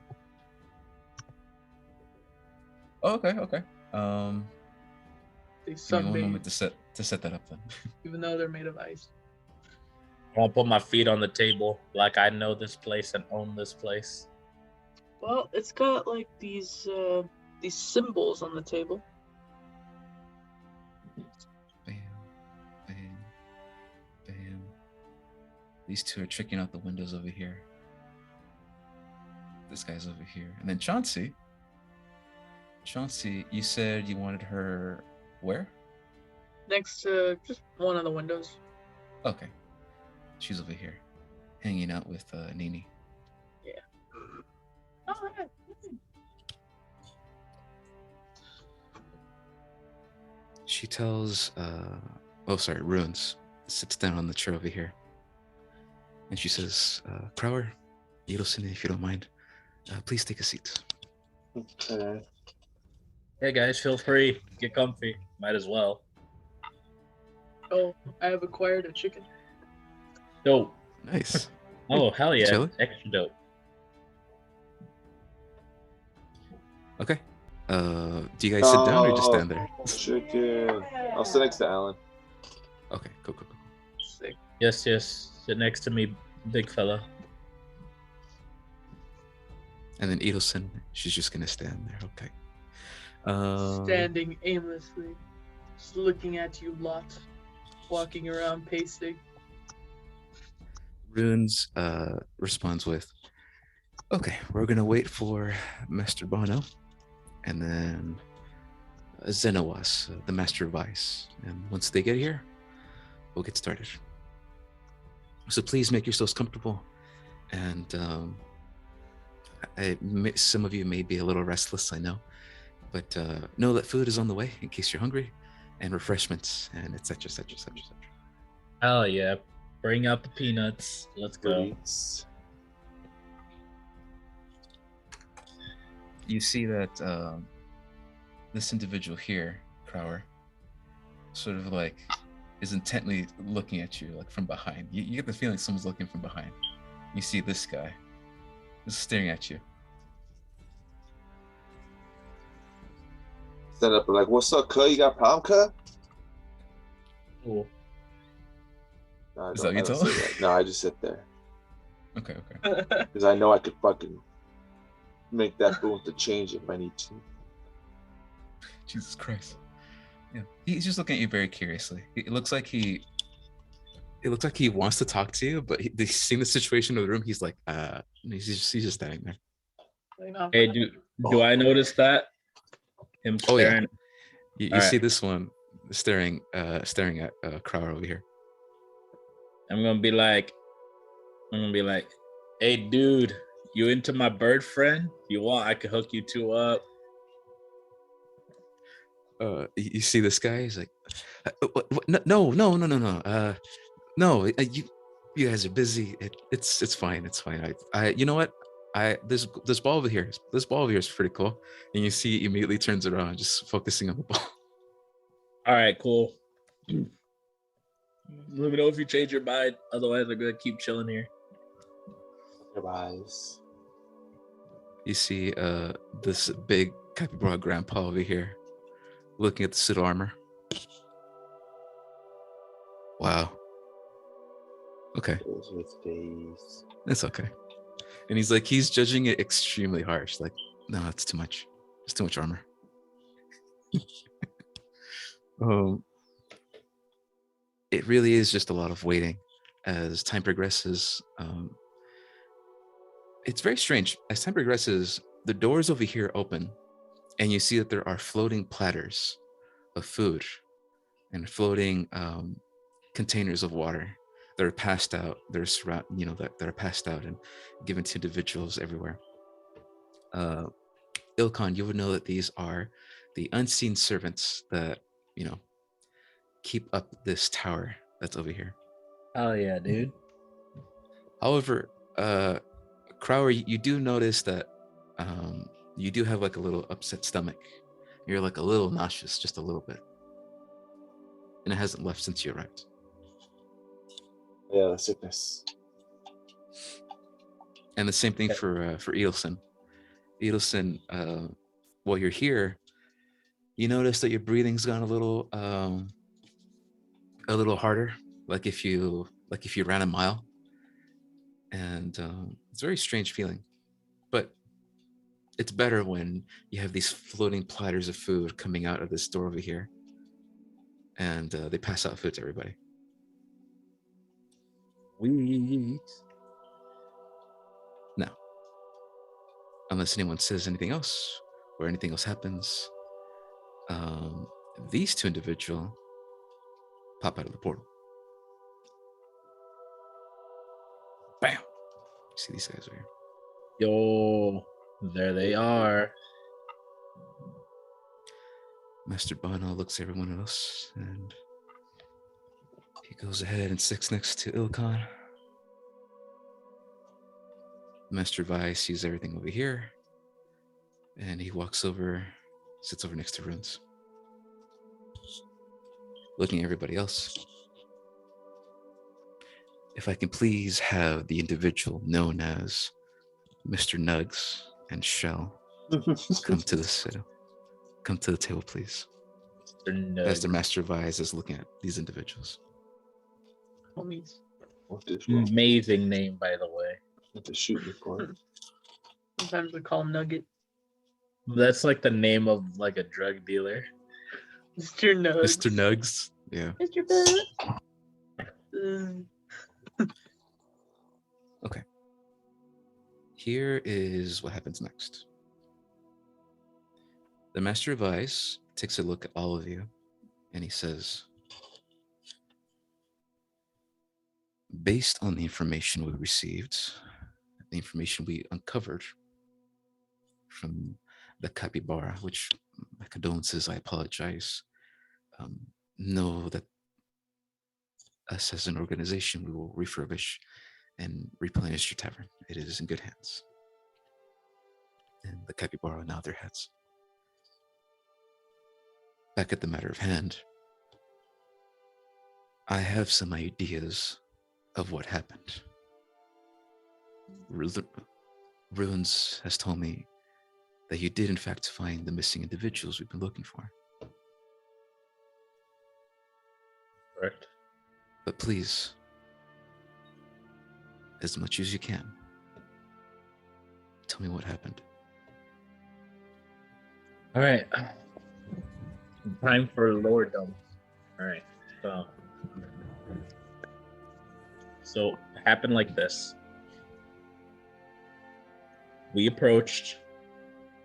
Oh, okay. They Give me one sunbathe, moment to set that up then. even though they're made of ice. I'll put my feet on the table like I know this place and own this place. Well, it's got like these symbols on the table. Bam, bam, bam. These two are checking out the windows over here. This guy's over here. And then Chauncey, you said you wanted her where? Next to just one of the windows. Okay. She's over here, hanging out with Nini. Oh, yeah. She tells, Runes sits down on the chair over here. And she says, Crower, Edelson, if you don't mind, please take a seat. Okay. Hey guys, feel free. Get comfy. Might as well. Oh, I have acquired a chicken. Dope. Nice. Oh, hell yeah. Chili? Extra dope. Okay. Do you guys sit down or just stand there? Chicken. I'll sit next to Alan. Okay, cool. Sick. Yes. Sit next to me, big fella. And then Edelson, she's just gonna stand there. Okay. Standing aimlessly, just looking at you lot, walking around pacing. Runes responds with, okay, we're gonna wait for Master Bono and then Zenowas, the Master of Ice. And once they get here, we'll get started. So please make yourselves comfortable. And some of you may be a little restless, I know. But know that food is on the way in case you're hungry, and refreshments, and etc. Hell yeah. Bring out the peanuts. Let's go. Please. You see that this individual here, Crower, sort of like is intently looking at you, like from behind. You get the feeling someone's looking from behind. You see this guy just staring at you. Stand up and like, what's up, cuz? You got a problem, cuz? Cool. No, Is that what you I don't told? say that. No, I just sit there. Okay. Because I know I could fucking make that boom to change if I need to. Jesus Christ. Yeah, he's just looking at you very curiously. It looks like he wants to talk to you, but he's seen the situation in the room. He's like, he's just standing there. Hey, do I notice that? Him Oh, yeah. staring. You All see right. this one staring at Crower over here. I'm gonna be like, hey dude, you into my bird friend? If you want, I could hook you two up. You see this guy? He's like, what? No. No, you guys are busy. It's fine. It's fine. I you know what? This ball over here. This ball over here is pretty cool. And you see, he immediately turns around, just focusing on the ball. All right, cool. Let me know if you change your mind. Otherwise, I'm gonna keep chilling here. Your eyes. You see, this big capybara grandpa over here, looking at the suit of armor. Wow. Okay, Goes with face. that's okay. And he's judging it extremely harsh. Like, no, it's too much. It's too much armor. It really is just a lot of waiting as time progresses. It's very strange. As time progresses, the doors over here open, and you see that there are floating platters of food and floating containers of water that are passed out. That are passed out and given to individuals everywhere. Ilkhan, you would know that these are the unseen servants that keep up this tower that's over here. Oh yeah, dude. However, Crower, you do notice that you do have like a little upset stomach. You're like a little nauseous, just a little bit, and it hasn't left since you arrived. Yeah, the sickness. And the same thing for Edelson. Edelson, while you're here, you notice that your breathing's gone a little harder, like if you ran a mile, and it's a very strange feeling, but it's better when you have these floating platters of food coming out of this door over here, and they pass out food to everybody. Sweet. Now, unless anyone says anything else or anything else happens, these two individuals pop out of the portal. Bam! See these guys over here. Yo, there they are. Master Bono looks at everyone else, and he goes ahead and sits next to Ilkan. Master Vi sees everything over here, and he walks over, sits over next to Runes, looking at everybody else. If I can please have the individual known as Mr. Nugs and Shell come to the table, please. As the Master Vise is looking at these individuals. Homies. Amazing name, by the way. To shoot me for it. Sometimes we call him Nugget. That's like the name of like a drug dealer. Mr. Nugs. Mr. Nugs. Yeah. Mr. Nugs. Okay. Here is what happens next. The Master of Ice takes a look at all of you, and he says, based on the information we received, the information we uncovered from the capybara, which my condolences, I apologize, know that us as an organization, we will refurbish and replenish your tavern. It is in good hands. And the capybara nod their heads. Back at the matter of hand, I have some ideas of what happened. Ruins has told me that you did in fact find the missing individuals we've been looking for. Correct. But please, as much as you can, tell me what happened. All right. Time for lorddom. All right. So it happened like this. We approached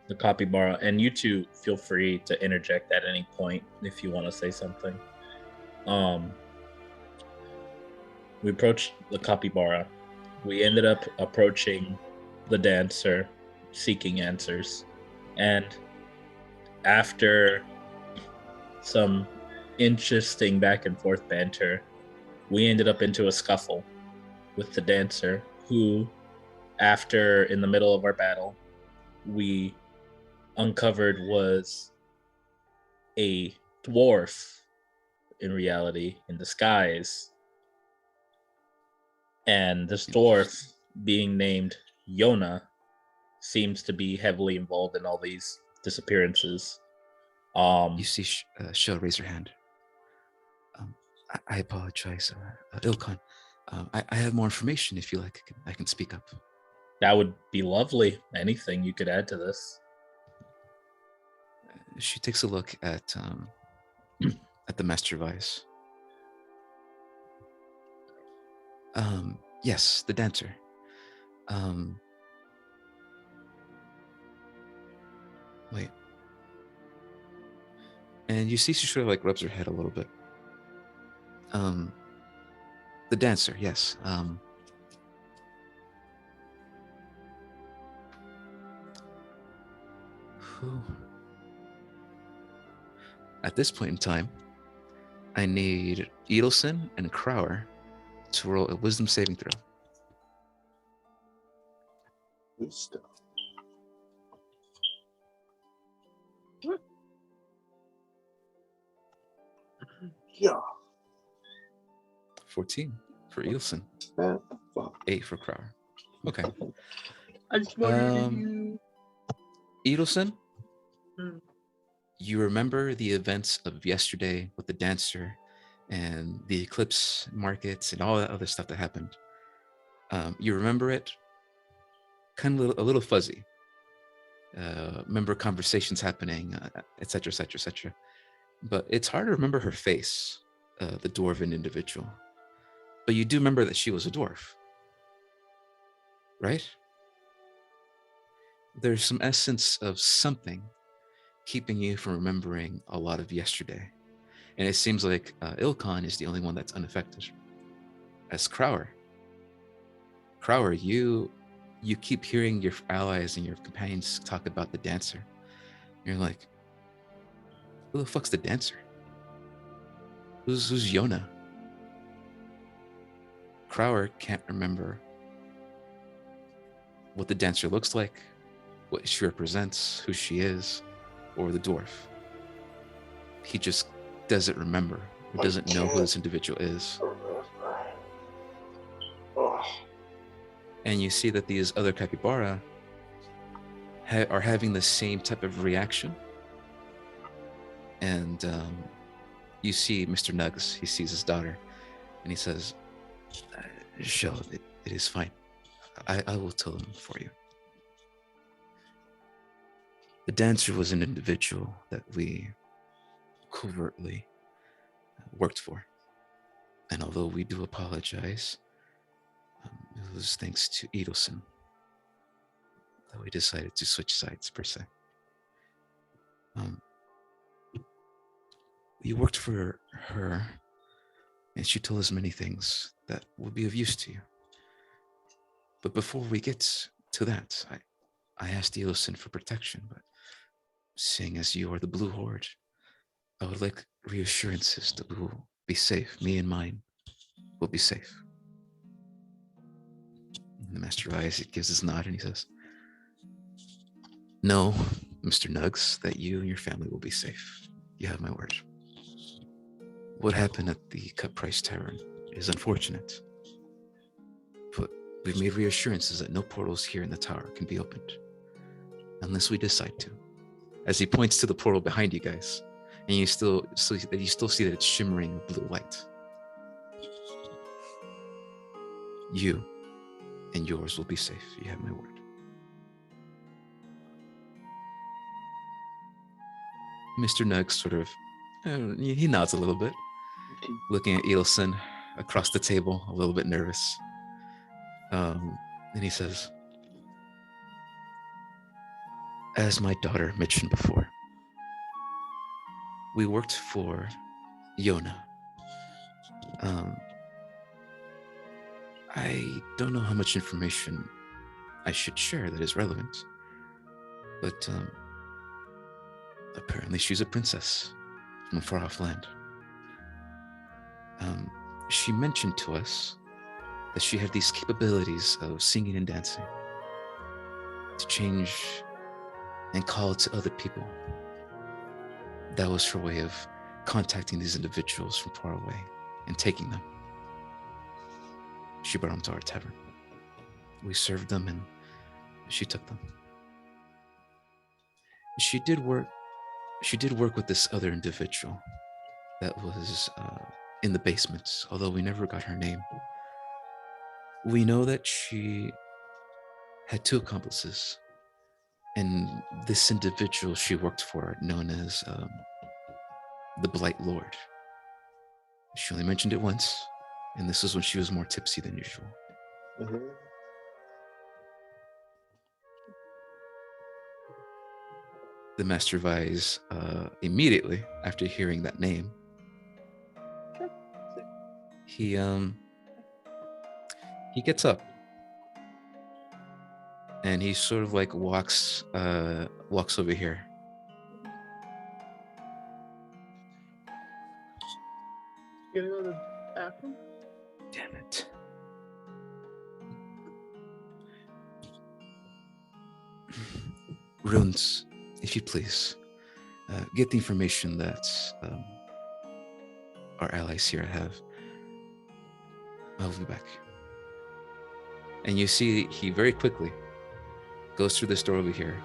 the capybara, and you two feel free to interject at any point if you want to say something. We approached the capybara. We ended up approaching the dancer, seeking answers. And after some interesting back and forth banter, we ended up into a scuffle with the dancer, who, after, in the middle of our battle, we uncovered was a dwarf in reality, in disguise. And this dwarf, being named Yona, seems to be heavily involved in all these disappearances. You see Shell raise her hand. I apologize, Ilkan. I have more information if you like. I can speak up. That would be lovely. Anything you could add to this. She takes a look at the Master Vice. Yes, the dancer. Wait. And you see she sort of like rubs her head a little bit. The dancer, yes. Who? At this point in time, I need Edelson and Crower to roll a wisdom saving throw. Good stuff. Yeah. 14 for Edelson, Man, fuck. 8 for Crower. Okay. I'm smarter than Um, you. Edelson, Hmm. you remember the events of yesterday with the dancer and the eclipse markets and all that other stuff that happened. You remember it kind of a little fuzzy. Remember conversations happening, et cetera, et cetera, et cetera. But it's hard to remember her face, the dwarven individual. But you do remember that she was a dwarf, right? There's some essence of something keeping you from remembering a lot of yesterday. And it seems like Ilkhan is the only one that's unaffected. As Crower, you keep hearing your allies and your companions talk about the dancer. You're like, who the fuck's the dancer? Who's Yona? Crower can't remember what the dancer looks like, what she represents, who she is, or the dwarf. He just doesn't remember. He doesn't know who this individual is. Oh. And you see that these other capybara are having the same type of reaction. And you see Mr. Nuggs, he sees his daughter, and he says, Shell, it is fine. I will tell them for you. The dancer was an individual that we covertly worked for. And although we do apologize, it was thanks to Edelson that we decided to switch sides, per se. We worked for her, and she told us many things that will be of use to you. But before we get to that, I asked Edelson for protection, but seeing as you are the Blue Horde, I would like reassurances that we will be safe. Me and mine will be safe. And the Master of Isaac gives his nod and he says, no, Mr. Nuggs, that you and your family will be safe. You have my word. What happened at the Cut Price Tavern is unfortunate, but we've made reassurances that no portals here in the tower can be opened unless we decide to. As he points to the portal behind you guys, and you still see that it's shimmering with blue light. You and yours will be safe. You have my word. Mr. Nuggs sort of, he nods a little bit, looking at Edelson across the table, a little bit nervous. And he says, as my daughter mentioned before, we worked for Yona. I don't know how much information I should share that is relevant, but apparently she's a princess from a far-off land. She mentioned to us that she had these capabilities of singing and dancing to change and call to other people. That was her way of contacting these individuals from far away and taking them. She brought them to our tavern. We served them and she took them. She did work with this other individual that was in the basement, although we never got her name. We know that she had 2 accomplices, and this individual she worked for, known as the Blight Lord. She only mentioned it once, and this was when she was more tipsy than usual. Mm-hmm. The Master of Eyes, immediately after hearing that name, he gets up and he sort of like walks over here. You gonna go to the bathroom? Damn it. Runes, if you please, get the information that our allies here have. I'll be back. And you see, he very quickly goes through this door over here,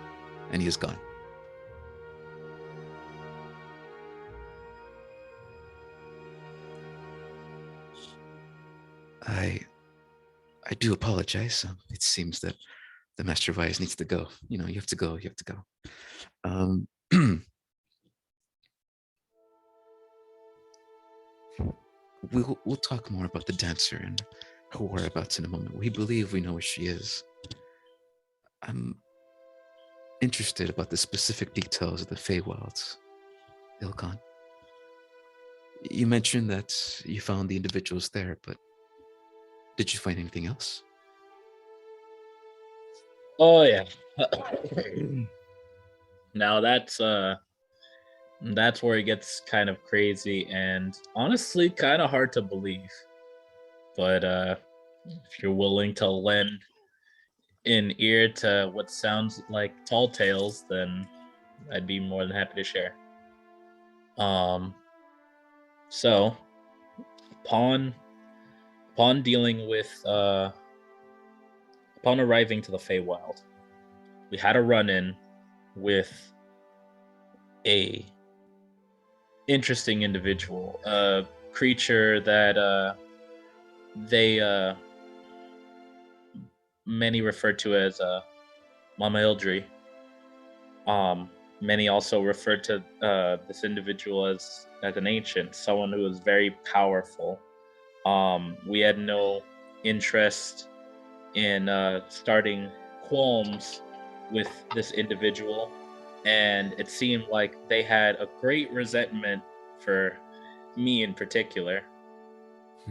and he is gone. I do apologize. It seems that the Master Vice needs to go. You know, you have to go. You have to go. We'll talk more about the dancer and her whereabouts in a moment. We believe we know where she is. I'm interested about the specific details of the Feywilds, Ilkhan. You mentioned that you found the individuals there, but did you find anything else? Oh yeah. Now that's where it gets kind of crazy and honestly kind of hard to believe. But if you're willing to lend an ear to what sounds like tall tales, then I'd be more than happy to share. So upon dealing with upon arriving to the Feywild, we had a run-in with a interesting individual, a creature that they many refer to as Mama Ildri. Many also refer to this individual as an ancient, someone who was very powerful. We had no interest in starting qualms with this individual, and it seemed like they had a great resentment for me in particular.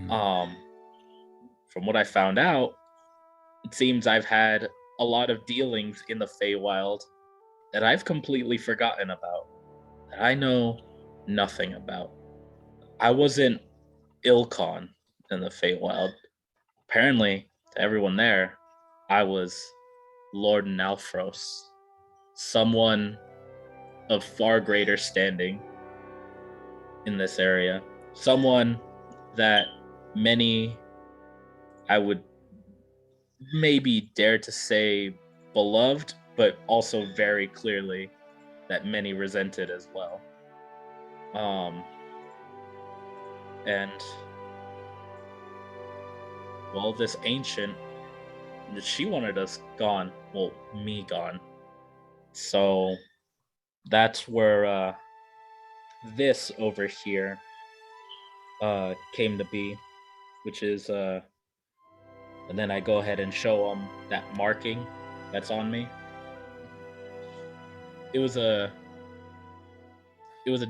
From what I found out, it seems I've had a lot of dealings in the Feywild that I've completely forgotten about, that I know nothing about. I wasn't Ilkhan in the Feywild. Apparently, to everyone there, I was Lord Nalfros, someone of far greater standing in this area, someone that many, I would maybe dare to say, beloved, but also very clearly that many resented as well. And well, this ancient, she wanted us gone. Well, me gone. So that's where this over here came to be, which is and then I go ahead and show them that marking that's on me. It was a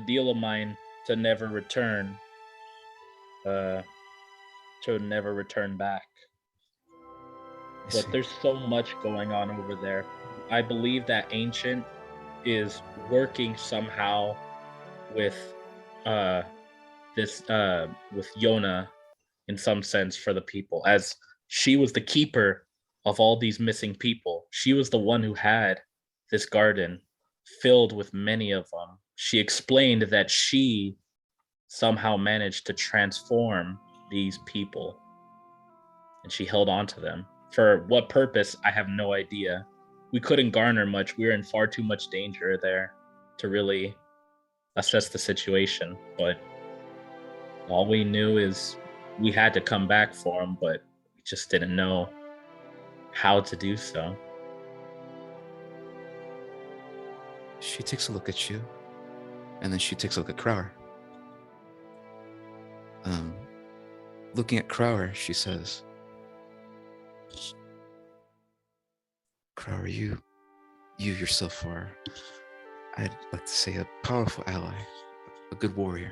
deal of mine to never return back. But there's so much going on over there. I believe that Ancient is working somehow with with Yona in some sense for the people, as she was the keeper of all these missing people. She was the one who had this garden filled with many of them. She explained that she somehow managed to transform these people, and she held on to them. For what purpose, I have no idea. We couldn't garner much. We were in far too much danger there to really assess the situation. But all we knew is we had to come back for him, but we just didn't know how to do so. She takes a look at you, and then she takes a look at Crower. Looking at Crower, she says, Crower, you yourself are, I'd like to say, a powerful ally, a good warrior.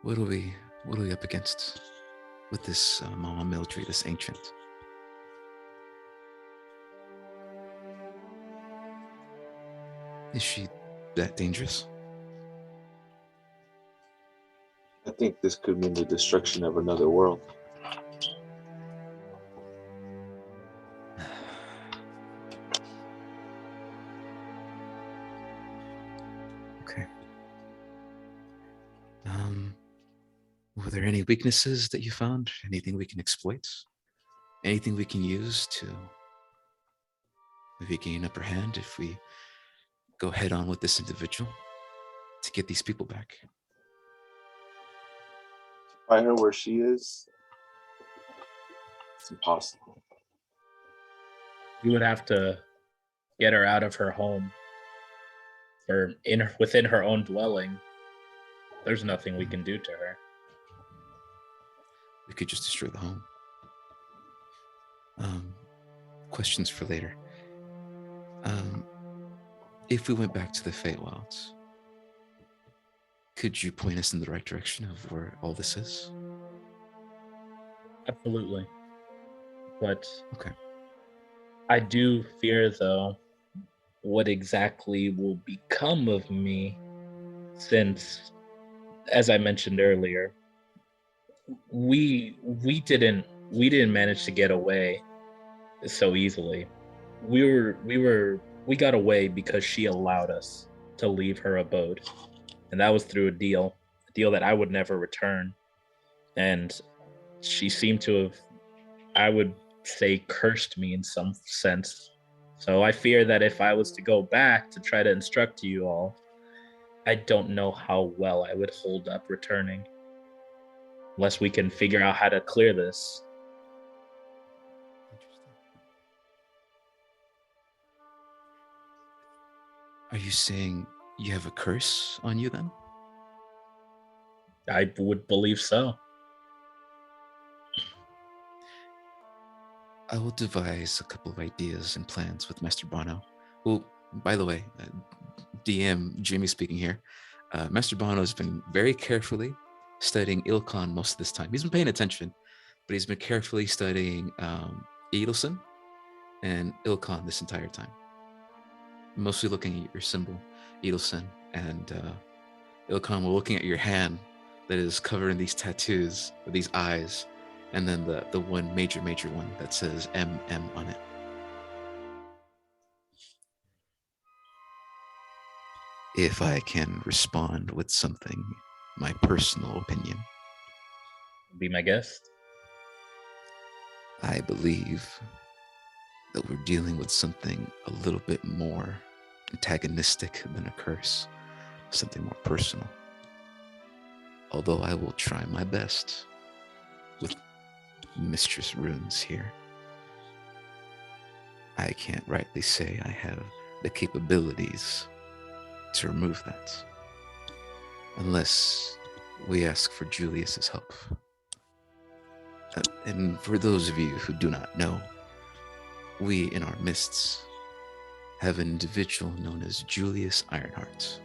What are we up against with this Mama Mildri, this ancient? Is she that dangerous? think this could mean the destruction of another world. Okay. Were there any weaknesses that you found? Anything we can exploit? Anything we can use to maybe gain upper hand if we go head on with this individual to get these people back? Find her where she is. It's impossible. You would have to get her out of her home or within her own dwelling. There's nothing we can do to her. We could just destroy the home. Questions for later. If we went back to the Feywilds, could you point us in the right direction of where all this is? Absolutely. But Okay. I do fear, though, what exactly will become of me since, as I mentioned earlier, we didn't manage to get away so easily. We got away because she allowed us to leave her abode, and that was through a deal that I would never return. And she seemed to have, I would say, cursed me in some sense. So I fear that if I was to go back to try to instruct you all, I don't know how well I would hold up returning. Unless we can figure out how to clear this. Are you saying you have a curse on you then? I would believe so. I will devise a couple of ideas and plans with Master Bono. Well, by the way, DM Jimmy speaking here. Master Bono has been very carefully studying Ilkhan most of this time. He's been paying attention, but he's been carefully studying Edelson and Ilkhan this entire time. Mostly looking at your symbol, Edelson, and Ilkhan, we're looking at your hand that is covered in these tattoos, with these eyes, and then the one major one that says MM on it. If I can respond with something, my personal opinion, Be my guest. I believe that we're dealing with something a little bit more antagonistic than a curse, something more personal. Although I will try my best with Mistress Runes here, I can't rightly say I have the capabilities to remove that, unless we ask for Julius's help. And for those of you who do not know, we in our midst have an individual known as Julius Ironheart,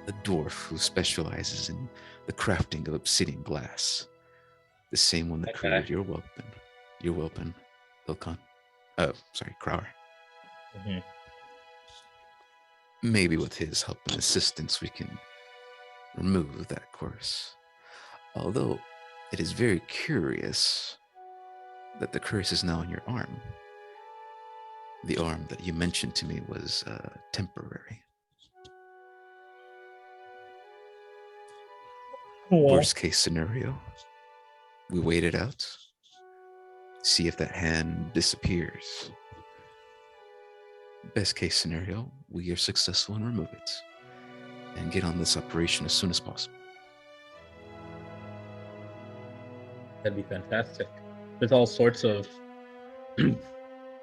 a dwarf who specializes in the crafting of obsidian glass, the same one that created your weapon, Ilkhan. Crower. Mm-hmm. Maybe with his help and assistance, we can remove that curse. Although it is very curious that the curse is now on your arm. The arm that you mentioned to me was temporary. Worst case scenario, we wait it out, see if that hand disappears. Best case scenario, we are successful and remove it and get on this operation as soon as possible. That'd be fantastic. There's all sorts of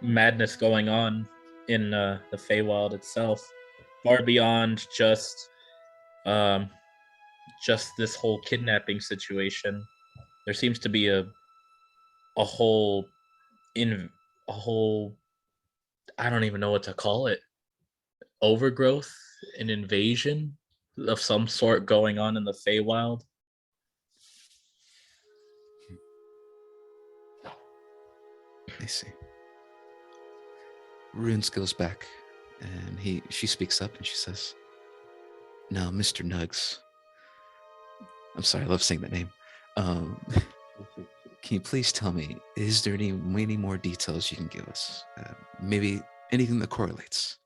madness going on in the Feywild itself, far beyond just this whole kidnapping situation. There seems to be a whole I don't even know what to call it, overgrowth, an invasion of some sort going on in the Feywild. I see. Runes goes back and she speaks up and she says, "Now, Mr. Nugs, I'm sorry, I love saying that name. Um, can you please tell me, is there any more details you can give us? Maybe anything that correlates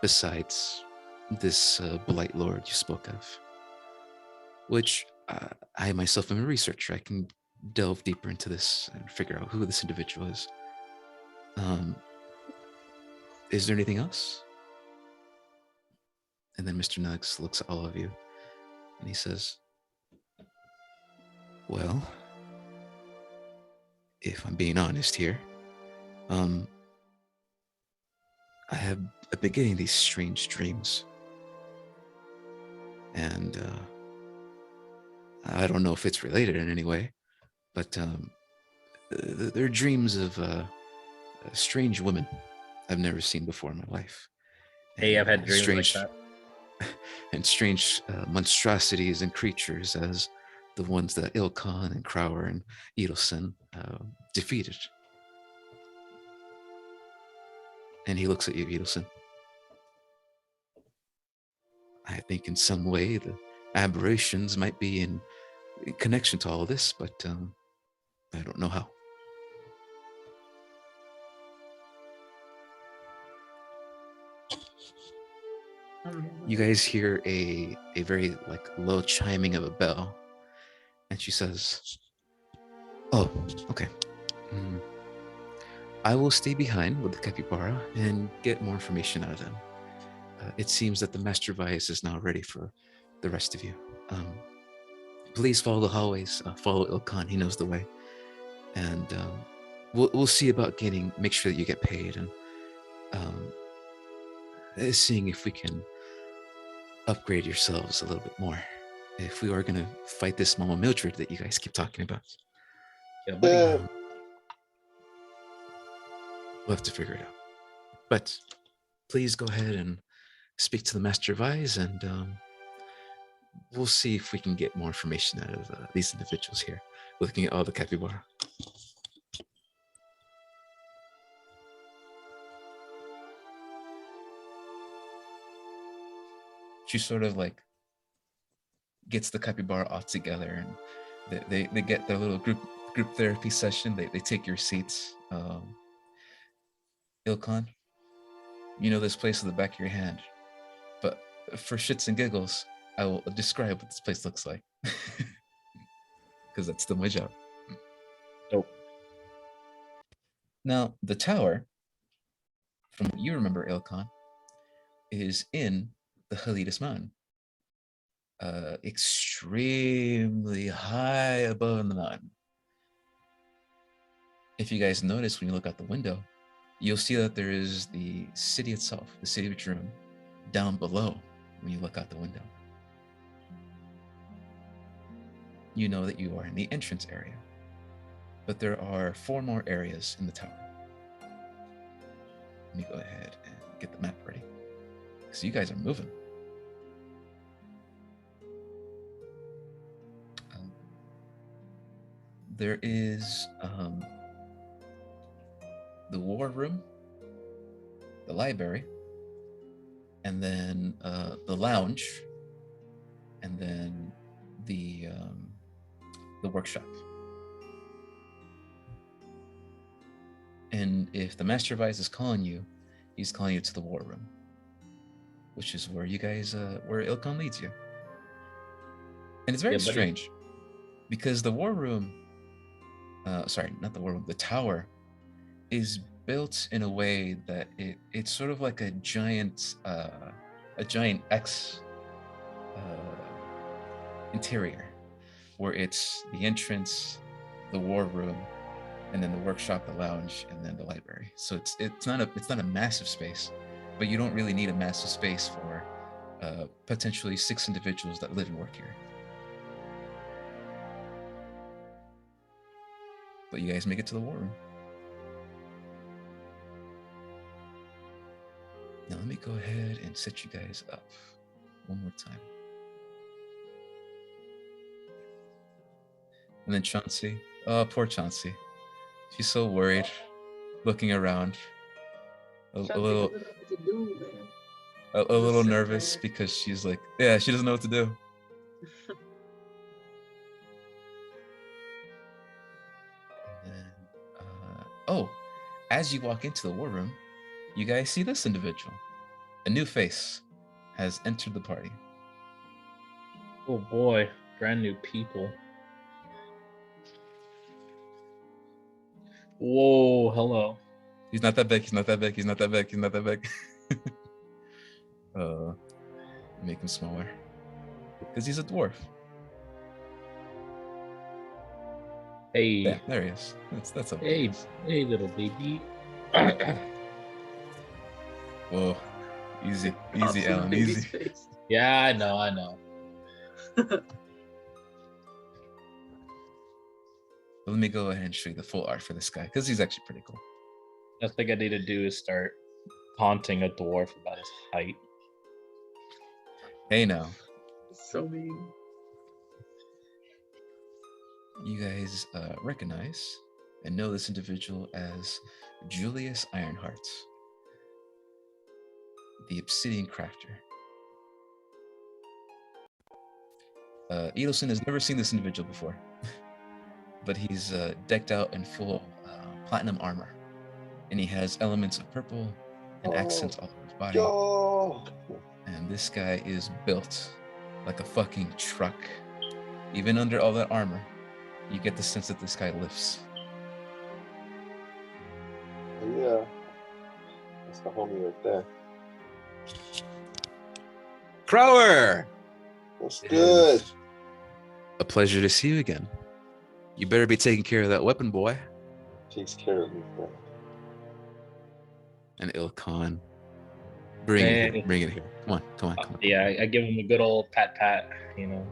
besides this Blight Lord you spoke of? Which I myself am a researcher. I can delve deeper into this and figure out who this individual is. Is there anything else? And then Mr. Nugs looks at all of you and he says, well, if I'm being honest here, I've been getting these strange dreams. And I don't know if it's related in any way, but they're dreams of strange women I've never seen before in my life. Hey, I've had dreams strange, like that. And strange monstrosities and creatures as the ones that Ilkan and Crower and Edelson defeated. And he looks at you, Edelson. I think in some way the aberrations might be in connection to all of this, but I don't know how. You guys hear a very low chiming of a bell, and she says, "Oh, okay. I will stay behind with the capybara and get more information out of them. It seems that the Master Vice is now ready for the rest of you. Please follow the hallways. Follow Ilkan; he knows the way, and we'll see about make sure that you get paid, and seeing if we can upgrade yourselves a little bit more. If we are going to fight this Mama Mildred that you guys keep talking about. Yeah, buddy. We'll have to figure it out. But please go ahead and speak to the Master Vise, and we'll see if we can get more information out of these individuals here. Looking at all the capybara. She sort of gets the capybara off together, and they get their little group therapy session. They take your seats. Ilkan, you know this place in the back of your hand, but for shits and giggles, I will describe what this place looks like, because that's still my job. Nope. Now, the tower, from what you remember, Ilkan, is in the Halidas Mountain, extremely high above the mountain. If you guys notice when you look out the window, you'll see that there is the city itself, the city of Jerum, down below when you look out the window. You know that you are in the entrance area, but there are 4 more areas in the tower. Let me go ahead and get the map ready, because you guys are moving. There is the war room, the library, and then the lounge, and then the workshop. And if the Master Vice is calling you, he's calling you to the war room, which is where you guys, where Ilkan leads you. And it's very strange, because the war room, sorry, not the war room, the tower is built in a way that it's sort of like a giant X interior, where it's the entrance, the war room, and then the workshop, the lounge, and then the library. So it's not a massive space, but you don't really need a massive space for potentially 6 individuals that live and work here. But you guys make it to the war room. Now let me go ahead and set you guys up one more time. And then Chauncey, oh, poor Chauncey. She's so worried, looking around, a little nervous because she's like, yeah, she doesn't know what to do. Oh, as you walk into the war room, you guys see this individual. A new face has entered the party. Oh boy, brand new people. Whoa, hello. He's not that big. He's not that big. He's not that big. He's not that big. Make him smaller because he's a dwarf. Hey, Yeah, there he is. That's a hey, hey, little baby. Whoa, easy, Pops easy, in Alan, baby's easy. face. Yeah, I know. Let me go ahead and show you the full art for this guy because he's actually pretty cool. Next thing I need to do is start taunting a dwarf about his height. Hey, now So mean. you guys recognize and know this individual as Julius Ironheart, the Obsidian Crafter. Edelson has never seen this individual before, but he's decked out in full platinum armor, and he has elements of purple and accents all over his body. Yo! And this guy is built like a fucking truck. Even under all that armor, you get the sense that this guy lifts. Yeah. That's the homie right there. Crower! What's good? A pleasure to see you again. You better be taking care of that weapon, boy. Takes care of me, bro. And Ilkhan. Bring it Hey. here. Bring it here. Come on. Yeah, I give him a good old pat, you know,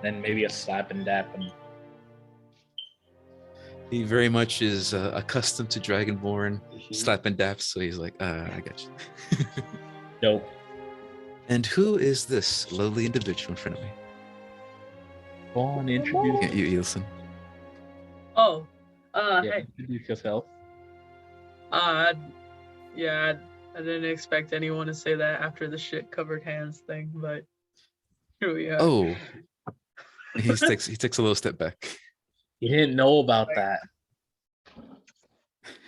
then maybe a slap and dap, and He very much is accustomed to Dragonborn slap and daps, so he's like, I got you. dope. And who is this lovely individual in front of me? Go on, introduce, Yeah, you, Edelson. Oh, yeah, hey. introduce yourself. Yeah, I didn't expect anyone to say that after the shit covered hands thing, but here we are. Oh, he takes a little step back. You didn't know about that.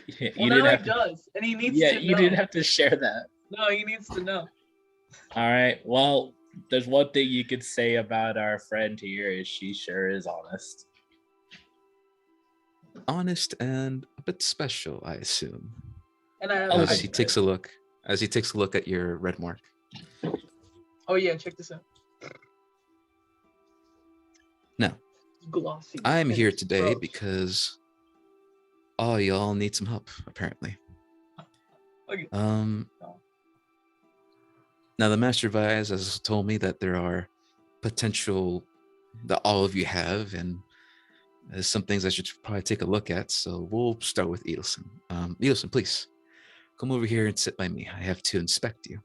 You Well, didn't now have he to. does, and he needs Yeah, to you know. didn't have to share that. No, he needs to know. All right. Well, there's one thing you could say about our friend here is she sure is honest. Honest and a bit special, I assume. And I, Oh, As he takes a look at your red mark. oh yeah, check this out. Now, Glossy. I'm and here it's today gross. because all y'all need some help, apparently. Okay. Now the Master Vise has told me that there are potential that all of you have, and there's some things I should probably take a look at. So we'll start with Edelson. Edelson, please come over here and sit by me. I have to inspect you.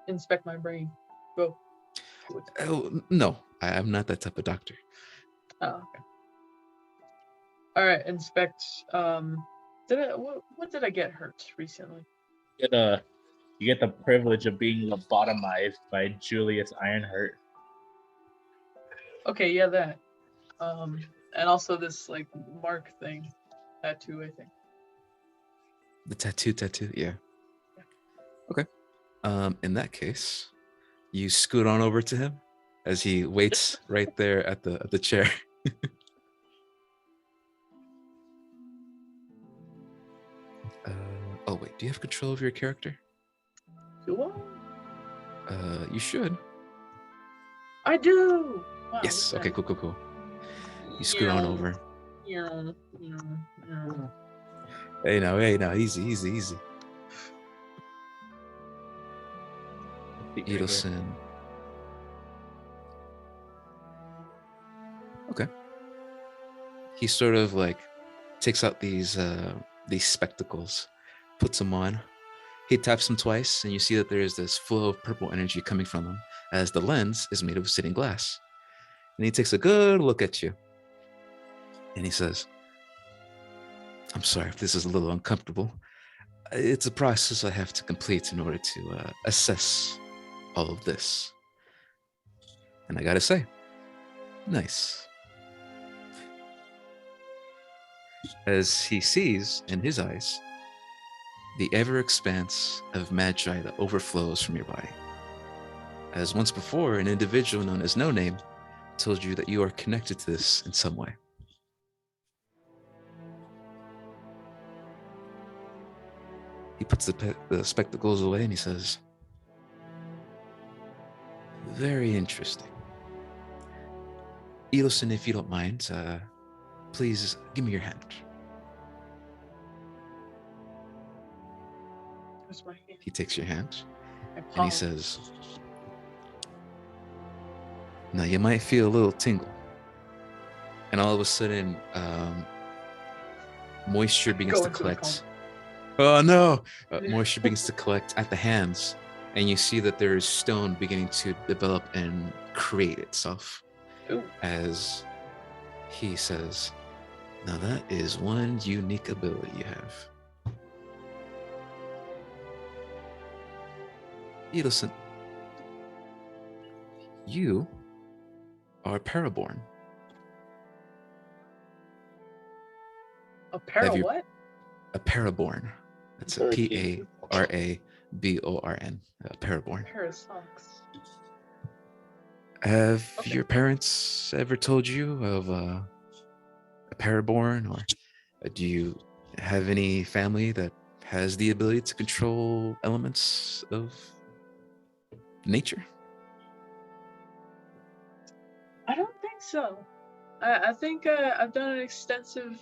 Inspect my brain. Go. Oh no, I'm not that type of doctor. Oh, okay. All right, inspect. What did I get hurt recently? You get the privilege of being lobotomized by Julius Ironheart. Okay, yeah, that. And also this like mark thing, tattoo, I think. The tattoo, yeah. Okay. In that case, you scoot on over to him as he waits right there at the chair. Oh wait, do you have control of your character? Do You should. I do. Wow, Yes. look Okay. at Cool. You scoot on over. that. Hey now, easy. Edelson. Okay. He sort of like takes out these spectacles, puts them on. He taps them twice, and you see that there is this flow of purple energy coming from them, as the lens is made of obsidian glass. And he takes a good look at you, and he says, "I'm sorry if this is a little uncomfortable. It's a process I have to complete in order to assess all of this. And I gotta say, nice." as he sees in his eyes the ever expanse of magi that overflows from your body. As once before, an individual known as No Name told you that you are connected to this in some way. He puts the spectacles away and he says, very interesting. Edelson, if you don't mind, please give me your hand. Where's my hand? He takes your hand My and he palm. says, now you might feel a little tingle. And all of a sudden, moisture begins Go to into the collect. Oh no! Moisture begins to collect at the hands, and you see that there is stone beginning to develop and create itself. Ooh. As he says, now that is one unique ability you have. Edelson, you are paraborn. A pair Have of you- what? A paraborn. That's a Parakeet. Paraborn. A paraborn. A pair of socks. Have Okay. your parents ever told you of a paraborn, or do you have any family that has the ability to control elements of nature? I don't think so. I think I've done an extensive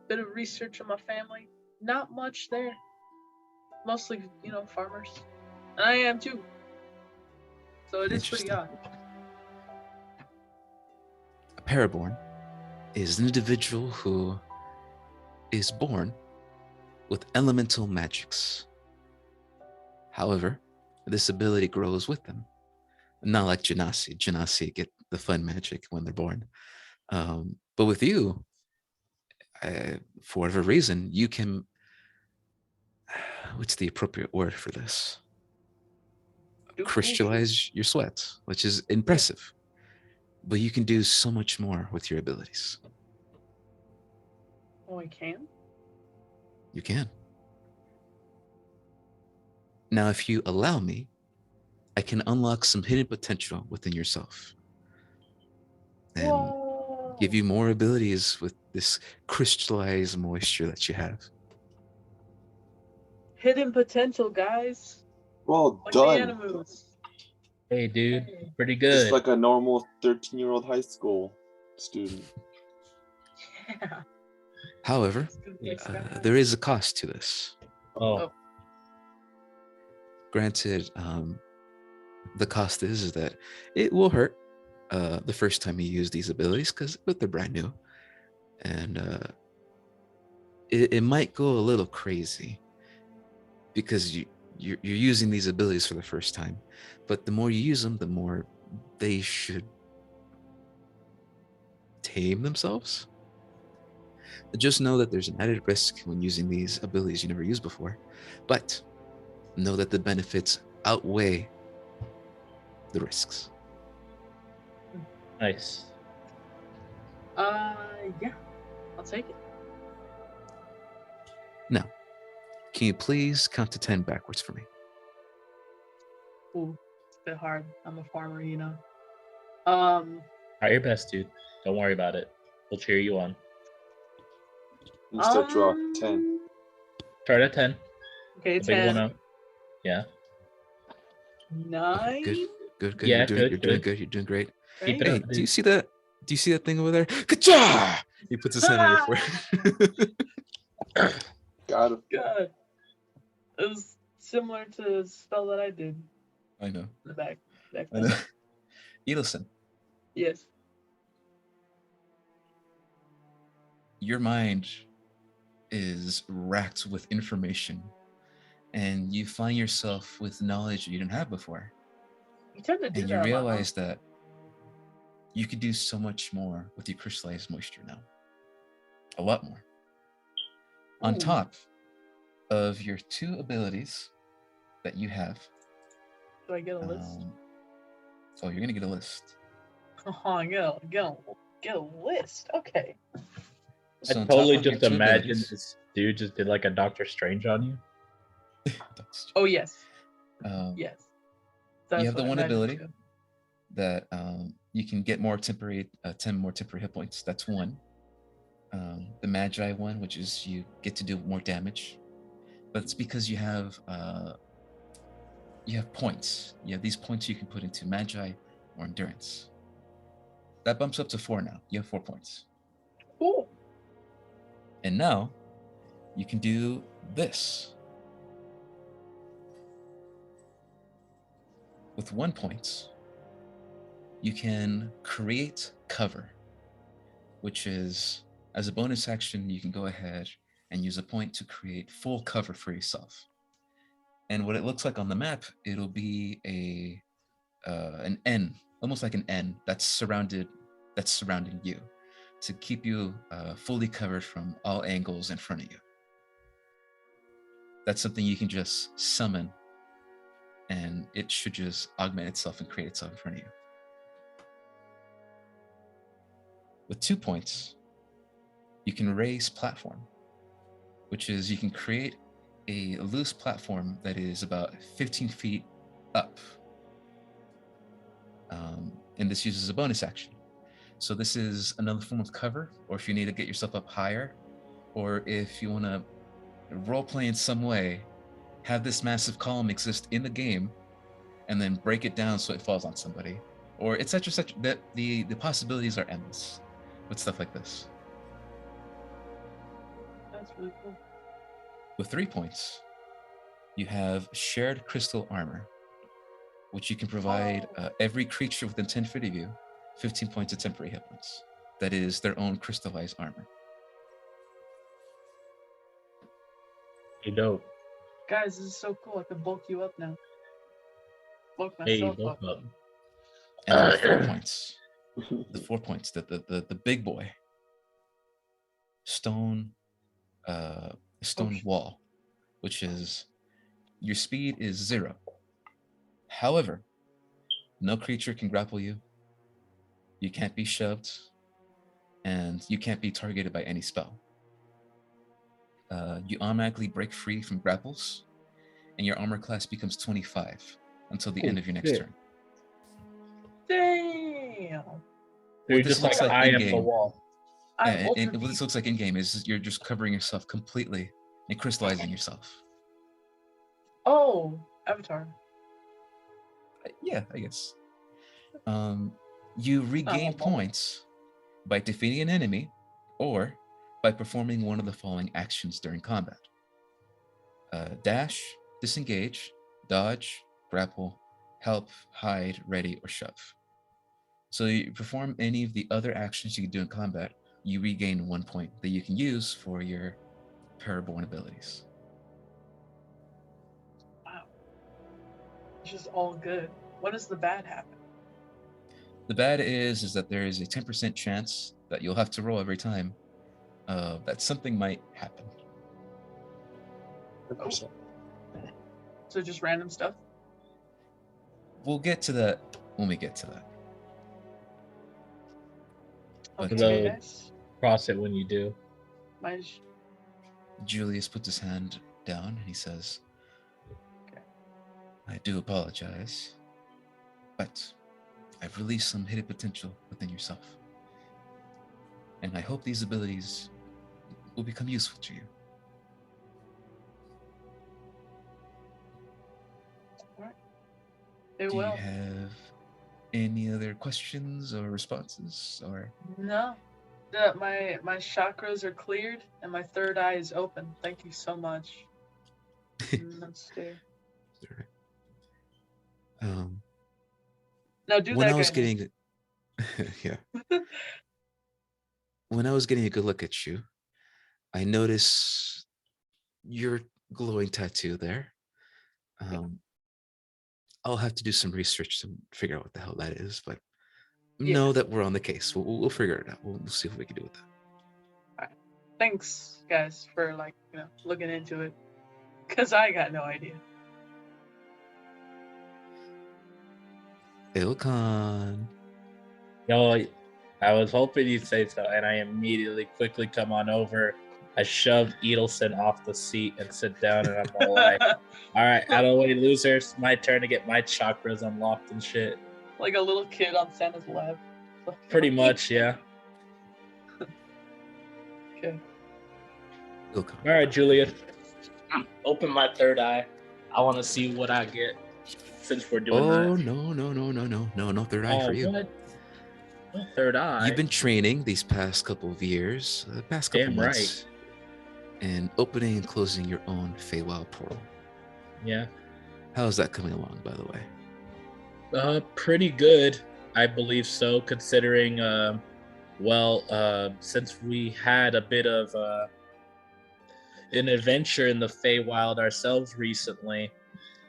bit of research on my family. Not much there. Mostly, farmers. And I am too. So it is pretty odd. A paraborn is an individual who is born with elemental magics. However, this ability grows with them. Not like Genasi. Genasi get the fun magic when they're born. But with you, for whatever reason, you can. What's the appropriate word for this? Crystallize your sweat, which is impressive. But you can do so much more with your abilities. Oh, I can? You can. Now, if you allow me, I can unlock some hidden potential within yourself and Whoa. give you more abilities with this crystallized moisture that you have. Hidden potential, guys. Well Like done. the animals. Hey, dude, Hey. pretty Just good. like a normal 13-year-old high school student. Yeah. However, It's good place, guys. there is a cost to this. Oh, Granted, the cost is that it will hurt the first time you use these abilities because they're brand new, and it might go a little crazy because you're using these abilities for the first time. But the more you use them, the more they should tame themselves. Just know that there's an added risk when using these abilities you never used before, but know that the benefits outweigh the risks. nice. Yeah. I'll take it. Now, can you please count to 10 backwards for me? Ooh, it's a bit hard. I'm a farmer, Try your best, dude. Don't worry about it. We'll cheer you on. You start you off 10. Start at 10. Okay, The big 10. one out. Yeah. 9. Good. Yeah, You're doing good. good. You're doing great. Keep it Hey, up, do you dude. see that? Do you see that thing over there? Ka-cha! He puts his hand on your forehead. Got it. God. It was similar to the spell that I did in I know. the back. I know. Edelson, Yes. your mind is racked with information, and you find yourself with knowledge you didn't have before. You tend to do And that you a lot, huh? realize that you could do so much more with your crystallized moisture now. A lot more. On Ooh. top of your 2 abilities that you have. Do I get a list? Oh, you're gonna get a list. Oh, get a list. Okay. I So on top totally of your just two imagine abilities- this dude just did like a Doctor Strange on you. Oh yes, Um, yes. you That's have the what I one imagine ability too. that you can get more temporary, 10 more temporary hit points. That's one. The Magi one, which is you get to do more damage, but it's because you have points. You have these points you can put into Magi or Endurance. That bumps up to 4 now. You have 4 points. Cool. And now you can do this. With 1 point, you can create cover, which is, as a bonus action, you can go ahead and use a point to create full cover for yourself. And what it looks like on the map, it'll be an N, almost like an N that's surrounding you, to keep you fully covered from all angles in front of you. That's something you can just summon, and it should just augment itself and create itself in front of you. With 2 points, you can raise platform, which is you can create a loose platform that is about 15 feet up. And this uses a bonus action. So this is another form of cover, or if you need to get yourself up higher, or if you want to role play in some way, have this massive column exist in the game, and then break it down so it falls on somebody, or etc. That the possibilities are endless with stuff like this. That's really cool. With 3 points, you have shared crystal armor, which you can provide every creature within 10 feet of you 15 points of temporary hit points. That is their own crystallized armor. You dope. Guys, this is so cool. I can bulk you up now. Bulk Hey, myself bulk up. up. And then 4 points. The 4 points, the big boy. Stone wall, which is your speed is 0. However, no creature can grapple you. You can't be shoved, and you can't be targeted by any spell. You automatically break free from grapples, and your armor class becomes 25 until the end of your next shit. turn. Damn. You're this just looks like like eye up the in-game. wall. I'm And ultra what this beast. looks like in game is you're just covering yourself completely and crystallizing yourself. Oh, Avatar. Yeah, I guess. You regain Oh. points by defeating an enemy or by performing one of the following actions during combat. Dash, disengage, dodge, grapple, help, hide, ready, or shove. So you perform any of the other actions you can do in combat, you regain 1 point that you can use for your Paraborn abilities. Wow. It's just all good. When does the bad happen? The bad is that there is a 10% chance that you'll have to roll every time that something might happen. 100%. So just random stuff? We'll get to that when we get to that. But Okay, Hello. guys. Cross it when you do. My Julius puts his hand down and he says, Okay. I do apologize, but I've released some hidden potential within yourself. And I hope these abilities will become useful to you. It Do will. you have any other questions or responses? Or No. My chakras are cleared and my third eye is open. Thank you so much. Namaste. Now do when that I was guy. getting yeah. When I was getting a good look at you, I noticed your glowing tattoo there. I'll have to do some research to figure out what the hell that is, but know that we're on the case. We'll figure it out. We'll see what we can do with that. Thanks, guys, for looking into it, cause I got no idea. Ilkan. Yo, I was hoping you'd say so, and I immediately quickly come on over. I shove Edelson off the seat and sit down, and I'm all like, all right, out of the way, losers. My turn to get my chakras unlocked and shit. Like a little kid on Santa's lap. Pretty much, yeah. Okay. Wilcon. All right, Julius. Open my third eye. I want to see what I get since we're doing Oh that. no third eye for you. What? No third eye. You've been training these past couple of years, past couple Damn months, and opening and closing your own Feywild portal. Yeah. How's that coming along, by the way? Pretty good, I believe so, considering, since we had a bit of an adventure in the Feywild ourselves recently,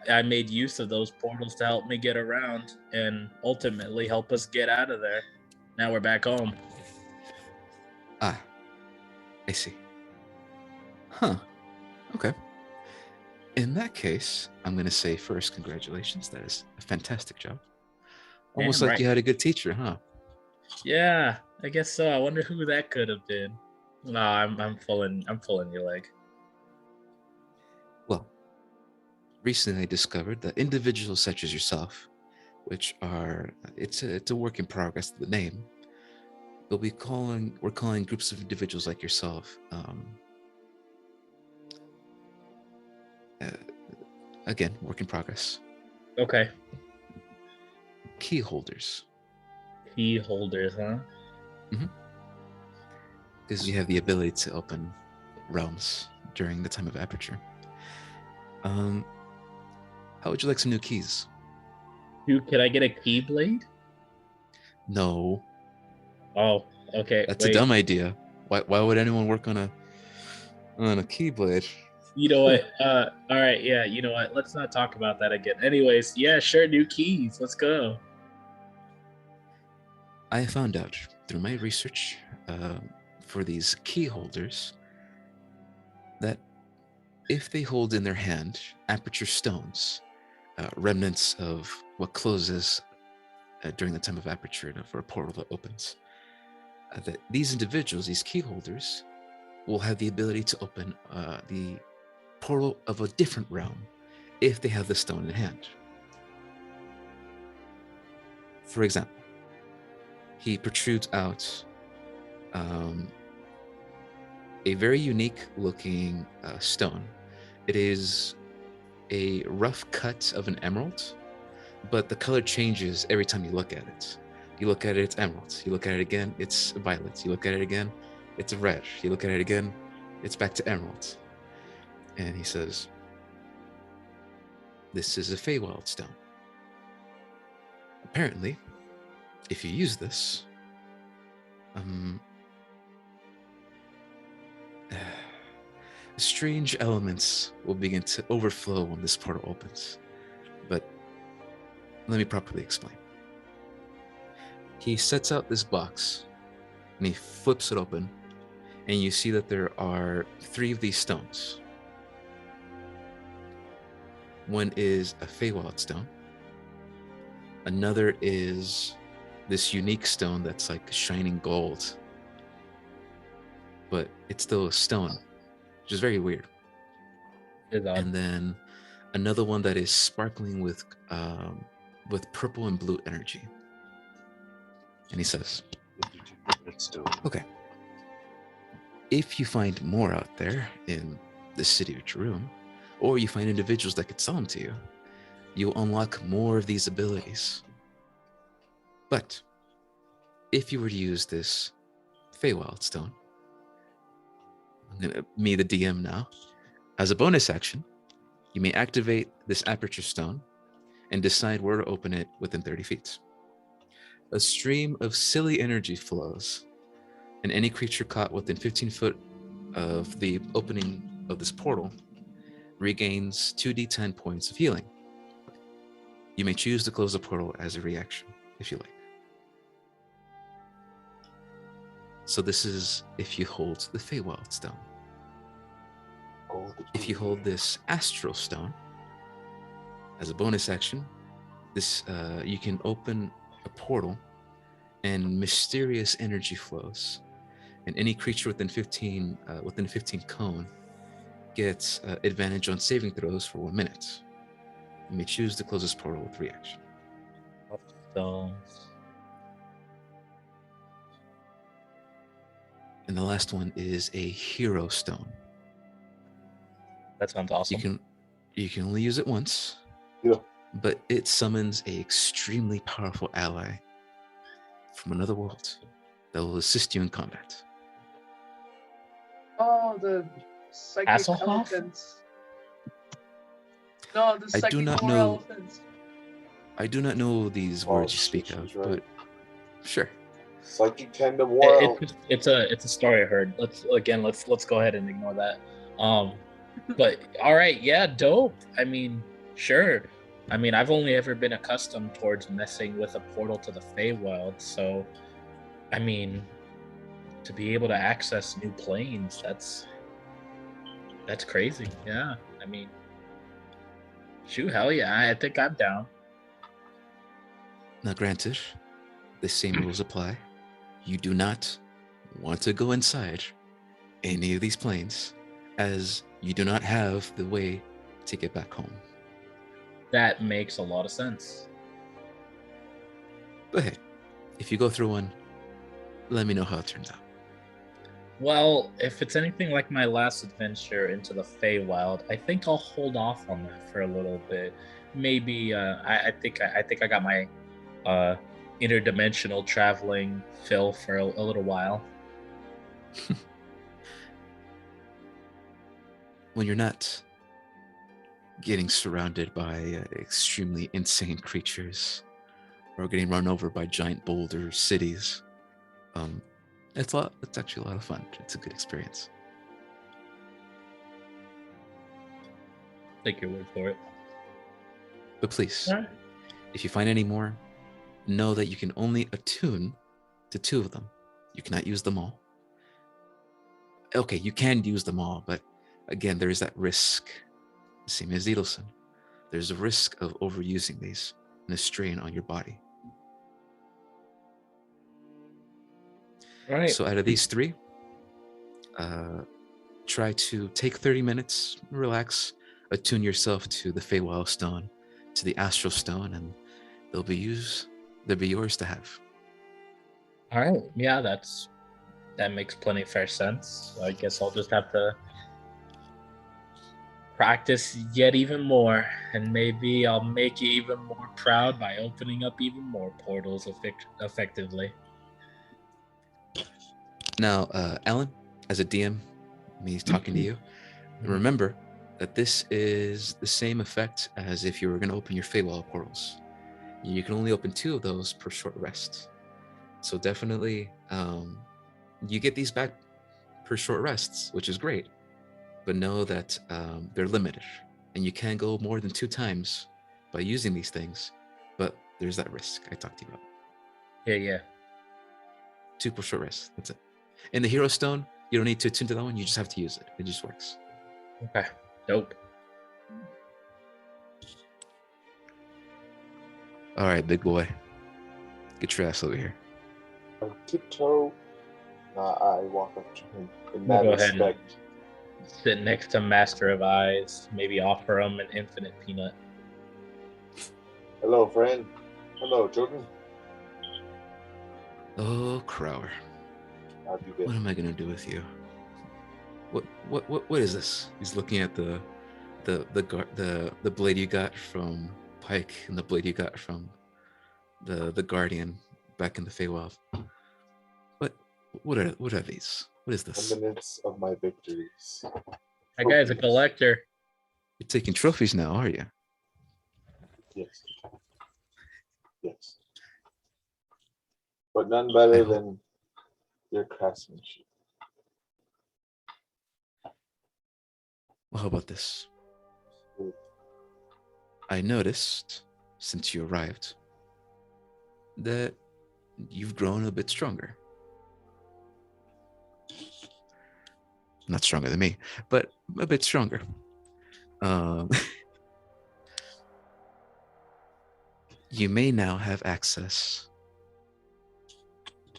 I made use of those portals to help me get around and ultimately help us get out of there. Now we're back home. Ah, I see. Huh. Okay. In that case, I'm going to say first, congratulations. That is a fantastic job. Almost Damn like right. you had a good teacher, huh? Yeah, I guess so. I wonder who that could have been. No, I'm pulling your leg. Well, recently I discovered that individuals such as yourself, which are it's a work in progress, the name, we're calling groups of individuals like yourself, again, work in progress, Okay. key holders, Key holders, huh? because you have the ability to open realms during the time of aperture. How would you like some new keys? Dude, can I get a keyblade? No, Oh, okay. that's wait. a dumb idea. Why would anyone work on a keyblade? You know what? All right, yeah. You know what? Let's not talk about that again. Anyways, yeah, sure. New keys. Let's go. I found out through my research for these key holders that if they hold in their hand aperture stones, remnants of what closes during the time of aperture for a portal that opens, that these individuals, these key holders, will have the ability to open the portal of a different realm if they have the stone in hand. For example, he protrudes out a very unique looking stone. It is a rough cut of an emerald, but the color changes every time you look at it. You look at it, it's emerald. You look at it again, it's violet. You look at it again, it's red. You look at it again, it's back to emerald. And he says, this is a Feywild stone. Apparently, if you use this, strange elements will begin to overflow when this portal opens. But let me properly explain. He sets out this box and he flips it open, and you see that there are 3 of these stones. One is a Feywild stone. Another is this unique stone that's like shining gold, but it's still a stone, which is very weird. And then another one that is sparkling with purple and blue energy. And he says, okay, if you find more out there in the city of Jerusalem, or you find individuals that could sell them to you, you'll unlock more of these abilities. But if you were to use this Feywild stone, I'm gonna be the DM now. As a bonus action, you may activate this aperture stone and decide where to open it within 30 feet. A stream of silly energy flows, and any creature caught within 15 foot of the opening of this portal regains 2d10 points of healing. You may choose to close the portal as a reaction, if you like. So this is if you hold the Feywild stone. If you hold this Astral stone, as a bonus action, this you can open a portal and mysterious energy flows. And any creature within 15 cone gets advantage on saving throws for 1 minute. You may choose to close this portal with reaction. Stones. And the last one is a hero stone. That sounds awesome. You can only use it once. Yeah. But it summons a extremely powerful ally from another world that will assist you in combat. Oh, the psychic Hasselhoff? elephants. No, the I psychic do not war know- elephants. I do not know these Oh, words you speak she's of, right. but sure. Psychic Tend of War. It's a story I heard. Let's go ahead and ignore that. But all right, yeah, dope. I mean, sure. I mean, I've only ever been accustomed towards messing with a portal to the Feywild, so I mean, to be able to access new planes, that's crazy. Yeah, I mean, shoot, hell yeah, I think I'm down. Now, granted, the same rules apply. You do not want to go inside any of these planes, as you do not have the way to get back home. That makes a lot of sense. But hey, if you go through one, let me know how it turns out. Well, if it's anything like my last adventure into the Feywild, I think I'll hold off on that for a little bit. Maybe I think I got my interdimensional traveling fill for a little while. When you're not getting surrounded by extremely insane creatures or getting run over by giant boulder cities, it's actually a lot of fun. It's a good experience. Take your word for it. But please, All right. if you find any more, know that you can only attune to 2 of them. You cannot use them all. Okay, you can use them all, but again, there is that risk, same as Edelson. There's a risk of overusing these and a strain on your body. All right. So out of these 3, try to take 30 minutes, relax, attune yourself to the Feywild Stone, to the Astral Stone, and they'll be yours to have. All right. Yeah, that makes plenty of fair sense. I guess I'll just have to practice yet even more, and maybe I'll make you even more proud by opening up even more portals effectively. Now, Alan, as a DM, me talking to you, remember that this is the same effect as if you were going to open your Feywild portals. You can only open 2 of those per short rest. So definitely, you get these back per short rests, which is great. But know that they're limited, and you can go more than 2 times by using these things. But there's that risk I talked to you about. Yeah. 2 per short rest. That's it. And the Hero Stone, you don't need to attune to that one. You just have to use it. It just works. Okay. Dope. All right, big boy. Get your ass over here. I tiptoe. I walk up to him in We'll mad go ahead and- respect. Sit next to Master of Eyes. Maybe offer him an infinite peanut. Hello, friend. Hello, children. Oh, Crower. How do you What get? am I gonna do with you? What is this? He's looking at the blade you got from Pike and the blade you got from the Guardian back in the Feywild. What are these? What is this? Eminence of my victories. That guy's a collector. You're taking trophies now, are you? Yes. Yes. But none better than your craftsmanship. Well, how about this? I noticed since you arrived that you've grown a bit stronger. Not stronger than me, but a bit stronger. You may now have access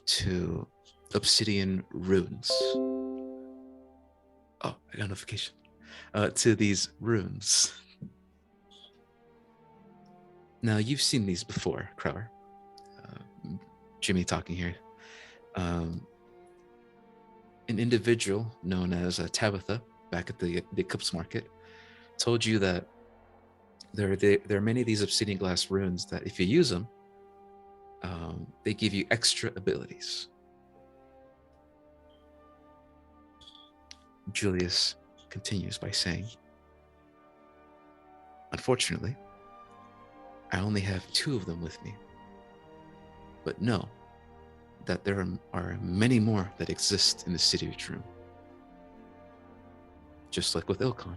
to obsidian runes. Oh, I got a notification. To these runes. Now, you've seen these before, Crower. Jimmy talking here. An individual known as Tabitha, back at the Eclipse Market, told you that there are many of these obsidian glass runes that if you use them, they give you extra abilities. Julius continues by saying, unfortunately, I only have 2 of them with me. But know that there are many more that exist in the city of Troon. Just like with Ilkon.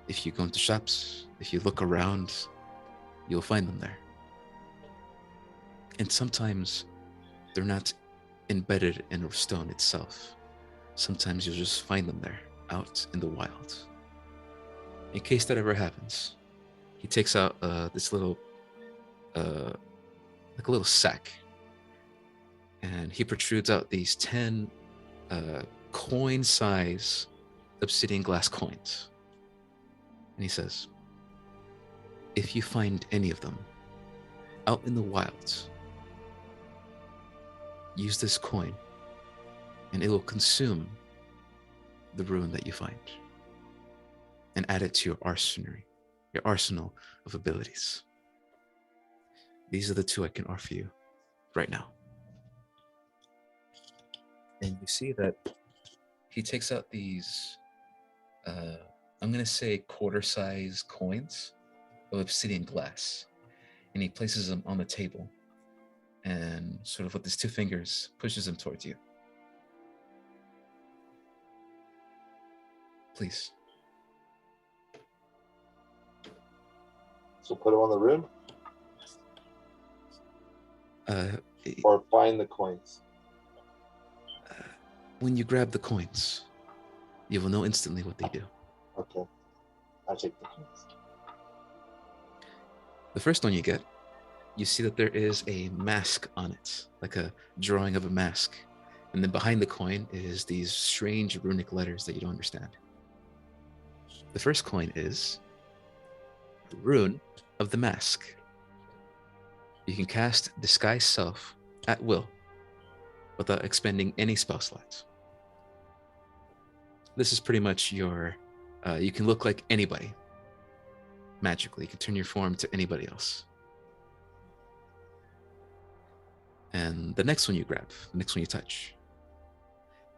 If you go into shops, if you look around, you'll find them there. And sometimes they're not embedded in a stone itself. Sometimes you'll just find them there, out in the wild. In case that ever happens, he takes out this little, like a little sack, and he protrudes out these 10 coin-size obsidian glass coins. And he says, if you find any of them out in the wilds, use this coin and it will consume the rune that you find and add it to your arsenal of abilities. These are the 2 I can offer you right now. And you see that he takes out these, I'm going to say quarter-size coins of obsidian glass, and he places them on the table and sort of with his 2 fingers pushes them towards you. Please. So put them on the rune? Or find the coins? When you grab the coins, you will know instantly what they do. Okay. I'll take the coins. The first one you get, you see that there is a mask on it, like a drawing of a mask. And then behind the coin is these strange runic letters that you don't understand. The first coin is the rune of the mask. You can cast Disguise Self at will without expending any spell slots. This is pretty much your, you can look like anybody magically. You can turn your form to anybody else. And the next one you grab, the next one you touch,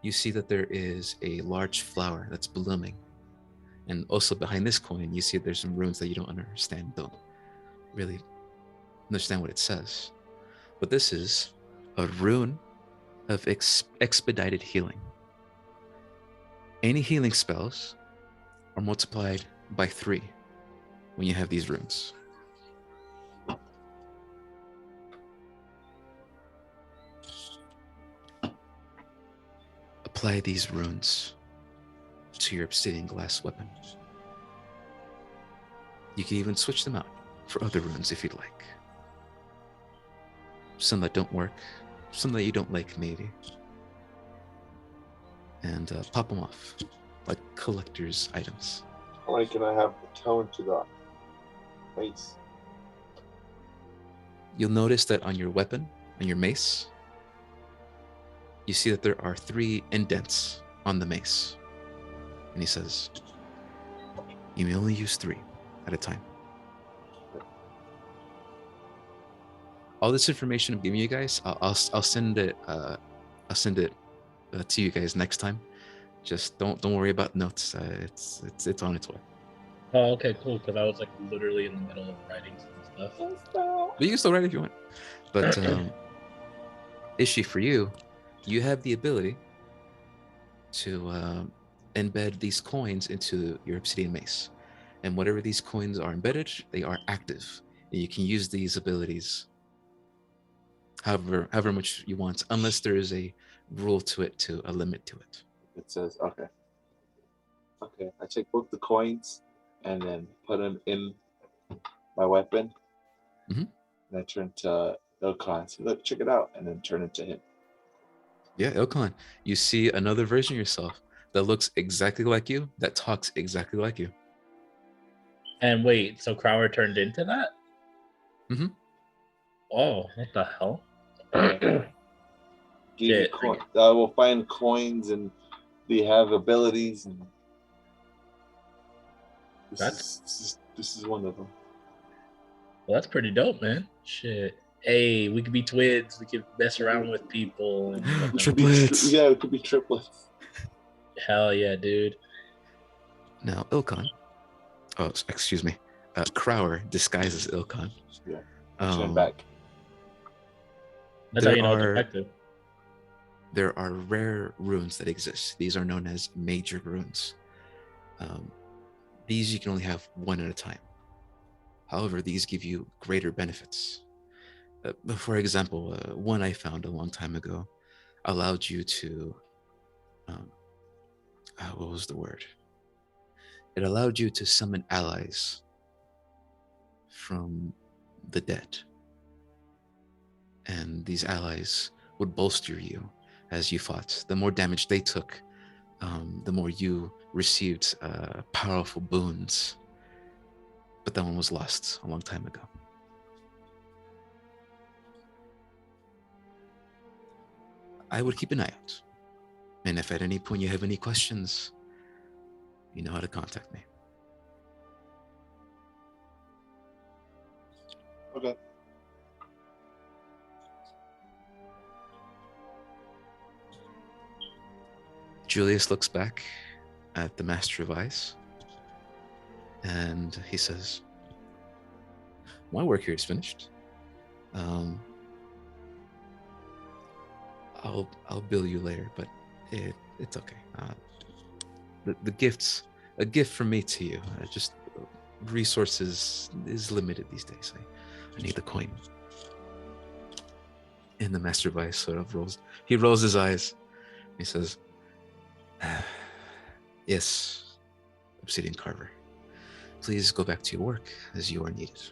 you see that there is a large flower that's blooming. And also behind this coin, you see that there's some runes that you don't understand, don't really understand what it says. But this is a rune of expedited healing. Any healing spells are multiplied by 3 when you have these runes. Apply these runes to your obsidian glass weapon. You can even switch them out for other runes if you'd like. Some that don't work, some that you don't like maybe. And pop them off like collector's items. How many can I have toned to the face? You'll notice that on your weapon, on your mace, you see that there are 3 indents on the mace. And he says, you may only use 3 at a time. All this information I'm giving you guys, I'll send it. I'll send it to you guys next time. Just don't worry about notes. It's on its way. Oh, okay, cool. Because I was like literally in the middle of writing some stuff. But you can still write if you want. But Ishi, for you, you have the ability to embed these coins into your obsidian mace, and whatever these coins are embedded, they are active, and you can use these abilities however much you want, unless there is a rule to it, to a limit to it. It says, okay. I take both the coins and then put them in my weapon. Mhm. And I turn to Ilkon and say, look, check it out, and then turn it to him. Yeah, Ilkon, you see another version of yourself that looks exactly like you, that talks exactly like you. And wait, so Crower turned into that? Mhm. Oh, what the hell? Give you Shit. I will find coins and they have abilities and this is one of them. Well, that's pretty dope, man. Shit. Hey, we could be twins. We could mess around with people. And whatnot. Triplets. Yeah, it could be triplets. Hell yeah, dude. Now, Ilkon. Oh, excuse me. Crower disguises Ilkon. Yeah. Um, Back. That's how there you know it's are effective. there are rare runes that exist. These are known as major runes. These you can only have one at a time. However, these give you greater benefits. For example, one I found a long time ago allowed you to, what was the word? It allowed you to summon allies from the dead. And these allies would bolster you as you fought. The more damage they took, the more you received powerful boons. But that one was lost a long time ago. I would keep an eye out. And if at any point you have any questions, you know how to contact me. Okay. Julius looks back at the Master of Ice and he says, my work here is finished. I'll bill you later, but it's okay. The gifts, a gift from me to you. Just resources is limited these days. I need the coin. And the Master Vice sort of rolls his eyes. He says, yes, Obsidian Carver. Please go back to your work as you are needed.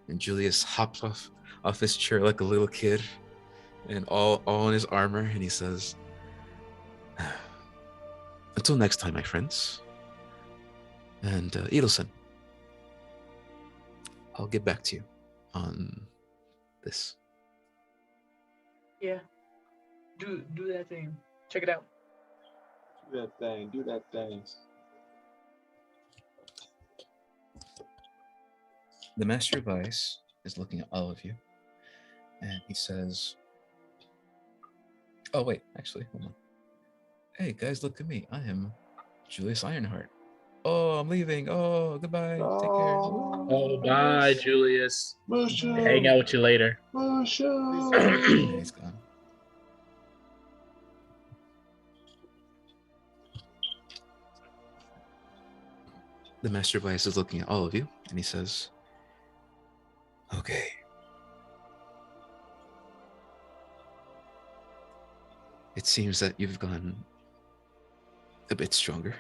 And Julius hops off his chair like a little kid and all in his armor, and he says, until next time, my friends. And Edelson, I'll get back to you on this. Yeah. Do that thing. Check it out. Do that thing. The Master of Ice is looking at all of you, and he says, oh wait, actually, hold on. Hey guys, look at me. I am Julius Ironheart. Oh, I'm leaving. Oh, goodbye. Take care. Oh, bye, Julius. Mushu. Hang out with you later. Mushu. He's gone. The Master of Ice is looking at all of you, and he says, okay. It seems that you've gone a bit stronger.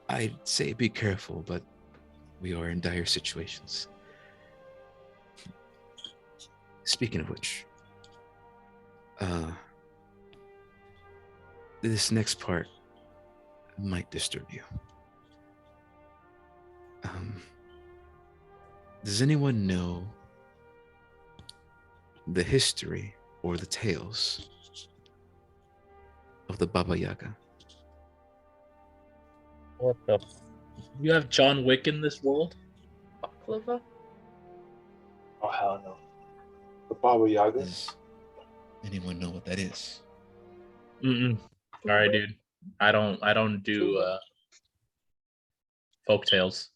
I'd say be careful, but we are in dire situations. Speaking of which, this next part might disturb you. Does anyone know the history or the tales of the Baba Yaga? What the? You have John Wick in this world? Baklava? Oh hell no. The Baba Yaga? Does anyone know what that is? Mm-mm. Sorry, dude. I don't do folk tales.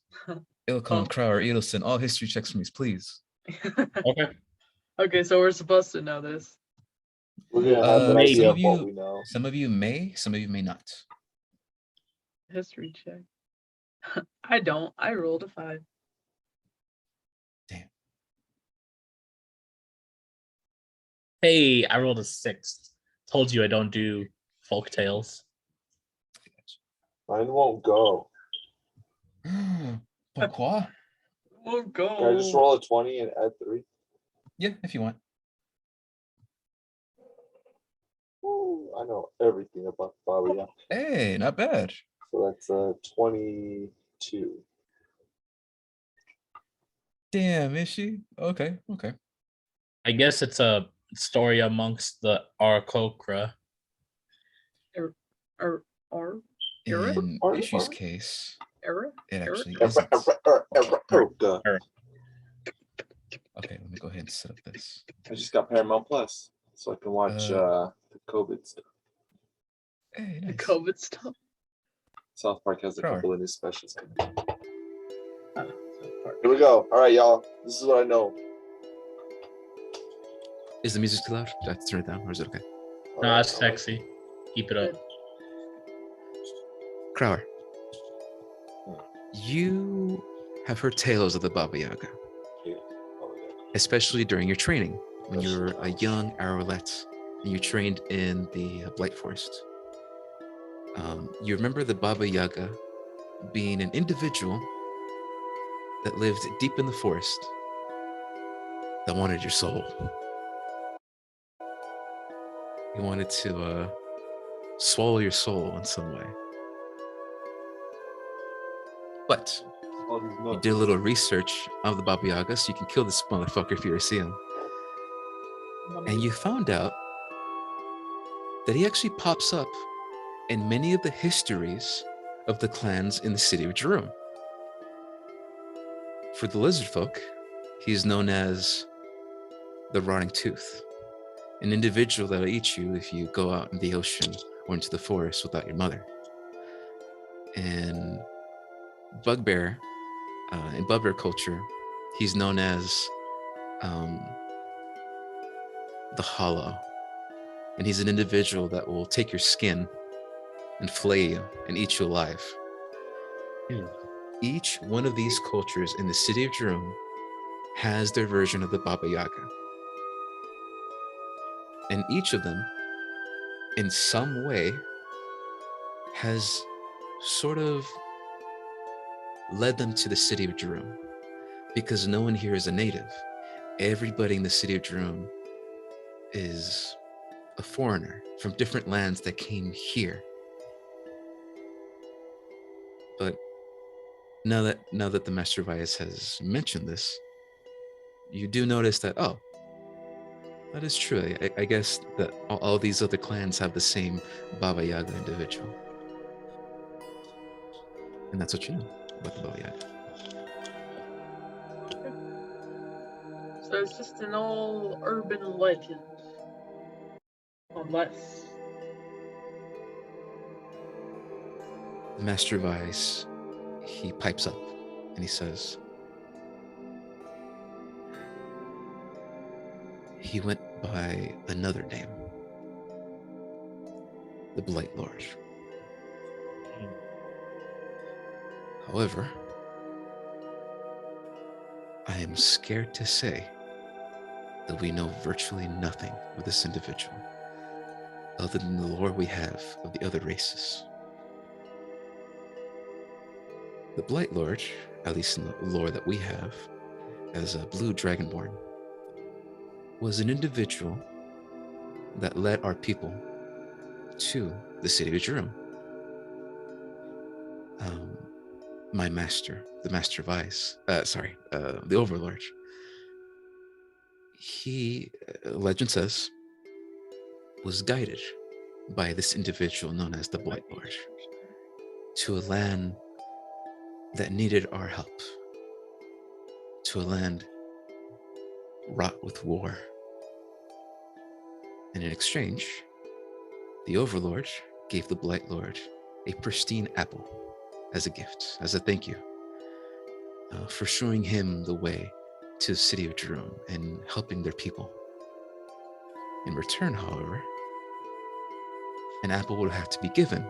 Ilkon, Crower, Edelson, all history checks for me, please. Okay. Okay, so we're supposed to know this. We're gonna have an Maybe. idea of what we know. Some of you may not. History check. I don't. I rolled a 5. Damn. Hey, I rolled a 6. Told you I don't do folk tales. Mine won't go. Pourquoi? We'll go. Can I just roll a 20 and add 3? Yeah, if you want. I know everything about the Baba Yaga. Hey, not bad. So that's 22. Damn, is she? Okay, okay. I guess it's a story amongst the Aarakocra. Or Era? In Or- Ishi's or- case, Era? it actually Era- isn't. Era- Okay, let me go ahead and set up this. I just got Paramount Plus, so I can watch the COVID stuff. Hey, The nice. COVID stuff? South Park has a Sure. couple of new specials coming. Oh, so far. Here we go. All right, y'all. This is what I know. Is the music too loud? Do I have to turn it down, or is it okay? All No, right, it's sexy. Keep it up. Crower, you have heard tales of the Baba Yaga, Yeah. Oh, yeah. especially during your training when you were a young Arrowlet and you trained in the Blight Forest. You remember the Baba Yaga being an individual that lived deep in the forest that wanted your soul. He wanted to swallow your soul in some way. But All these you nuts. did a little research of the Baba Yaga, so you can kill this motherfucker if you ever see him. And you found out that he actually pops up in many of the histories of the clans in the city of Jerum. For the lizard folk, he is known as the Rotting Tooth, an individual that'll eat you if you go out in the ocean or into the forest without your mother. And Bugbear, in Bugbear culture, he's known as the Hollow. And he's an individual that will take your skin and flay you and eat you alive. Each one of these cultures in the city of Jerum has their version of the Baba Yaga. And each of them, in some way, has sort of led them to the city of Jerum. Because no one here is a native. Everybody in the city of Jerum is a foreigner from different lands that came here. But now that the Master Vyas has mentioned this, you do notice that, oh, that is true. I guess that all these other clans have the same Baba Yaga individual. And that's what you know about the Baba Yaga. So it's just an old urban legend. Unless. Master Vyas, he pipes up and he says, he went by another name, the Blight Lord. However, I am scared to say that we know virtually nothing of this individual, other than the lore we have of the other races. The Blight Lord, at least in the lore that we have, as a blue dragonborn, was an individual that led our people to the city of Jerum. My master, the Master Vyas, the Overlord, he, legend says, was guided by this individual known as the Blight Lord to a land that needed our help, to a land wrought with war. And in exchange, the Overlord gave the Blight Lord a pristine apple as a gift, as a thank you for showing him the way to the city of Jerum and helping their people. In return, however, an apple would have to be given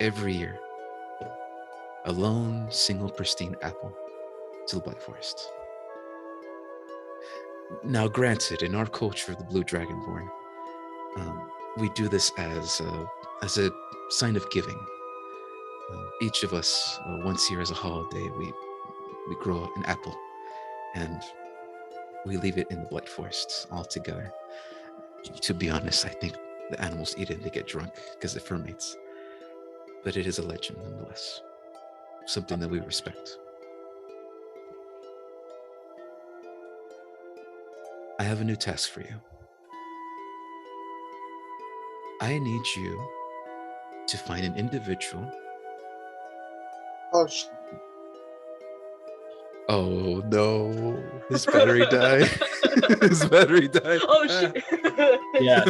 every year, a lone, single, pristine apple to the Blight Forest. Now, granted, in our culture, the Blue Dragonborn, we do this as a sign of giving. Each of us, once a year as a holiday, we grow an apple and we leave it in the Blight Forest all together. To be honest, I think the animals eat it and they get drunk because it ferments. But it is a legend nonetheless. Something that we respect. I have a new task for you. I need you to find an individual. Oh, Oh no, his battery died. His battery died. Oh shit! Yeah.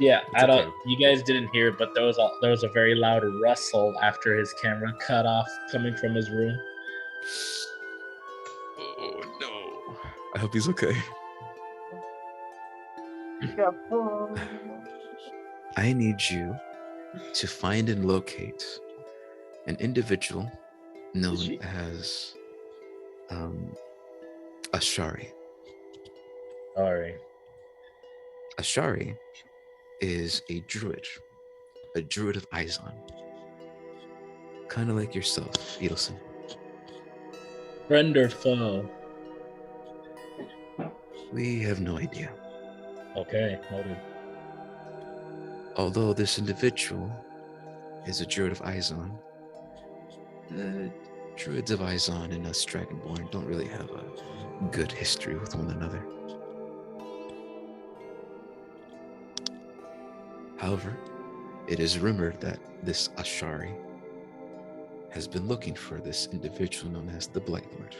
Yeah, It's I don't. okay. You guys didn't hear, but there was a very loud rustle after his camera cut off, coming from his room. Oh no. I hope he's okay. I need you to find and locate an individual known as Ashari. Sorry. Ashari is a druid of Izon. Kind of like yourself, Edelson. Friend or foe? We have no idea. Okay, noted. Although this individual is a druid of Izon, the druids of Izon and us Dragonborn don't really have a good history with one another. However, it is rumored that this Ashari has been looking for this individual known as the Blight Lord.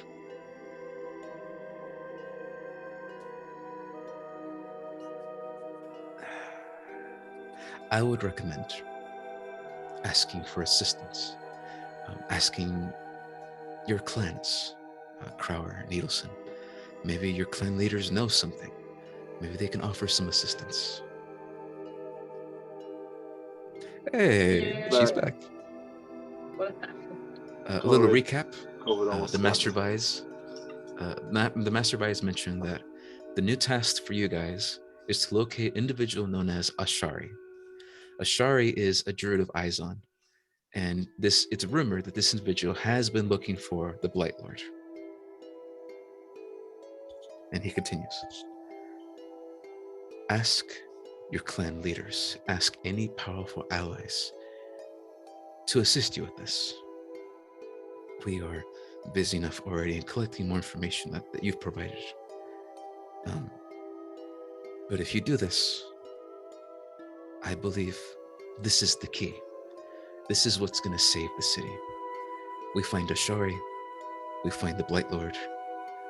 I would recommend asking for assistance, asking your clans, Crower and Edelson. Maybe your clan leaders know something. Maybe they can offer some assistance. Hey, she's back. What happened? A little recap. COVID almost The got Master me. Buys. The Master Buys mentioned that the new task for you guys is to locate an individual known as Ashari. Ashari is a druid of Izon, and it's rumored that this individual has been looking for the Blight Lord. And he continues. Ask your clan leaders, ask any powerful allies to assist you with this. We are busy enough already in collecting more information that you've provided. But if you do this, I believe this is the key. This is what's going to save the city. We find Ashari, we find the Blight Lord,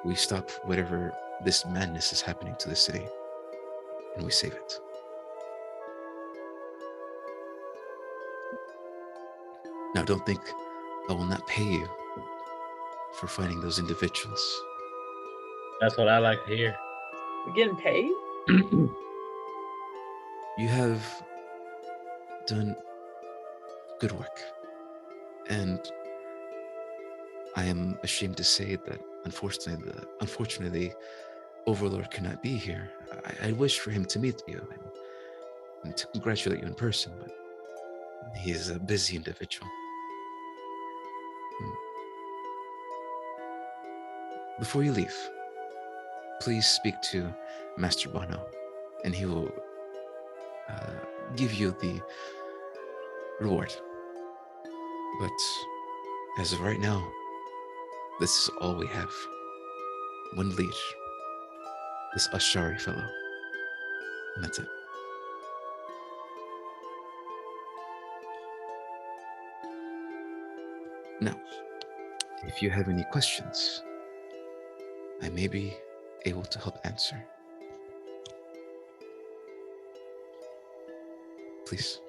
we stop whatever this madness is happening to the city, and we save it. Now, don't think I will not pay you for finding those individuals. That's what I like to hear. We're getting paid? You have done good work, and I am ashamed to say that unfortunately, Overlord cannot be here. I wish for him to meet you and to congratulate you in person, but he is a busy individual. Before you leave, please speak to Master Bono, and he will give you the reward. But as of right now, this is all we have. One lead, this Ashari fellow, and that's it. Now, if you have any questions, I may be able to help answer. Please.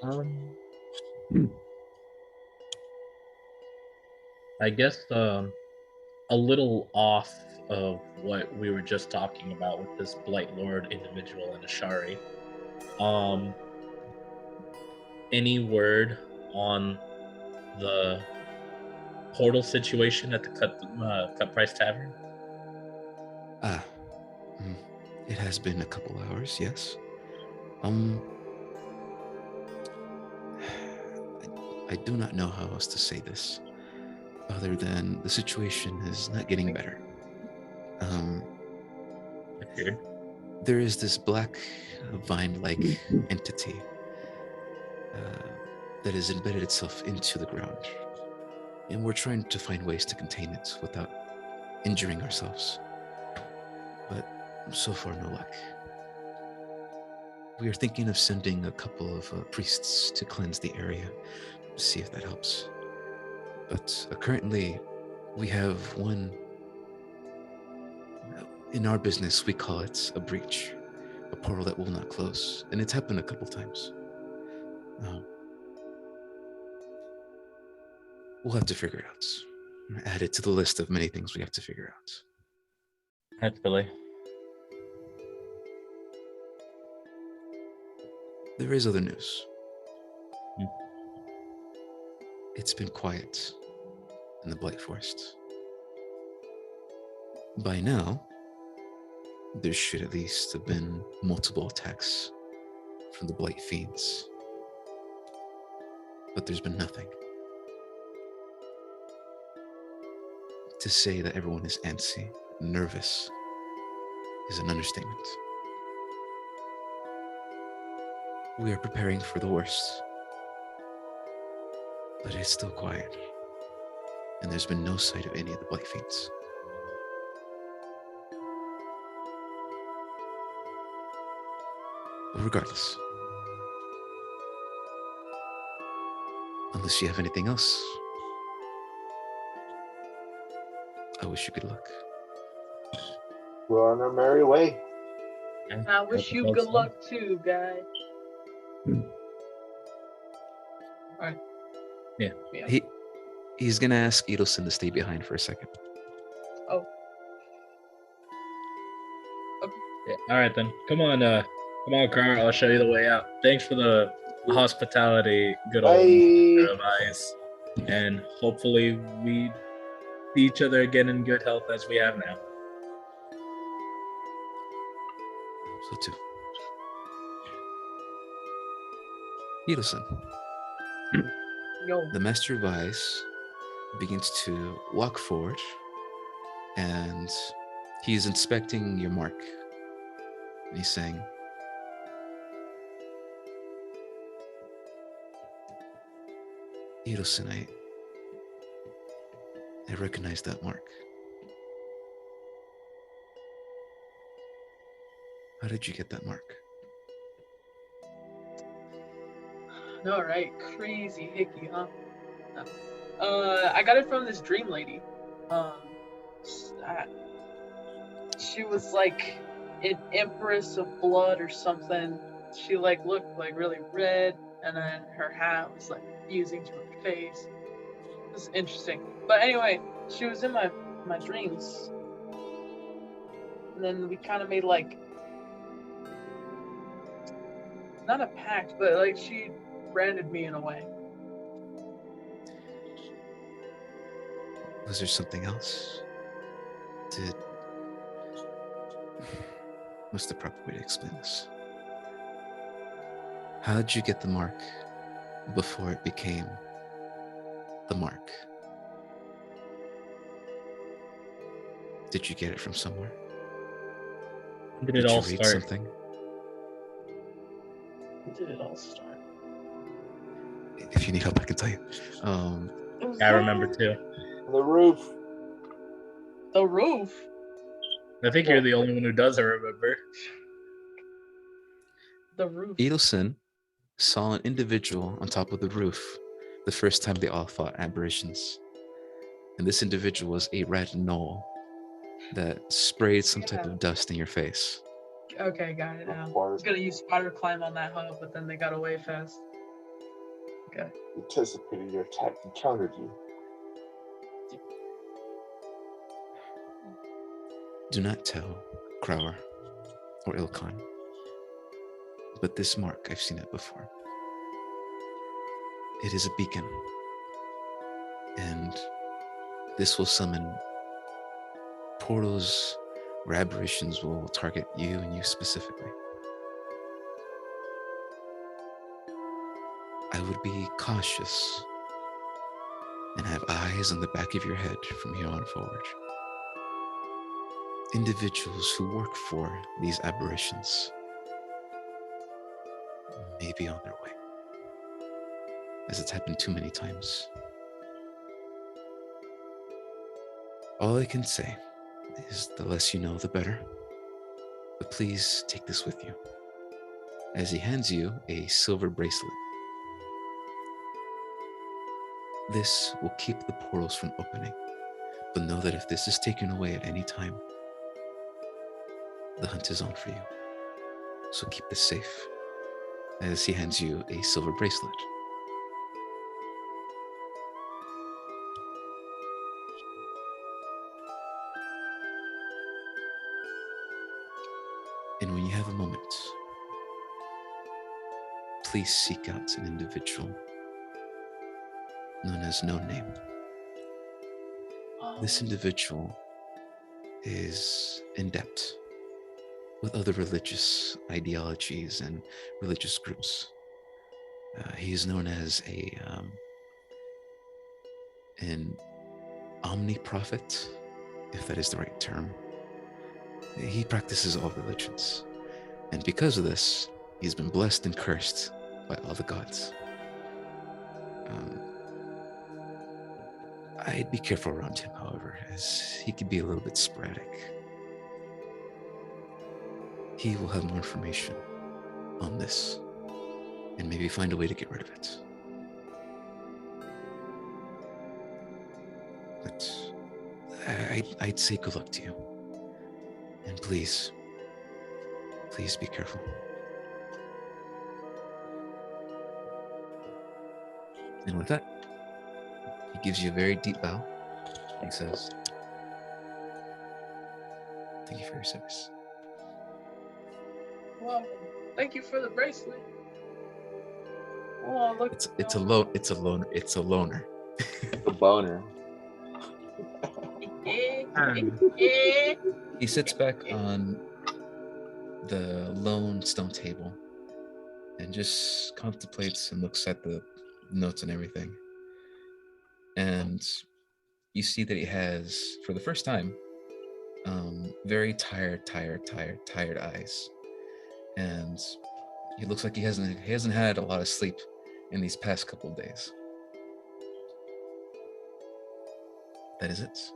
I guess a little off of what we were just talking about with this Blight Lord individual and Ashari. Any word on the portal situation at the Cut Price Tavern? It has been a couple hours, yes. I do not know how else to say this, other than the situation is not getting better. I figured. there is this black vine-like entity that has embedded itself into the ground. And we're trying to find ways to contain it without injuring ourselves. But so far, no luck. We are thinking of sending a couple of priests to cleanse the area, to see if that helps. But currently, we have one. In our business, we call it a breach, a portal that will not close. And it's happened a couple times. We'll have to figure it out. Add it to the list of many things we have to figure out. Naturally. There is other news. Hmm. It's been quiet in the Blight Forest. By now, there should at least have been multiple attacks from the Blight Fiends. But there's been nothing. To say that everyone is antsy, nervous, is an understatement. We are preparing for the worst. But it's still quiet. And there's been no sight of any of the Blight Fiends. But regardless, unless you have anything else, I wish you good luck. We're on our merry way. I wish you good luck too, guy. Alright. Yeah. He's gonna ask Edelson to stay behind for a second. Oh. Yeah. All right then. Come on, Carl. I'll show you the way out. Thanks for the hospitality, good old advice, and hopefully we see each other again in good health as we have now. So too. Edelson. Yo. The Master of Ice begins to walk forward, and he's inspecting your mark. And he's saying, Edelson, I recognize that mark. How did you get that mark? All right, crazy hickey, huh? I got it from this dream lady. She was like an empress of blood or something. She like looked like really red, and then her hat was like fusing to her face. It was interesting. But anyway, she was in my dreams, and then we kind of made like not a pact, but like she branded me in a way. Was there something else? What's the proper way to explain this? How did you get the mark before it became the mark? Did you get it from somewhere? Did it all you read start? Something? Did it all start? If you need help, I can tell you. I remember too. The roof. The roof. I think you're the only one who doesn't remember. The roof. Edelson saw an individual on top of the roof the first time they all fought aberrations. And this individual was a red gnoll that sprayed some type of dust in your face. Okay, got it now. I was gonna use spider climb on that hub, but then they got away fast. Okay. Anticipated your attack and countered you. Do not tell Crower or Ilkhan, but this mark, I've seen it before. It is a beacon, and this will summon portals where aberrations will target you and you specifically. I would be cautious and have eyes on the back of your head from here on forward. individuals who work for these aberrations may be on their way, as it's happened too many times. All I can say is the less you know, the better. But please take this with you. As he hands you a silver bracelet. This will keep the portals from opening. But know that if this is taken away at any time, the hunt is on for you. So keep this safe. As he hands you a silver bracelet. And when you have a moment, please seek out an individual known as No Name. This individual is in debt with other religious ideologies and religious groups. He is known as an omni-prophet, if that is the right term. He practices all religions. And because of this, he's been blessed and cursed by all the gods. I'd be careful around him, however, as he could be a little bit sporadic. He will have more information on this and maybe find a way to get rid of it. But I'd say good luck to you. And please be careful. And with that, he gives you a very deep bow. He says, "Thank you for your service." Well, thank you for the bracelet. Oh, look. It's a loner. The boner. He sits back on the lone stone table and just contemplates and looks at the notes and everything. And you see that he has, for the first time, very tired eyes. And he looks like he hasn't had a lot of sleep in these past couple of days. That is it.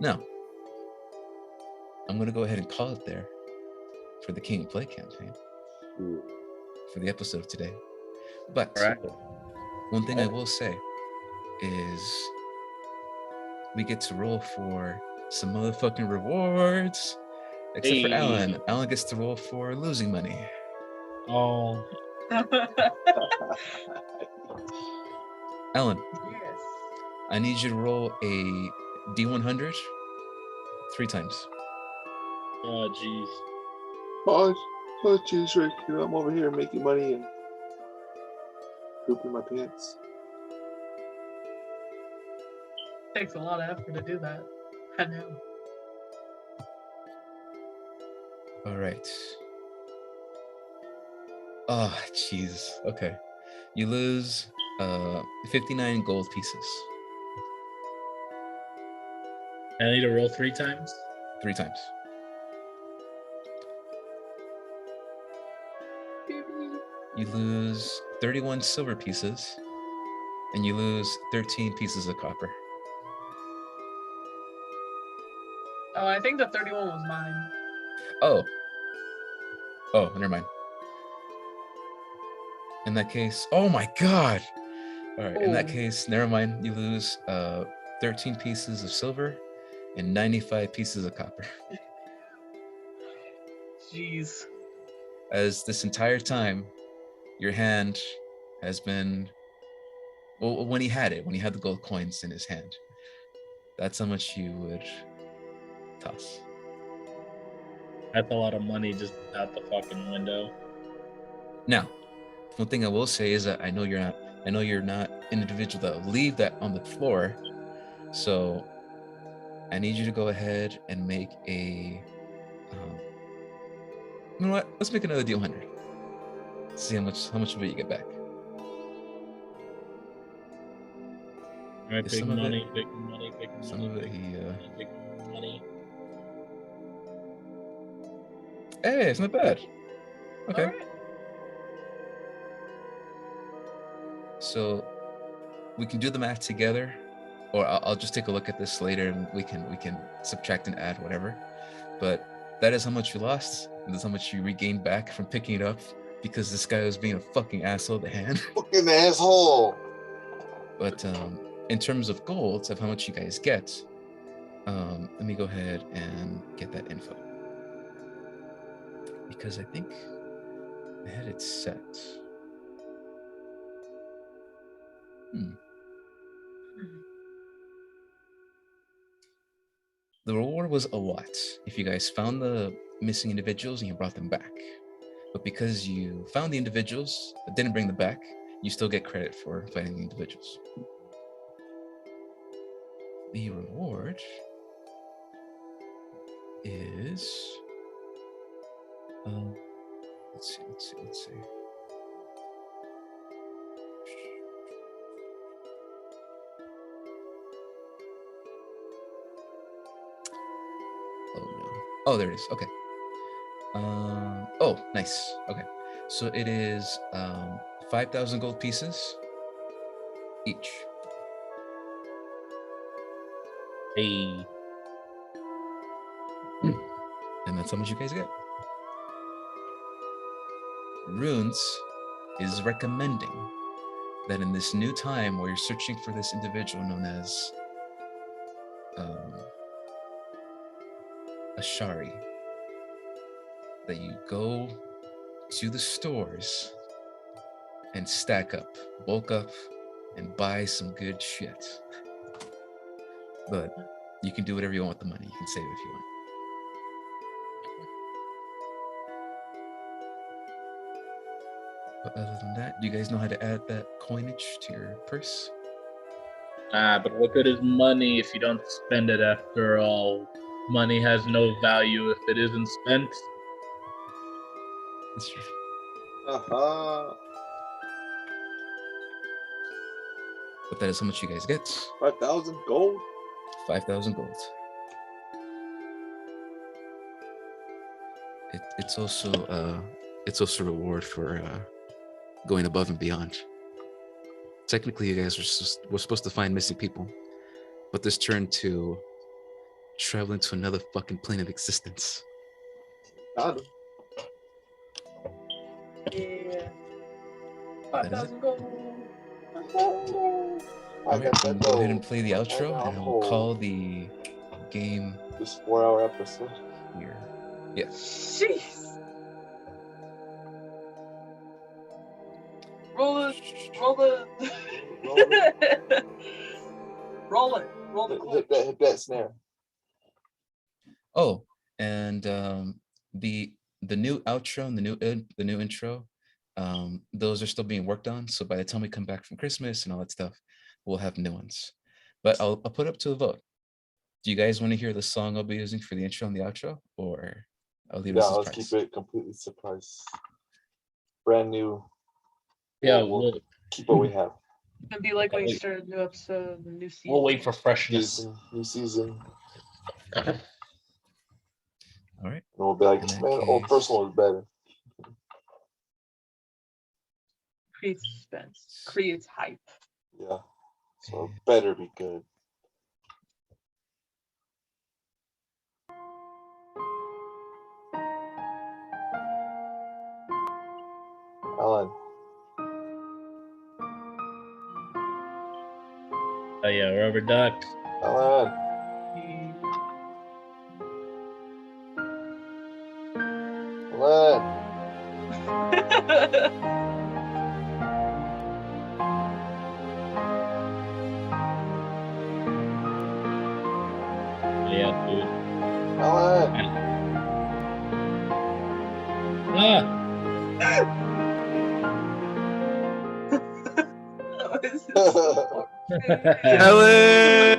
Now, I'm going to go ahead and call it there for the King of Play campaign. Ooh. For the episode of today. But Right. one thing I will say is we get to roll for some motherfucking rewards. Except for Hey. Alan. Alan gets to roll for losing money. Oh, Alan, Yes. I need you to roll a D100 3 times. oh, jeez. Oh, jeez, Rick. I'm over here making money and pooping my pants. Takes a lot of effort to do that. I know. All right. Oh, jeez. Okay. You lose 59 gold pieces. I need to roll 3 times? 3 times. You lose 31 silver pieces, and you lose 13 pieces of copper. Oh, I think the 31 was mine. Oh, never mind. In that case, oh my god! All right, in that Oh. case, never mind. You lose 13 pieces of silver and 95 pieces of copper. Jeez. As this entire time, your hand has been, well, when he had the gold coins in his hand, that's how much you would toss. That's a lot of money just out the fucking window. Now, one thing I will say is that I know you're not an individual that will leave that on the floor, so I need you to go ahead and make a, you know what? Let's make another deal 100. See how much of it you get back. All right, Yeah, big some of it- money, big money, big money. Some of it big he. money, big money. Hey, it's not bad. Okay. Alright. So we can do the math together, or I'll just take a look at this later, and we can subtract and add whatever. But that is how much you lost, and that's how much you regained back from picking it up because this guy was being a fucking asshole to hand. Fucking asshole. But in terms of gold, of how much you guys get, let me go ahead and get that info because I think I had it set. The reward was a lot if you guys found the missing individuals and you brought them back. But because you found the individuals but didn't bring them back, you still get credit for finding the individuals. The reward is let's see. Oh no. Oh, there it is. Okay. Oh, nice. Okay. So it is 5,000 gold pieces each. Hey, And that's how much you guys get. Runes is recommending that in this new time where you're searching for this individual known as Ashari, that you go to the stores and stack up, bulk up, and buy some good shit. But you can do whatever you want with the money. You can save it if you want. But other than that, do you guys know how to add that coinage to your purse? but what good is money if you don't spend it after all? Money has no value if it isn't spent. That's true. Uh-huh. But that is how much you guys get. 5,000 gold. 5,000 gold. It's also a reward for going above and beyond. Technically, you guys were supposed to find missing people, but this turned to traveling to another fucking plane of existence. Got him. Yeah. That is it. 5,000 gold. All right, then go ahead and play the outro, and I will call the game this 4-hour episode. here. Yeah. Jeez. Roll the. Roll it. Roll the clip. Hit that snare. Oh, and the new outro and the new intro, those are still being worked on. So by the time we come back from Christmas and all that stuff, we'll have new ones. But I'll put up to a vote. Do you guys want to hear the song I'll be using for the intro and the outro, or I'll leave it as a Let's surprise? keep it completely surprise. Brand new. Yeah, We'll keep what we have. It'd be like when you start a new episode, a new season. we'll wait for freshness. New season. All right. And we'll be like, In that man, old case- first one was better. Creates suspense. Creates hype. Yeah. So it better be good. Alan. Oh yeah, rubber duck. Alan. Alan. Yeah, dude. Alan. Ah, Ellen!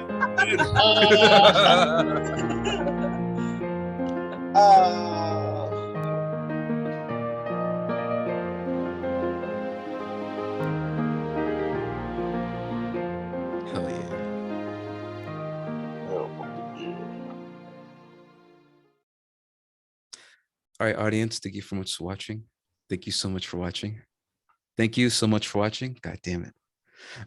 Hell yeah. All right, audience, thank you so much for watching. Thank you so much for watching. Thank you so much for watching. God damn it.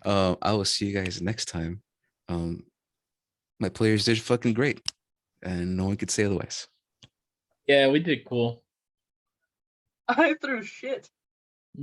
I will see you guys next time. My players did fucking great, and no one could say otherwise. Yeah, we did cool. I threw shit.